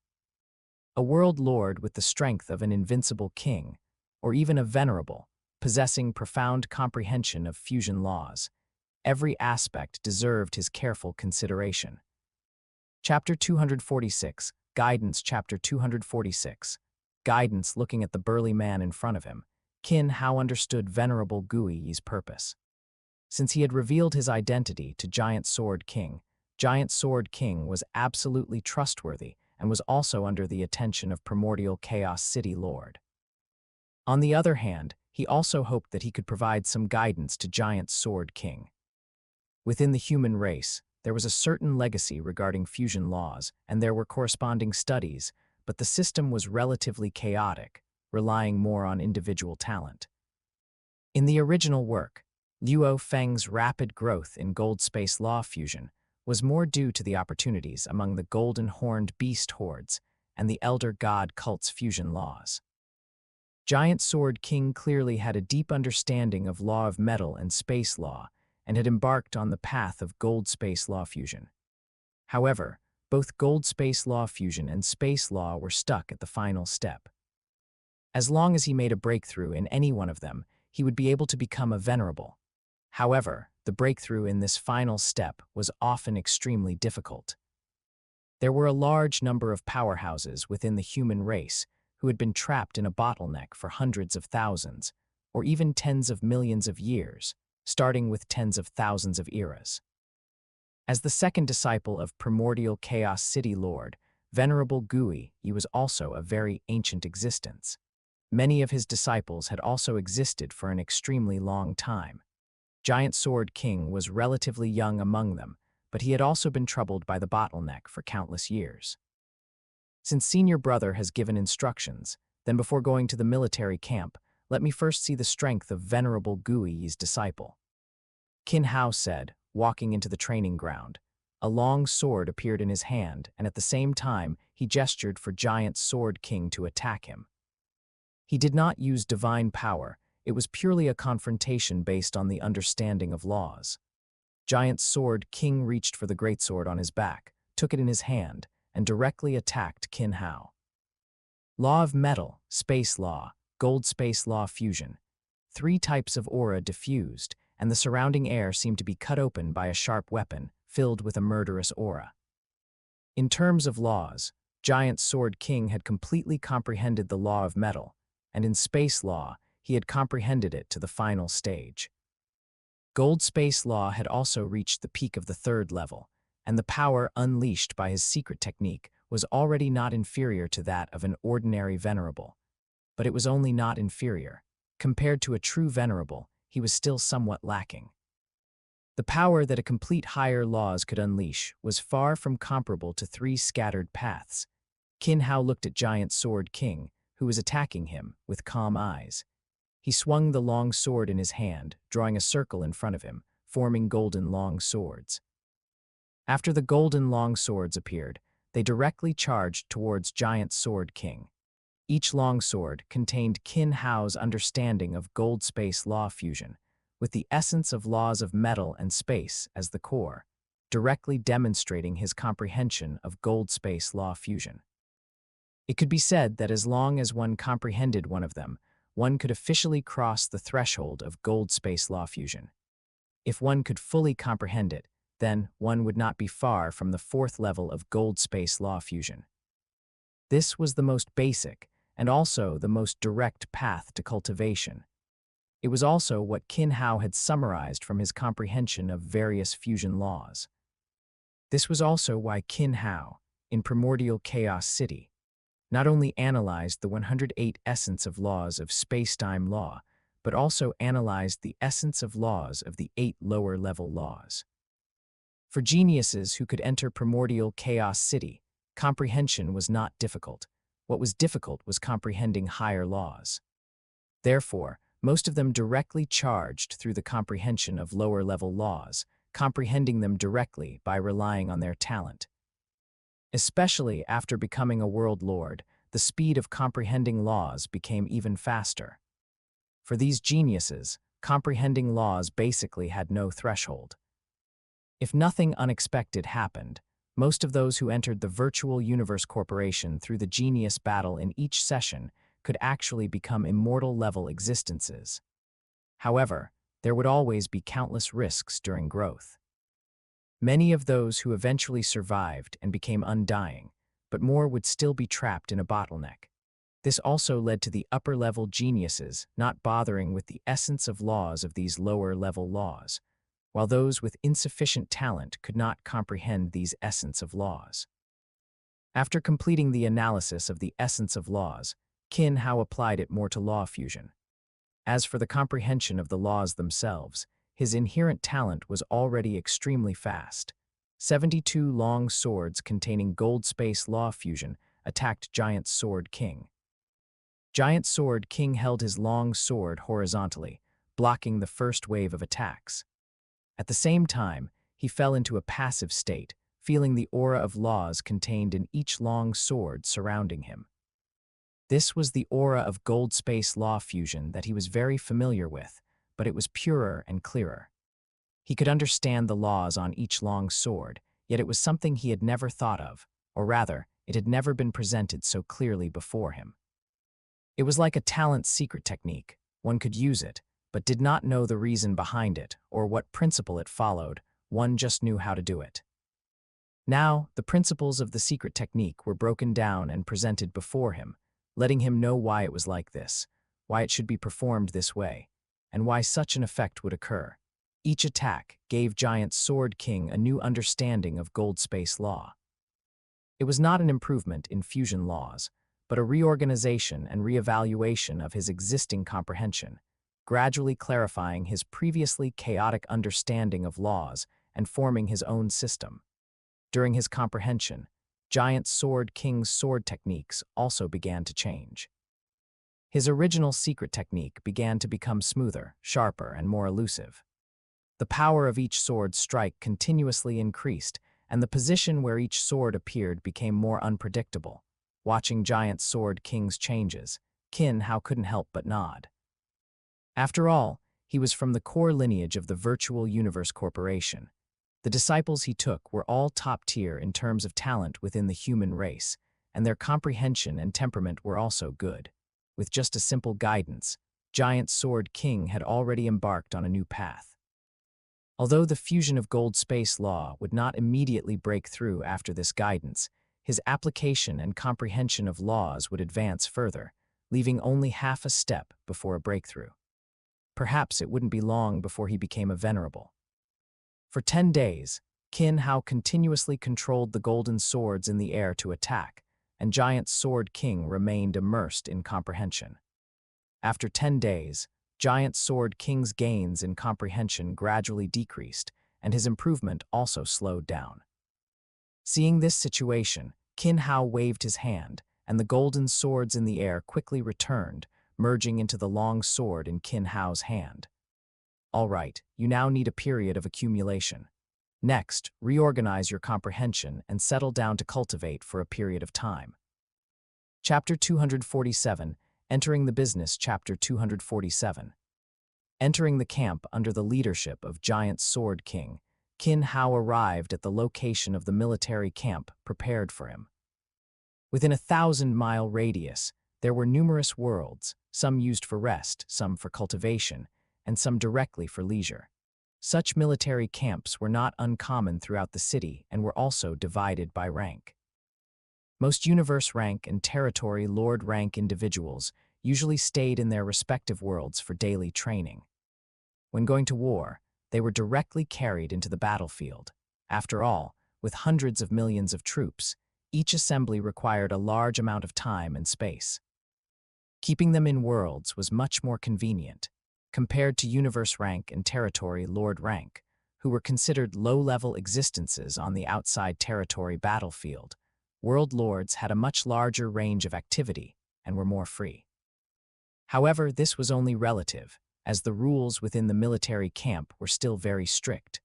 A World Lord with the strength of an invincible king, or even a venerable, possessing profound comprehension of fusion laws. Every aspect deserved his careful consideration. Chapter 246, Guidance. Chapter 246. Guidance. Looking at the burly man in front of him, Qin Hao understood Venerable Guiyi's purpose. Since he had revealed his identity to Giant Sword King was absolutely trustworthy and was also under the attention of Primordial Chaos City Lord. On the other hand, he also hoped that he could provide some guidance to Giant Sword King. Within the human race, there was a certain legacy regarding fusion laws, and there were corresponding studies, but the system was relatively chaotic, relying more on individual talent. In the original work, Luo Feng's rapid growth in gold space law fusion was more due to the opportunities among the golden-horned beast hordes and the Elder God cult's fusion laws. Giant Sword King clearly had a deep understanding of law of metal and space law, and had embarked on the path of gold space law fusion. However, both gold space law fusion and space law were stuck at the final step. As long as he made a breakthrough in any one of them, he would be able to become a venerable. However, the breakthrough in this final step was often extremely difficult. There were a large number of powerhouses within the human race who had been trapped in a bottleneck for hundreds of thousands, or even tens of millions of years, starting with tens of thousands of eras. As the second disciple of Primordial Chaos City Lord, Venerable Gui, he was also a very ancient existence. Many of his disciples had also existed for an extremely long time. Giant Sword King was relatively young among them, but he had also been troubled by the bottleneck for countless years. Since Senior Brother has given instructions, then before going to the military camp, let me first see the strength of Venerable Gui's disciple. Qin Hao said, walking into the training ground. A long sword appeared in his hand, and at the same time, he gestured for Giant Sword King to attack him. He did not use divine power, it was purely a confrontation based on the understanding of laws. Giant Sword King reached for the greatsword on his back, took it in his hand, and directly attacked Qin Hao. Law of metal, space law, gold space law fusion. 3 types of aura diffused, and the surrounding air seemed to be cut open by a sharp weapon, filled with a murderous aura. In terms of laws, Giant Sword King had completely comprehended the law of metal, and in space law, he had comprehended it to the final stage. Gold space law had also reached the peak of the 3rd level, and the power unleashed by his secret technique was already not inferior to that of an ordinary venerable. But it was only not inferior. Compared to a true venerable, he was still somewhat lacking. The power that a complete higher laws could unleash was far from comparable to 3 scattered paths. Qin Hao looked at Giant Sword King, who was attacking him, with calm eyes. He swung the long sword in his hand, drawing a circle in front of him, forming golden long swords. After the golden long swords appeared, they directly charged towards Giant Sword King. Each long sword contained Qin Hao's understanding of gold space law fusion, with the essence of laws of metal and space as the core, directly demonstrating his comprehension of gold space law fusion. It could be said that as long as one comprehended one of them, one could officially cross the threshold of gold space law fusion. If one could fully comprehend it, then one would not be far from the 4th level of gold space law fusion. This was the most basic, and also the most direct path to cultivation. It was also what Qin Hao had summarized from his comprehension of various fusion laws. This was also why Qin Hao, in Primordial Chaos City, not only analyzed the 108 essence of laws of space-time law, but also analyzed the essence of laws of the 8 lower-level laws. For geniuses who could enter Primordial Chaos City, comprehension was not difficult. What was difficult was comprehending higher laws. Therefore, most of them directly charged through the comprehension of lower-level laws, comprehending them directly by relying on their talent. Especially after becoming a world lord, the speed of comprehending laws became even faster. For these geniuses, comprehending laws basically had no threshold. If nothing unexpected happened, most of those who entered the Virtual Universe Corporation through the genius battle in each session could actually become immortal-level existences. However, there would always be countless risks during growth. Many of those who eventually survived and became undying, but more would still be trapped in a bottleneck. This also led to the upper-level geniuses not bothering with the essence of laws of these lower-level laws, while those with insufficient talent could not comprehend these essence of laws. After completing the analysis of the essence of laws, Qin Hao applied it more to law fusion. As for the comprehension of the laws themselves, his inherent talent was already extremely fast. 72 long swords containing gold space law fusion attacked Giant Sword King. Giant Sword King held his long sword horizontally, blocking the first wave of attacks. At the same time, he fell into a passive state, feeling the aura of laws contained in each long sword surrounding him. This was the aura of gold space law fusion that he was very familiar with, but it was purer and clearer. He could understand the laws on each long sword, yet it was something he had never thought of, or rather, it had never been presented so clearly before him. It was like a talent's secret technique. One could use it, but did not know the reason behind it or what principle it followed. One just knew how to do it. Now, the principles of the secret technique were broken down and presented before him, letting him know why it was like this, why it should be performed this way, and why such an effect would occur. Each attack gave Giant Sword King a new understanding of gold space law. It was not an improvement in fusion laws, but a reorganization and reevaluation of his existing comprehension, gradually clarifying his previously chaotic understanding of laws and forming his own system. During his comprehension, Giant Sword King's sword techniques also began to change. His original secret technique began to become smoother, sharper, and more elusive. The power of each sword strike continuously increased, and the position where each sword appeared became more unpredictable. Watching Giant Sword King's changes, Qin Hao couldn't help but nod. After all, he was from the core lineage of the Virtual Universe Corporation. The disciples he took were all top tier in terms of talent within the human race, and their comprehension and temperament were also good. With just a simple guidance, Giant Sword King had already embarked on a new path. Although the fusion of gold space law would not immediately break through after this guidance, his application and comprehension of laws would advance further, leaving only half a step before a breakthrough. Perhaps it wouldn't be long before he became a venerable. For 10 days, Qin Hao continuously controlled the golden swords in the air to attack, and Giant Sword King remained immersed in comprehension. After 10 days, Giant Sword King's gains in comprehension gradually decreased, and his improvement also slowed down. Seeing this situation, Qin Hao waved his hand, and the golden swords in the air quickly returned, merging into the long sword in Qin Hao's hand. All right, you now need a period of accumulation. Next, reorganize your comprehension and settle down to cultivate for a period of time. Chapter 247, Entering the Business. Chapter 247. Entering the camp under the leadership of Giant Sword King, Qin Hao arrived at the location of the military camp prepared for him. Within a 1,000-mile radius, there were numerous worlds, some used for rest, some for cultivation, and some directly for leisure. Such military camps were not uncommon throughout the city and were also divided by rank. Most universe rank and territory lord rank individuals usually stayed in their respective worlds for daily training. When going to war, they were directly carried into the battlefield. After all, with hundreds of millions of troops, each assembly required a large amount of time and space. Keeping them in worlds was much more convenient, compared to universe rank and territory lord rank, who were considered low-level existences on the outside territory battlefield. World lords had a much larger range of activity and were more free. However, this was only relative, as the rules within the military camp were still very strict.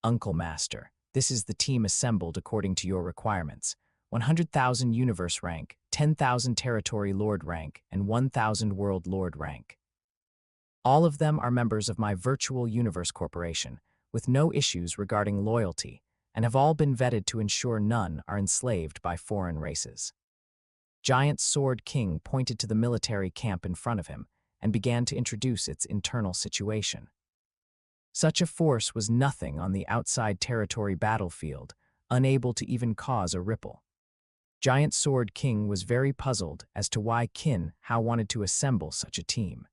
Uncle Master, this is the team assembled according to your requirements. 100,000 universe rank, 10,000 territory lord rank, and 1,000 world lord rank. All of them are members of my Virtual Universe Corporation, with no issues regarding loyalty, and have all been vetted to ensure none are enslaved by foreign races. Giant Sword King pointed to the military camp in front of him and began to introduce its internal situation. Such a force was nothing on the outside territory battlefield, unable to even cause a ripple. Giant Sword King was very puzzled as to why Qin Hao wanted to assemble such a team.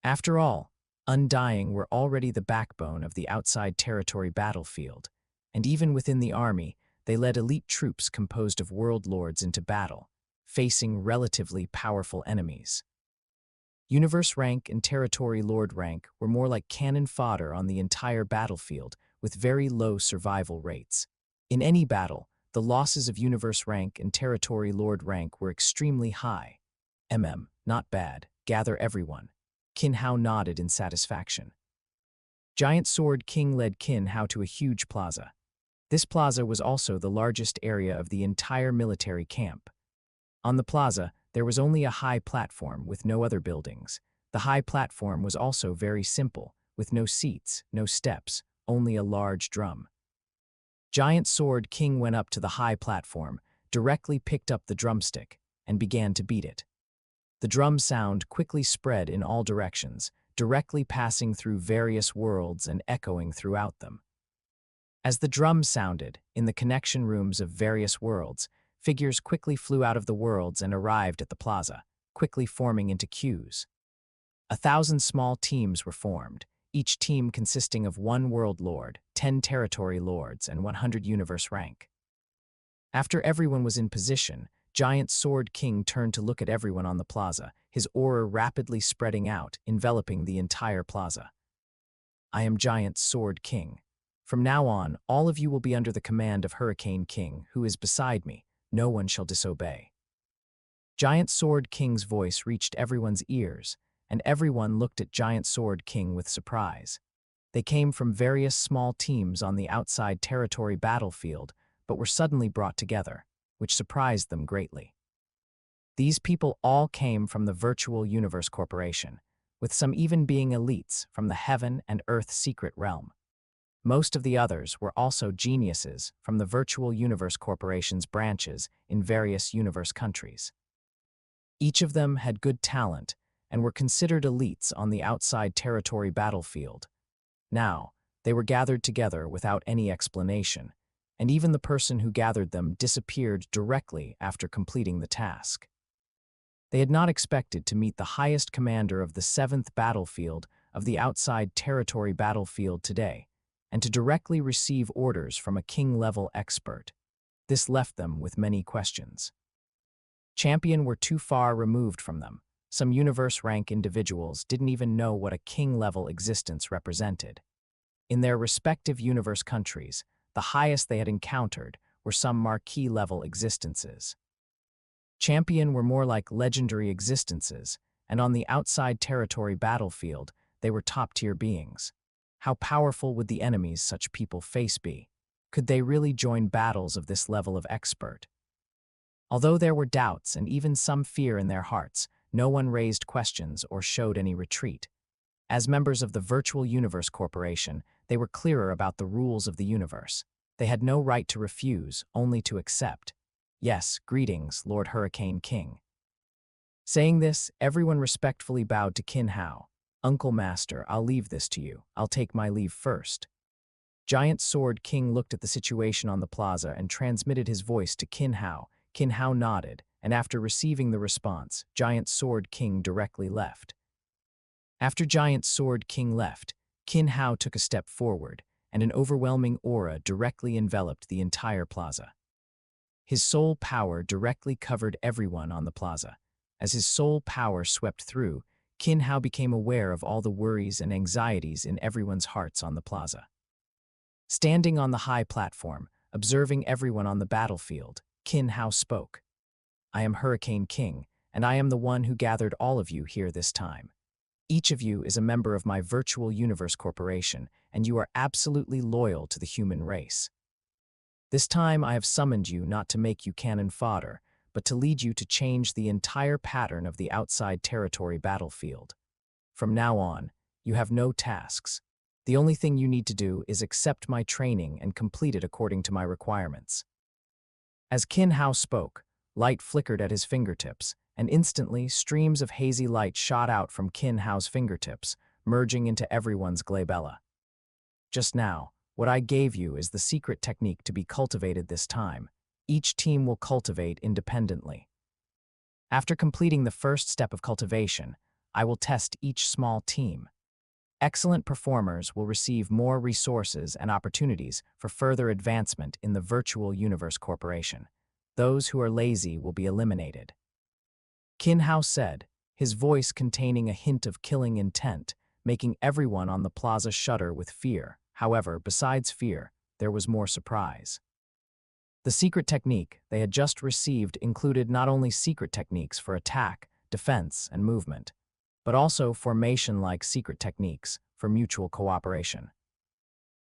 After all, Undying were already the backbone of the outside territory battlefield, and even within the army, they led elite troops composed of world lords into battle, facing relatively powerful enemies. Universe rank and territory lord rank were more like cannon fodder on the entire battlefield, with very low survival rates. In any battle, the losses of universe rank and territory lord rank were extremely high. Not bad, gather everyone. Qin Hao nodded in satisfaction. Giant Sword King led Qin Hao to a huge plaza. This plaza was also the largest area of the entire military camp. On the plaza, there was only a high platform with no other buildings. The high platform was also very simple, with no seats, no steps, only a large drum. Giant Sword King went up to the high platform, directly picked up the drumstick, and began to beat it. The drum sound quickly spread in all directions, directly passing through various worlds and echoing throughout them. As the drum sounded, in the connection rooms of various worlds, figures quickly flew out of the worlds and arrived at the plaza, quickly forming into queues. 1,000 small teams were formed, each team consisting of 1 world lord, 10 territory lords, and 100 universe rank. After everyone was in position, Giant Sword King turned to look at everyone on the plaza, his aura rapidly spreading out, enveloping the entire plaza. I am Giant Sword King. From now on, all of you will be under the command of Hurricane King, who is beside me. No one shall disobey. Giant Sword King's voice reached everyone's ears, and everyone looked at Giant Sword King with surprise. They came from various small teams on the outside territory battlefield, but were suddenly brought together, which surprised them greatly. These people all came from the Virtual Universe Corporation, with some even being elites from the Heaven and Earth secret realm. Most of the others were also geniuses from the Virtual Universe Corporation's branches in various universe countries. Each of them had good talent and were considered elites on the outside territory battlefield. Now, they were gathered together without any explanation, and even the person who gathered them disappeared directly after completing the task. They had not expected to meet the highest commander of the 7th battlefield of the outside territory battlefield today, and to directly receive orders from a king-level expert. This left them with many questions. Champion were too far removed from them. Some universe-rank individuals didn't even know what a king-level existence represented. In their respective universe countries, the highest they had encountered were some marquee-level existences. Champion were more like legendary existences, and on the outside territory battlefield, they were top-tier beings. How powerful would the enemies such people face be? Could they really join battles of this level of expert? Although there were doubts and even some fear in their hearts, no one raised questions or showed any retreat. As members of the Virtual Universe Corporation, they were clearer about the rules of the universe. They had no right to refuse, only to accept. Yes, greetings, Lord Hurricane King. Saying this, everyone respectfully bowed to Qin Hao. Uncle Master, I'll leave this to you. I'll take my leave first. Giant Sword King looked at the situation on the plaza and transmitted his voice to Qin Hao. Qin Hao nodded, and after receiving the response, Giant Sword King directly left. After Giant Sword King left, Qin Hao took a step forward, and an overwhelming aura directly enveloped the entire plaza. His soul power directly covered everyone on the plaza. As his soul power swept through, Qin Hao became aware of all the worries and anxieties in everyone's hearts on the plaza. Standing on the high platform, observing everyone on the battlefield, Qin Hao spoke. I am Hurricane King, and I am the one who gathered all of you here this time. Each of you is a member of my Virtual Universe Corporation, and you are absolutely loyal to the human race. This time I have summoned you not to make you cannon fodder, but to lead you to change the entire pattern of the outside territory battlefield. From now on, you have no tasks. The only thing you need to do is accept my training and complete it according to my requirements. As Qin Hao spoke, light flickered at his fingertips, and instantly streams of hazy light shot out from Qin Hao's fingertips, merging into everyone's glabella. Just now, what I gave you is the secret technique to be cultivated this time. Each team will cultivate independently. After completing the first step of cultivation, I will test each small team. Excellent performers will receive more resources and opportunities for further advancement in the Virtual Universe Corporation. Those who are lazy will be eliminated. Qin Hao said, his voice containing a hint of killing intent, making everyone on the plaza shudder with fear. However, besides fear, there was more surprise. The secret technique they had just received included not only secret techniques for attack, defense, and movement, but also formation-like secret techniques for mutual cooperation.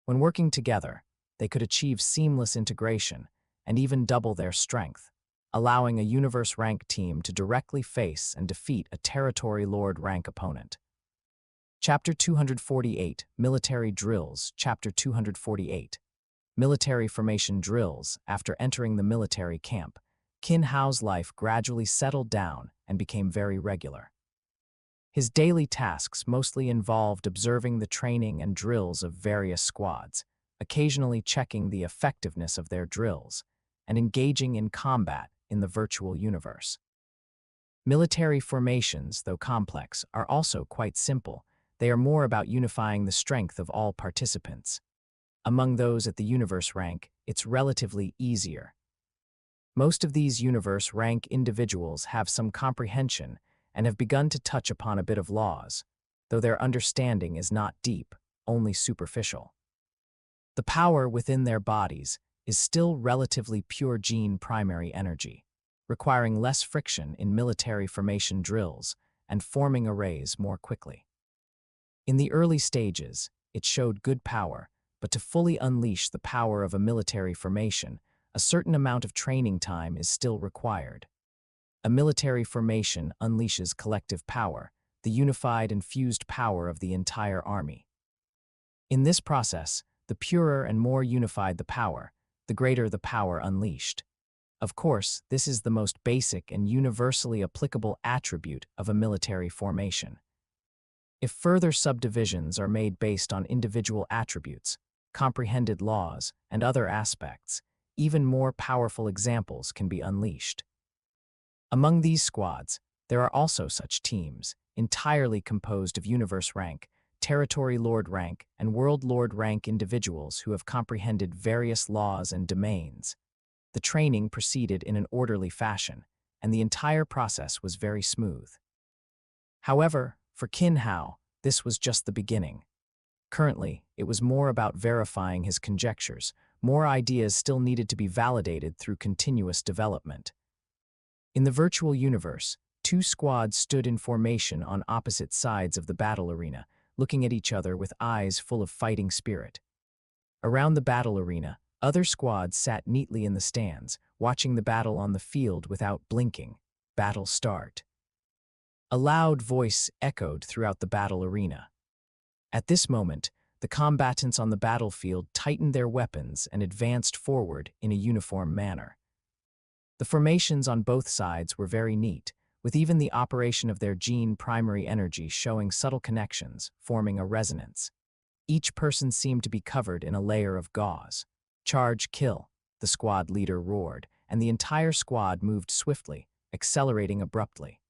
When working together, they could achieve seamless integration and even double their strength, allowing a universe rank team to directly face and defeat a territory lord rank opponent. Chapter 248, Military Drills. Chapter 248. Military Formation Drills. After entering the military camp, Qin Hao's life gradually settled down and became very regular. His daily tasks mostly involved observing the training and drills of various squads, occasionally checking the effectiveness of their drills, and engaging in combat in the virtual universe. Military formations, though complex, are also quite simple. They are more about unifying the strength of all participants. Among those at the universe rank, it's relatively easier. Most of these universe rank individuals have some comprehension and have begun to touch upon a bit of laws, though their understanding is not deep, only superficial. The power within their bodies is still relatively pure gene primary energy, requiring less friction in military formation drills and forming arrays more quickly. In the early stages, it showed good power, but to fully unleash the power of a military formation, a certain amount of training time is still required. A military formation unleashes collective power, the unified and fused power of the entire army. In this process, the purer and more unified the power, the greater the power unleashed. Of course, this is the most basic and universally applicable attribute of a military formation. If further subdivisions are made based on individual attributes, comprehended laws, and other aspects, even more powerful examples can be unleashed. Among these squads, there are also such teams, entirely composed of universe rank, territory lord rank, and world lord rank individuals who have comprehended various laws and domains. The training proceeded in an orderly fashion, and the entire process was very smooth. However, for Qin Hao, this was just the beginning. Currently, it was more about verifying his conjectures. More ideas still needed to be validated through continuous development. In the virtual universe, two squads stood in formation on opposite sides of the battle arena, looking at each other with eyes full of fighting spirit. Around the battle arena, other squads sat neatly in the stands, watching the battle on the field without blinking. Battle start. A loud voice echoed throughout the battle arena. At this moment, the combatants on the battlefield tightened their weapons and advanced forward in a uniform manner. The formations on both sides were very neat, with even the operation of their gene primary energy showing subtle connections, forming a resonance. Each person seemed to be covered in a layer of gauze. "Charge, kill," the squad leader roared, and the entire squad moved swiftly, accelerating abruptly.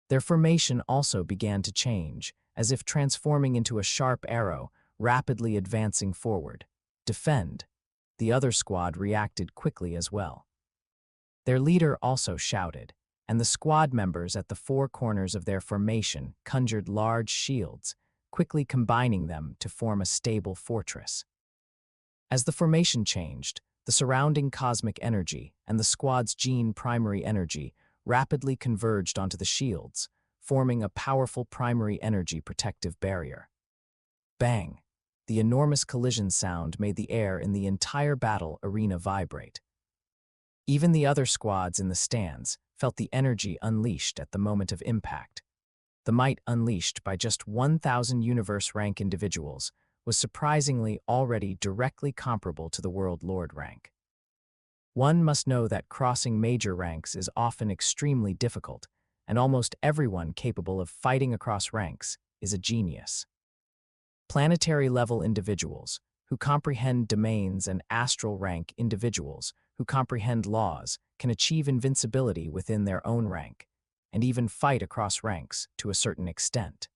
Their formation also began to change, as if transforming into a sharp arrow, rapidly advancing forward. "Defend." The other squad reacted quickly as well. Their leader also shouted, and the squad members at the four corners of their formation conjured large shields, quickly combining them to form a stable fortress. As the formation changed, the surrounding cosmic energy and the squad's gene primary energy rapidly converged onto the shields, forming a powerful primary energy protective barrier. Bang! The enormous collision sound made the air in the entire battle arena vibrate. Even the other squads in the stands felt the energy unleashed at the moment of impact. The might unleashed by just 1,000 universe rank individuals was surprisingly already directly comparable to the world lord rank. One must know that crossing major ranks is often extremely difficult, and almost everyone capable of fighting across ranks is a genius. Planetary-level individuals who comprehend domains and astral rank individuals who comprehend laws can achieve invincibility within their own rank, and even fight across ranks to a certain extent.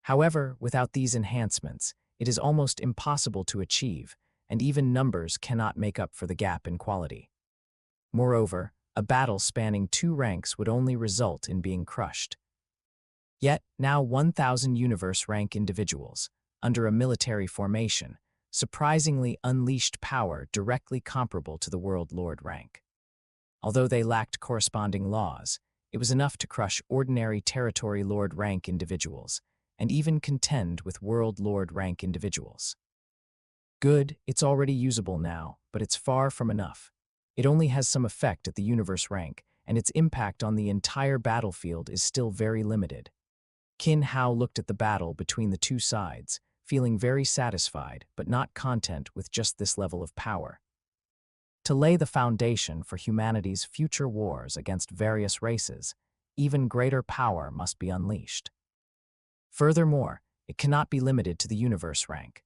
However, without these enhancements, it is almost impossible to achieve, and even numbers cannot make up for the gap in quality. Moreover, a battle spanning two ranks would only result in being crushed. Yet, now 1,000 universe rank individuals, under a military formation, surprisingly unleashed power directly comparable to the world lord rank. Although they lacked corresponding laws, it was enough to crush ordinary territory lord rank individuals, and even contend with world lord rank individuals. Good, it's already usable now, but it's far from enough. It only has some effect at the universe rank, and its impact on the entire battlefield is still very limited. Qin Hao looked at the battle between the two sides, feeling very satisfied but not content with just this level of power. To lay the foundation for humanity's future wars against various races, even greater power must be unleashed. Furthermore, it cannot be limited to the universe rank.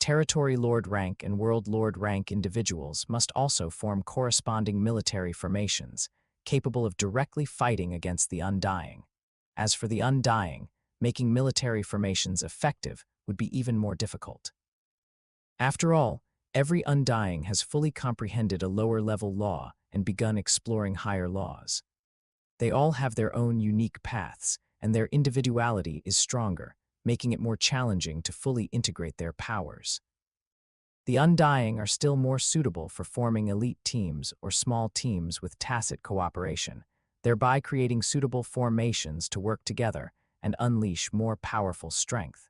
Territory Lord rank and World Lord rank individuals must also form corresponding military formations, capable of directly fighting against the Undying. As for the Undying, making military formations effective would be even more difficult. After all, every Undying has fully comprehended a lower-level law and begun exploring higher laws. They all have their own unique paths, and their individuality is stronger, making it more challenging to fully integrate their powers. The Undying are still more suitable for forming elite teams or small teams with tacit cooperation, thereby creating suitable formations to work together and unleash more powerful strength.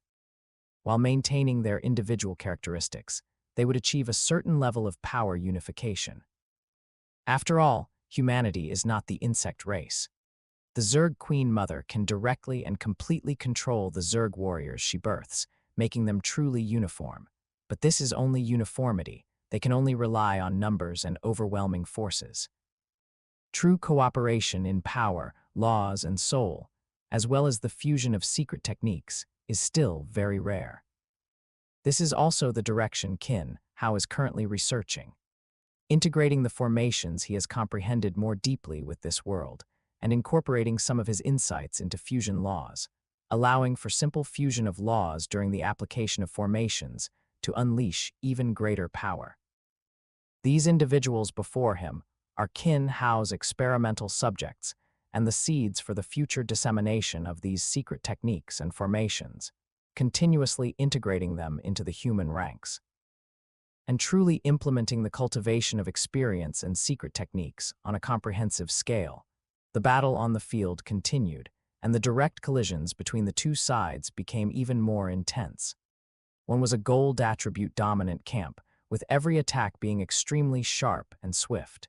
While maintaining their individual characteristics, they would achieve a certain level of power unification. After all, humanity is not the insect race. The Zerg Queen Mother can directly and completely control the Zerg warriors she births, making them truly uniform. But this is only uniformity. They can only rely on numbers and overwhelming forces. True cooperation in power, laws, and soul, as well as the fusion of secret techniques, is still very rare. This is also the direction Qin Hao is currently researching, integrating the formations he has comprehended more deeply with this world, and incorporating some of his insights into fusion laws, allowing for simple fusion of laws during the application of formations to unleash even greater power. These individuals before him are Qin Hao's experimental subjects and the seeds for the future dissemination of these secret techniques and formations, continuously integrating them into the human ranks. And truly implementing the cultivation of experience and secret techniques on a comprehensive scale, the battle on the field continued, and the direct collisions between the two sides became even more intense. One was a gold attribute-dominant camp, with every attack being extremely sharp and swift.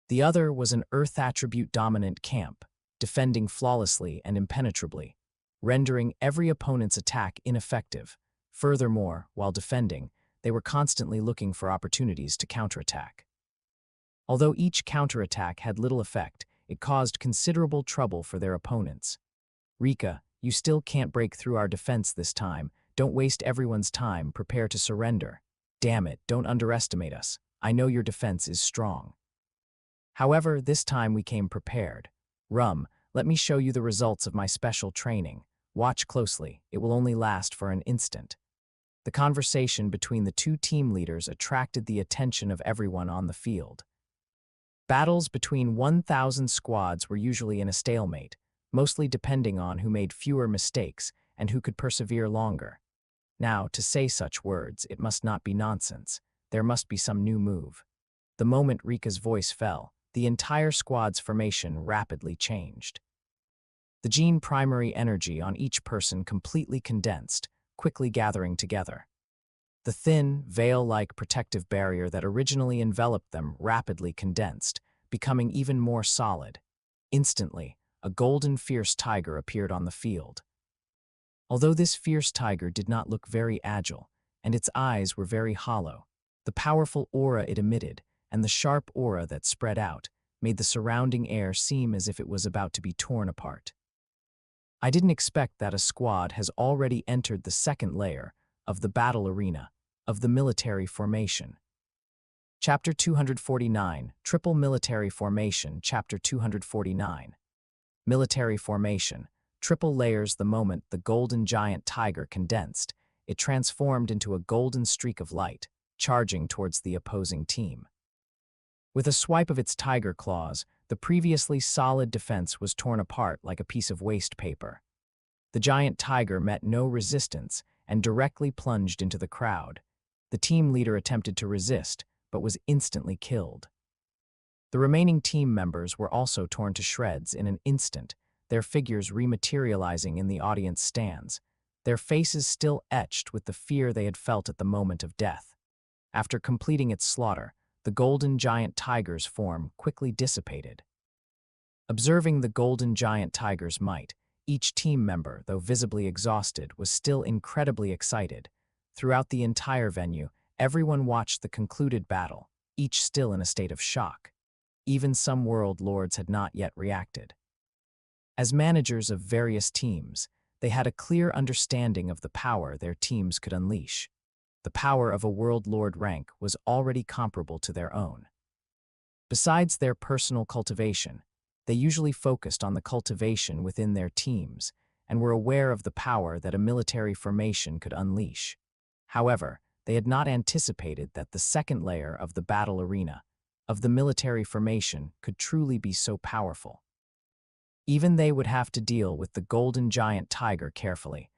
The other was an earth attribute-dominant camp, defending flawlessly and impenetrably, rendering every opponent's attack ineffective. Furthermore, while defending, they were constantly looking for opportunities to counterattack. Although each counterattack had little effect, it caused considerable trouble for their opponents. "Rika, you still can't break through our defense this time. Don't waste everyone's time. Prepare to surrender. Damn it, don't underestimate us. I know your defense is strong." However, this time we came prepared. "Rum, let me show you the results of my special training. Watch closely. It will only last for an instant." The conversation between the two team leaders attracted the attention of everyone on the field. Battles between 1,000 squads were usually in a stalemate, mostly depending on who made fewer mistakes and who could persevere longer. Now, to say such words, it must not be nonsense. There must be some new move. The moment Rika's voice fell, the entire squad's formation rapidly changed. The gene primary energy on each person completely condensed, quickly gathering together. The thin, veil-like protective barrier that originally enveloped them rapidly condensed, becoming even more solid. Instantly, a golden fierce tiger appeared on the field. Although this fierce tiger did not look very agile, and its eyes were very hollow, the powerful aura it emitted, and the sharp aura that spread out, made the surrounding air seem as if it was about to be torn apart. I didn't expect that a squad has already entered the second layer of the battle arena, of the military formation. Chapter 249, Triple Military Formation. Chapter 249. Military Formation. Triple layers. The moment the golden giant tiger condensed, it transformed into a golden streak of light, charging towards the opposing team. With a swipe of its tiger claws, the previously solid defense was torn apart like a piece of waste paper. The giant tiger met no resistance and directly plunged into the crowd. The team leader attempted to resist, but was instantly killed. The remaining team members were also torn to shreds in an instant, their figures rematerializing in the audience stands. their faces still etched with the fear they had felt at the moment of death. After completing its slaughter, the golden giant tiger's form quickly dissipated. Observing the golden giant tiger's might, each team member, though visibly exhausted, was still incredibly excited. Throughout the entire venue, everyone watched the concluded battle, each still in a state of shock. Even some world lords had not yet reacted. As managers of various teams, they had a clear understanding of the power their teams could unleash. The power of a world lord rank was already comparable to their own. Besides their personal cultivation, they usually focused on the cultivation within their teams and were aware of the power that a military formation could unleash. However, they had not anticipated that the second layer of the battle arena, of the military formation, could truly be so powerful. Even they would have to deal with the golden giant tiger carefully.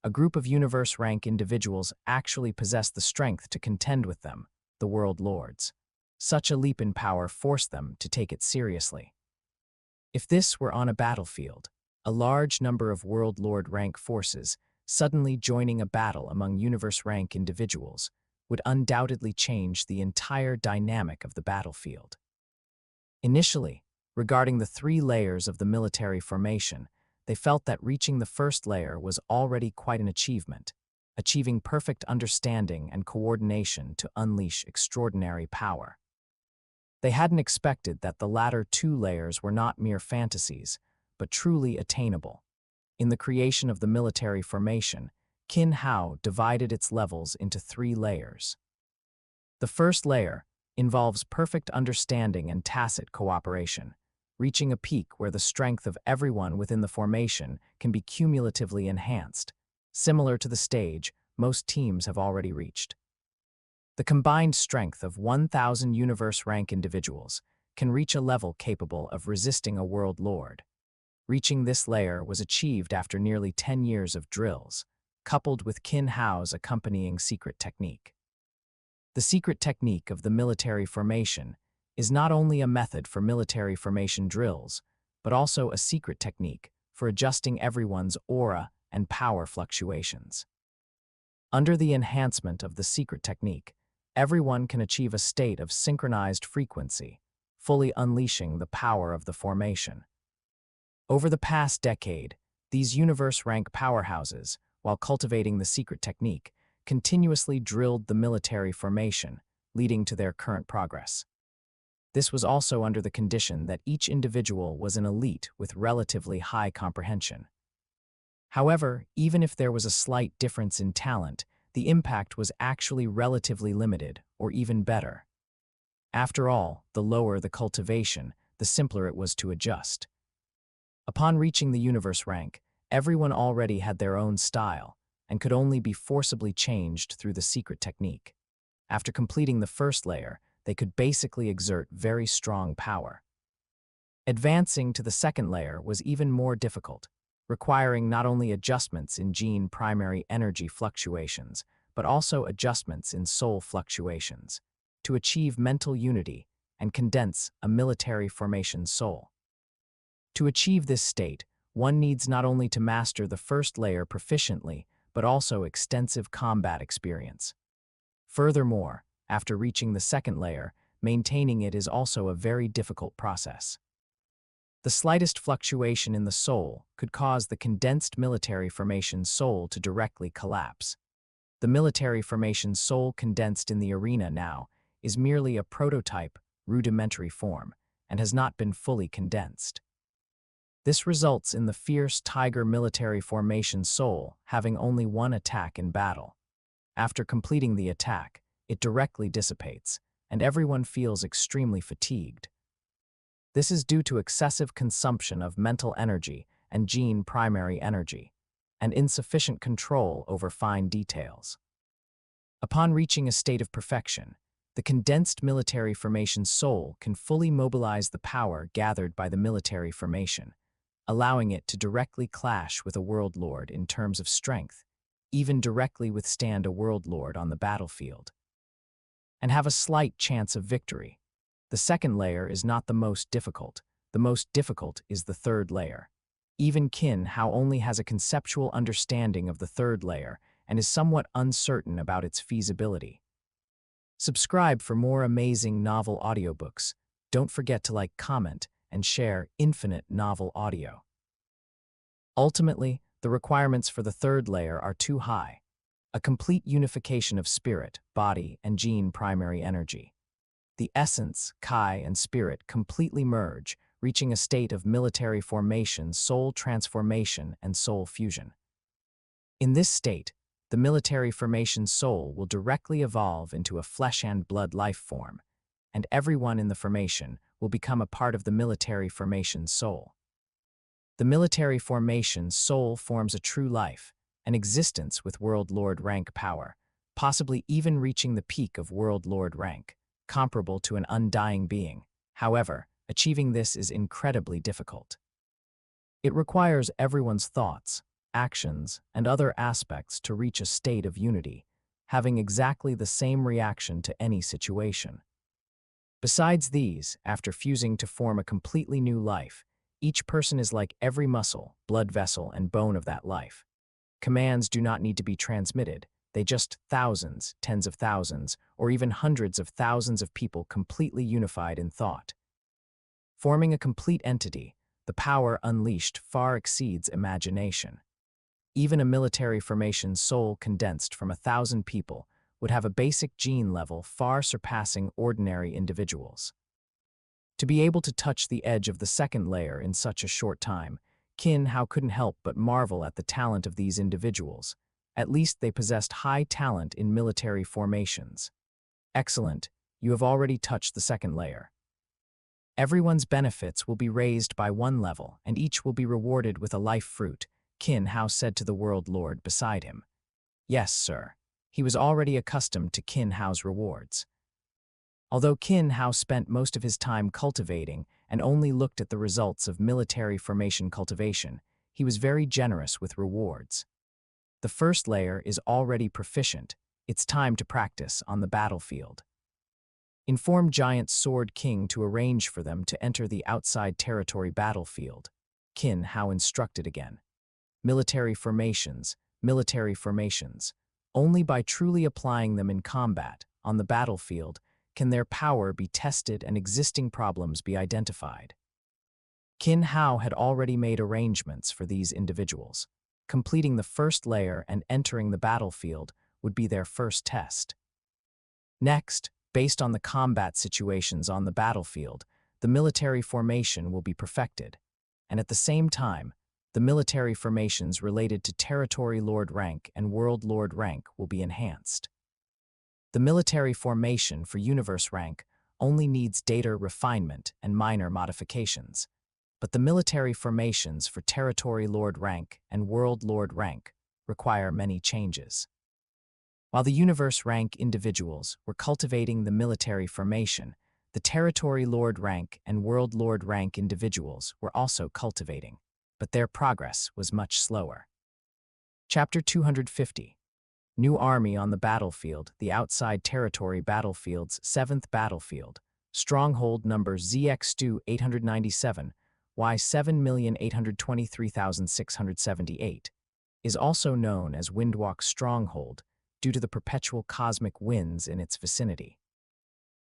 A group of universe rank individuals actually possessed the strength to contend with them, the world lords. Such a leap in power forced them to take it seriously. If this were on a battlefield, a large number of world lord rank forces suddenly joining a battle among universe rank individuals would undoubtedly change the entire dynamic of the battlefield. Initially, regarding the 3 layers of the military formation, they felt that reaching the first layer was already quite an achievement, achieving perfect understanding and coordination to unleash extraordinary power. They hadn't expected that the latter 2 layers were not mere fantasies, but truly attainable. In the creation of the military formation, Qin Hao divided its levels into 3 layers. The first layer involves perfect understanding and tacit cooperation, reaching a peak where the strength of everyone within the formation can be cumulatively enhanced, similar to the stage most teams have already reached. The combined strength of 1,000 universe rank individuals can reach a level capable of resisting a world lord. Reaching this layer was achieved after nearly 10 years of drills, coupled with Qin Hao's accompanying secret technique. The secret technique of the military formation is not only a method for military formation drills, but also a secret technique for adjusting everyone's aura and power fluctuations. Under the enhancement of the secret technique, everyone can achieve a state of synchronized frequency, fully unleashing the power of the formation. Over the past decade, these universe rank powerhouses, while cultivating the secret technique, continuously drilled the military formation, leading to their current progress. This was also under the condition that each individual was an elite with relatively high comprehension. However, even if there was a slight difference in talent, the impact was actually relatively limited, or even better. After all, the lower the cultivation, the simpler it was to adjust. Upon reaching the universe rank, everyone already had their own style, and could only be forcibly changed through the secret technique. After completing the first layer, they could basically exert very strong power. Advancing to the second layer was even more difficult, requiring not only adjustments in gene primary energy fluctuations, but also adjustments in soul fluctuations, to achieve mental unity and condense a military formation soul. To achieve this state, one needs not only to master the first layer proficiently, but also extensive combat experience. Furthermore, after reaching the second layer, maintaining it is also a very difficult process. The slightest fluctuation in the soul could cause the condensed military formation soul to directly collapse. The military formation soul condensed in the arena now is merely a prototype, rudimentary form, and has not been fully condensed. This results in the fierce tiger military formation soul having only one attack in battle. After completing the attack, it directly dissipates, and everyone feels extremely fatigued. This is due to excessive consumption of mental energy and gene primary energy, and insufficient control over fine details. Upon reaching a state of perfection, the condensed military formation soul can fully mobilize the power gathered by the military formation, allowing it to directly clash with a world lord in terms of strength, even directly withstand a world lord on the battlefield, and have a slight chance of victory. The second layer is not the most difficult. The most difficult is the third layer. Even Qin Hao only has a conceptual understanding of the third layer and is somewhat uncertain about its feasibility. Subscribe for more amazing novel audiobooks. Don't forget to like, comment, and share Infinite Novel Audio. Ultimately, the requirements for the third layer are too high. A complete unification of spirit, body, and gene primary energy. The essence, Kai, and spirit completely merge, reaching a state of military formation, soul transformation, and soul fusion. In this state, the military formation soul will directly evolve into a flesh and blood life form, and everyone in the formation will become a part of the military formation soul. The military formation soul forms a true life, an existence with World Lord rank power, possibly even reaching the peak of World Lord rank, comparable to an undying being. However, achieving this is incredibly difficult. It requires everyone's thoughts, actions, and other aspects to reach a state of unity, having exactly the same reaction to any situation. Besides these, after fusing to form a completely new life, each person is like every muscle, blood vessel, and bone of that life. Commands do not need to be transmitted, they just thousands, tens of thousands, or even hundreds of thousands of people completely unified in thought. Forming a complete entity, the power unleashed far exceeds imagination. Even a military formation soul condensed from 1,000 people would have a basic gene level far surpassing ordinary individuals. To be able to touch the edge of the second layer in such a short time, Qin Hao couldn't help but marvel at the talent of these individuals. At least they possessed high talent in military formations. Excellent, you have already touched the second layer. Everyone's benefits will be raised by one level, and each will be rewarded with a life fruit, Qin Hao said to the World Lord beside him. Yes, sir. He was already accustomed to Qin Hao's rewards. Although Qin Hao spent most of his time cultivating and only looked at the results of military formation cultivation, he was very generous with rewards. The first layer is already proficient. It's time to practice on the battlefield. Inform Giant Sword King to arrange for them to enter the outside territory battlefield. Qin Hao instructed again. Military formations. Only by truly applying them in combat, on the battlefield, can their power be tested and existing problems be identified. Qin Hao had already made arrangements for these individuals. Completing the first layer and entering the battlefield would be their first test. Next, based on the combat situations on the battlefield, the military formation will be perfected, and at the same time, the military formations related to Territory Lord rank and World Lord rank will be enhanced. The military formation for Universe rank only needs data refinement and minor modifications, but the military formations for Territory Lord rank and World Lord rank require many changes. While the Universe rank individuals were cultivating the military formation, the Territory Lord rank and World Lord rank individuals were also cultivating, but their progress was much slower. Chapter 250. New Army on the Battlefield, the Outside Territory Battlefield's 7th Battlefield, Stronghold number ZX2 897, Y7823678, is also known as Windwalk Stronghold, due to the perpetual cosmic winds in its vicinity.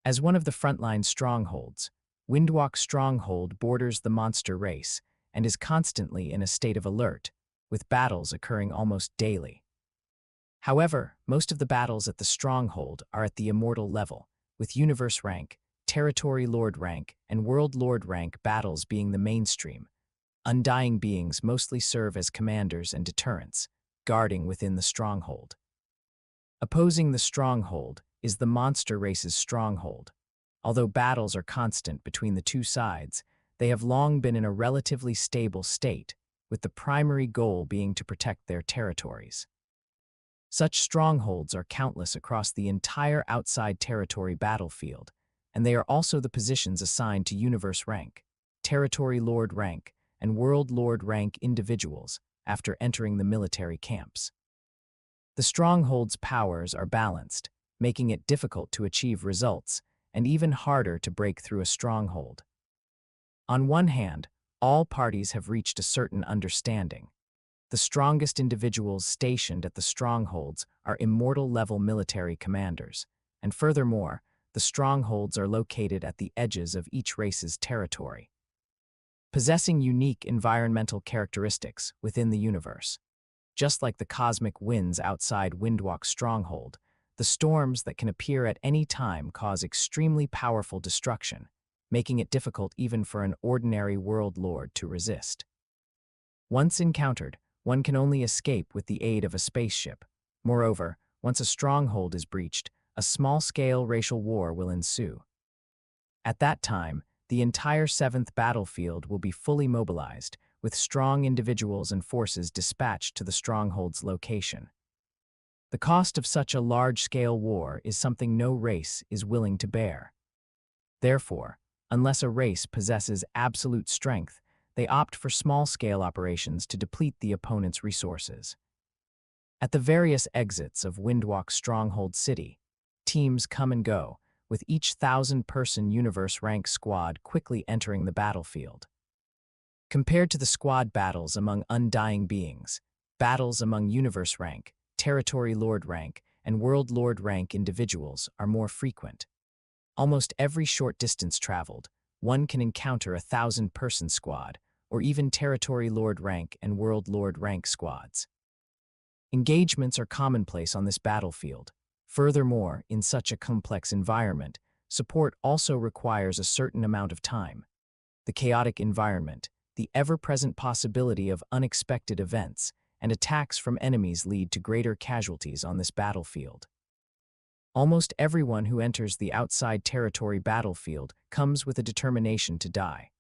As one of the frontline strongholds, Windwalk Stronghold borders the monster race and is constantly in a state of alert, with battles occurring almost daily. However, most of the battles at the stronghold are at the immortal level, with Universe rank, Territory Lord rank, and World Lord rank battles being the mainstream. Undying beings mostly serve as commanders and deterrents, guarding within the stronghold. Opposing the stronghold is the monster race's stronghold. Although battles are constant between the two sides, they have long been in a relatively stable state, with the primary goal being to protect their territories. Such strongholds are countless across the entire outside territory battlefield, and they are also the positions assigned to Universe rank, Territory Lord rank, and World Lord rank individuals after entering the military camps. The stronghold's powers are balanced, making it difficult to achieve results, and even harder to break through a stronghold. On one hand, All parties have reached a certain understanding. The strongest individuals stationed at the strongholds are immortal-level military commanders, and furthermore, the strongholds are located at the edges of each race's territory, possessing unique environmental characteristics within the universe. Just like the cosmic winds outside Windwalk's stronghold, the storms that can appear at any time cause extremely powerful destruction, making it difficult even for an ordinary world lord to resist. Once encountered, one can only escape with the aid of a spaceship. Moreover, once a stronghold is breached, a small-scale racial war will ensue. At that time, the entire 7th battlefield will be fully mobilized, with strong individuals and forces dispatched to the stronghold's location. The cost of such a large-scale war is something no race is willing to bear. Therefore, unless a race possesses absolute strength, they opt for small-scale operations to deplete the opponent's resources. At the various exits of Windwalk's stronghold city, teams come and go, with each 1,000-person universe-rank squad quickly entering the battlefield. Compared to the squad battles among undying beings, battles among universe rank, territory lord rank, and world lord rank individuals are more frequent. Almost every short distance traveled, one can encounter a 1,000-person squad, or even territory lord rank and world lord rank squads. Engagements are commonplace on this battlefield. Furthermore, in such a complex environment, support also requires a certain amount of time. The chaotic environment, the ever-present possibility of unexpected events, and attacks from enemies lead to greater casualties on this battlefield. Almost everyone who enters the outside territory battlefield comes with a determination to die,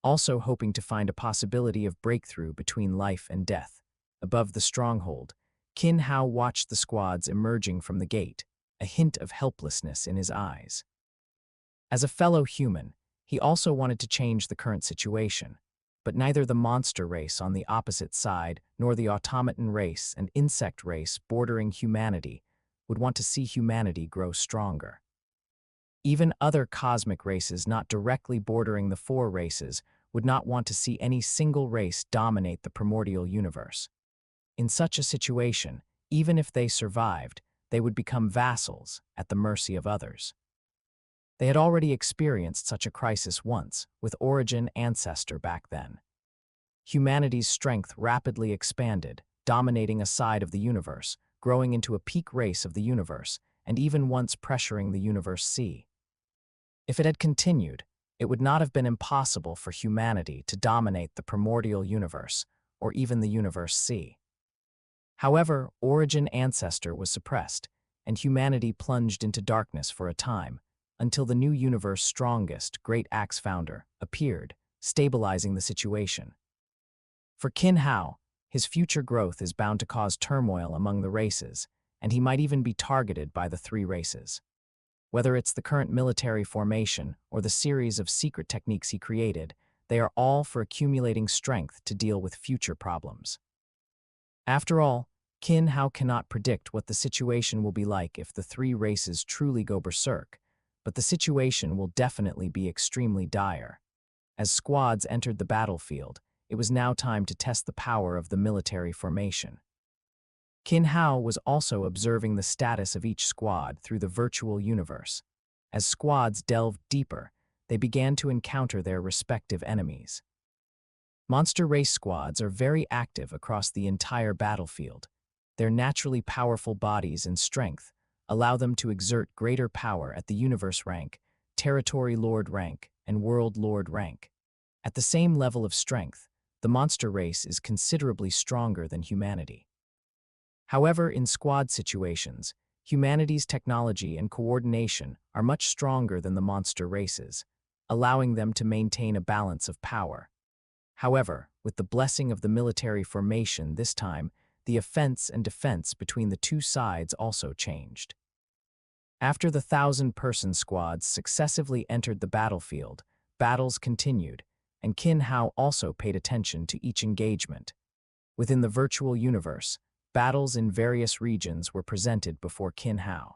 also hoping to find a possibility of breakthrough between life and death. Above the stronghold, Qin Hao watched the squads emerging from the gate, a hint of helplessness in his eyes. As a fellow human, he also wanted to change the current situation, but neither the monster race on the opposite side nor the automaton race and insect race bordering humanity would want to see humanity grow stronger. Even other cosmic races not directly bordering the 4 races would not want to see any single race dominate the primordial universe. In such a situation, even if they survived, they would become vassals at the mercy of others. They had already experienced such a crisis once, with Origin Ancestor back then. Humanity's strength rapidly expanded, dominating a side of the universe, growing into a peak race of the universe, and even once pressuring the universe sea. If it had continued, it would not have been impossible for humanity to dominate the primordial universe, or even the universe sea. However, Origin Ancestor was suppressed, and humanity plunged into darkness for a time, until the new universe's strongest, Great Axe Founder, appeared, stabilizing the situation. For Qin Hao, his future growth is bound to cause turmoil among the races, and he might even be targeted by the 3 races. Whether it's the current military formation or the series of secret techniques he created, they are all for accumulating strength to deal with future problems. After all, Qin Hao cannot predict what the situation will be like if the 3 races truly go berserk, but the situation will definitely be extremely dire. As squads entered the battlefield, it was now time to test the power of the military formation. Qin Hao was also observing the status of each squad through the virtual universe. As squads delved deeper, they began to encounter their respective enemies. Monster race squads are very active across the entire battlefield. Their naturally powerful bodies and strength allow them to exert greater power at the universe rank, territory lord rank, and world lord rank. At the same level of strength, the monster race is considerably stronger than humanity. However, in squad situations, humanity's technology and coordination are much stronger than the monster races, allowing them to maintain a balance of power. However, with the blessing of the military formation this time, the offense and defense between the 2 sides also changed. After the 1,000-person squads successively entered the battlefield, battles continued, and Qin Hao also paid attention to each engagement. Within the virtual universe, battles in various regions were presented before Qin Hao.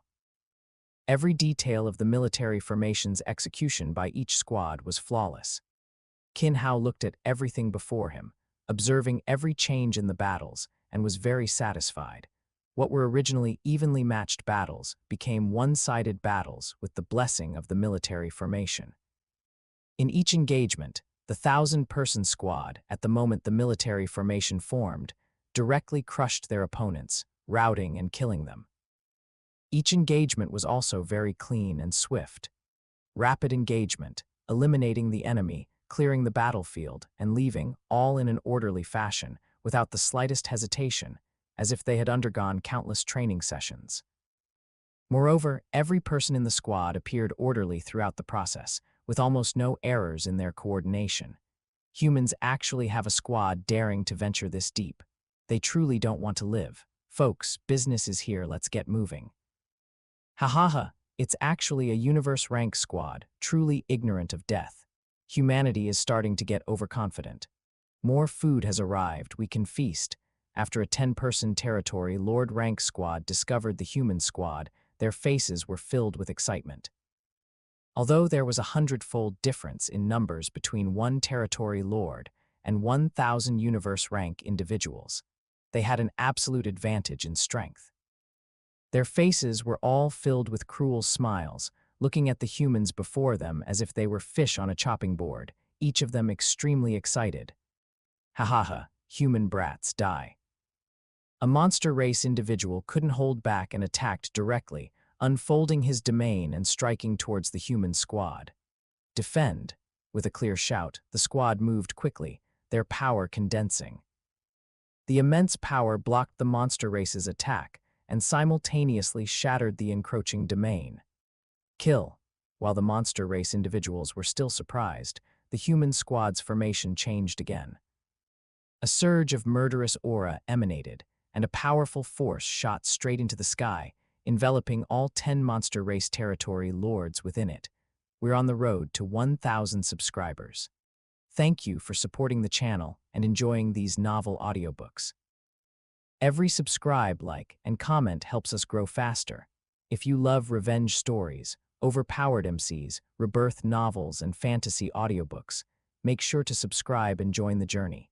Every detail of the military formation's execution by each squad was flawless. Qin Hao looked at everything before him, observing every change in the battles, and was very satisfied. What were originally evenly matched battles became one-sided battles with the blessing of the military formation. In each engagement, the 1,000-person squad, at the moment the military formation formed, directly crushed their opponents, routing and killing them. Each engagement was also very clean and swift. Rapid engagement, eliminating the enemy, clearing the battlefield, and leaving, all in an orderly fashion, without the slightest hesitation, as if they had undergone countless training sessions. Moreover, every person in the squad appeared orderly throughout the process, with almost no errors in their coordination. Humans actually have a squad daring to venture this deep. They truly don't want to live. Folks, business is here, let's get moving. Ha ha ha, it's actually a universe rank squad, truly ignorant of death. Humanity is starting to get overconfident. More food has arrived, we can feast. After a 10-person territory, Lord Rank squad discovered the human squad. Their faces were filled with excitement. Although there was a 100-fold difference in numbers between one territory lord and 1,000 universe rank individuals, they had an absolute advantage in strength. Their faces were all filled with cruel smiles, looking at the humans before them as if they were fish on a chopping board, each of them extremely excited. Ha ha ha, human brats, die. A monster race individual couldn't hold back and attacked directly, unfolding his domain and striking towards the human squad. Defend! With a clear shout, the squad moved quickly, their power condensing. The immense power blocked the monster race's attack and simultaneously shattered the encroaching domain. Kill! While the monster race individuals were still surprised, the human squad's formation changed again. A surge of murderous aura emanated, and a powerful force shot straight into the sky, enveloping all 10 monster race territory lords within it. We're on the road to 1,000 subscribers. Thank you for supporting the channel and enjoying these novel audiobooks. Every subscribe, like, and comment helps us grow faster. If you love revenge stories, overpowered MCs, rebirth novels, and fantasy audiobooks, make sure to subscribe and join the journey.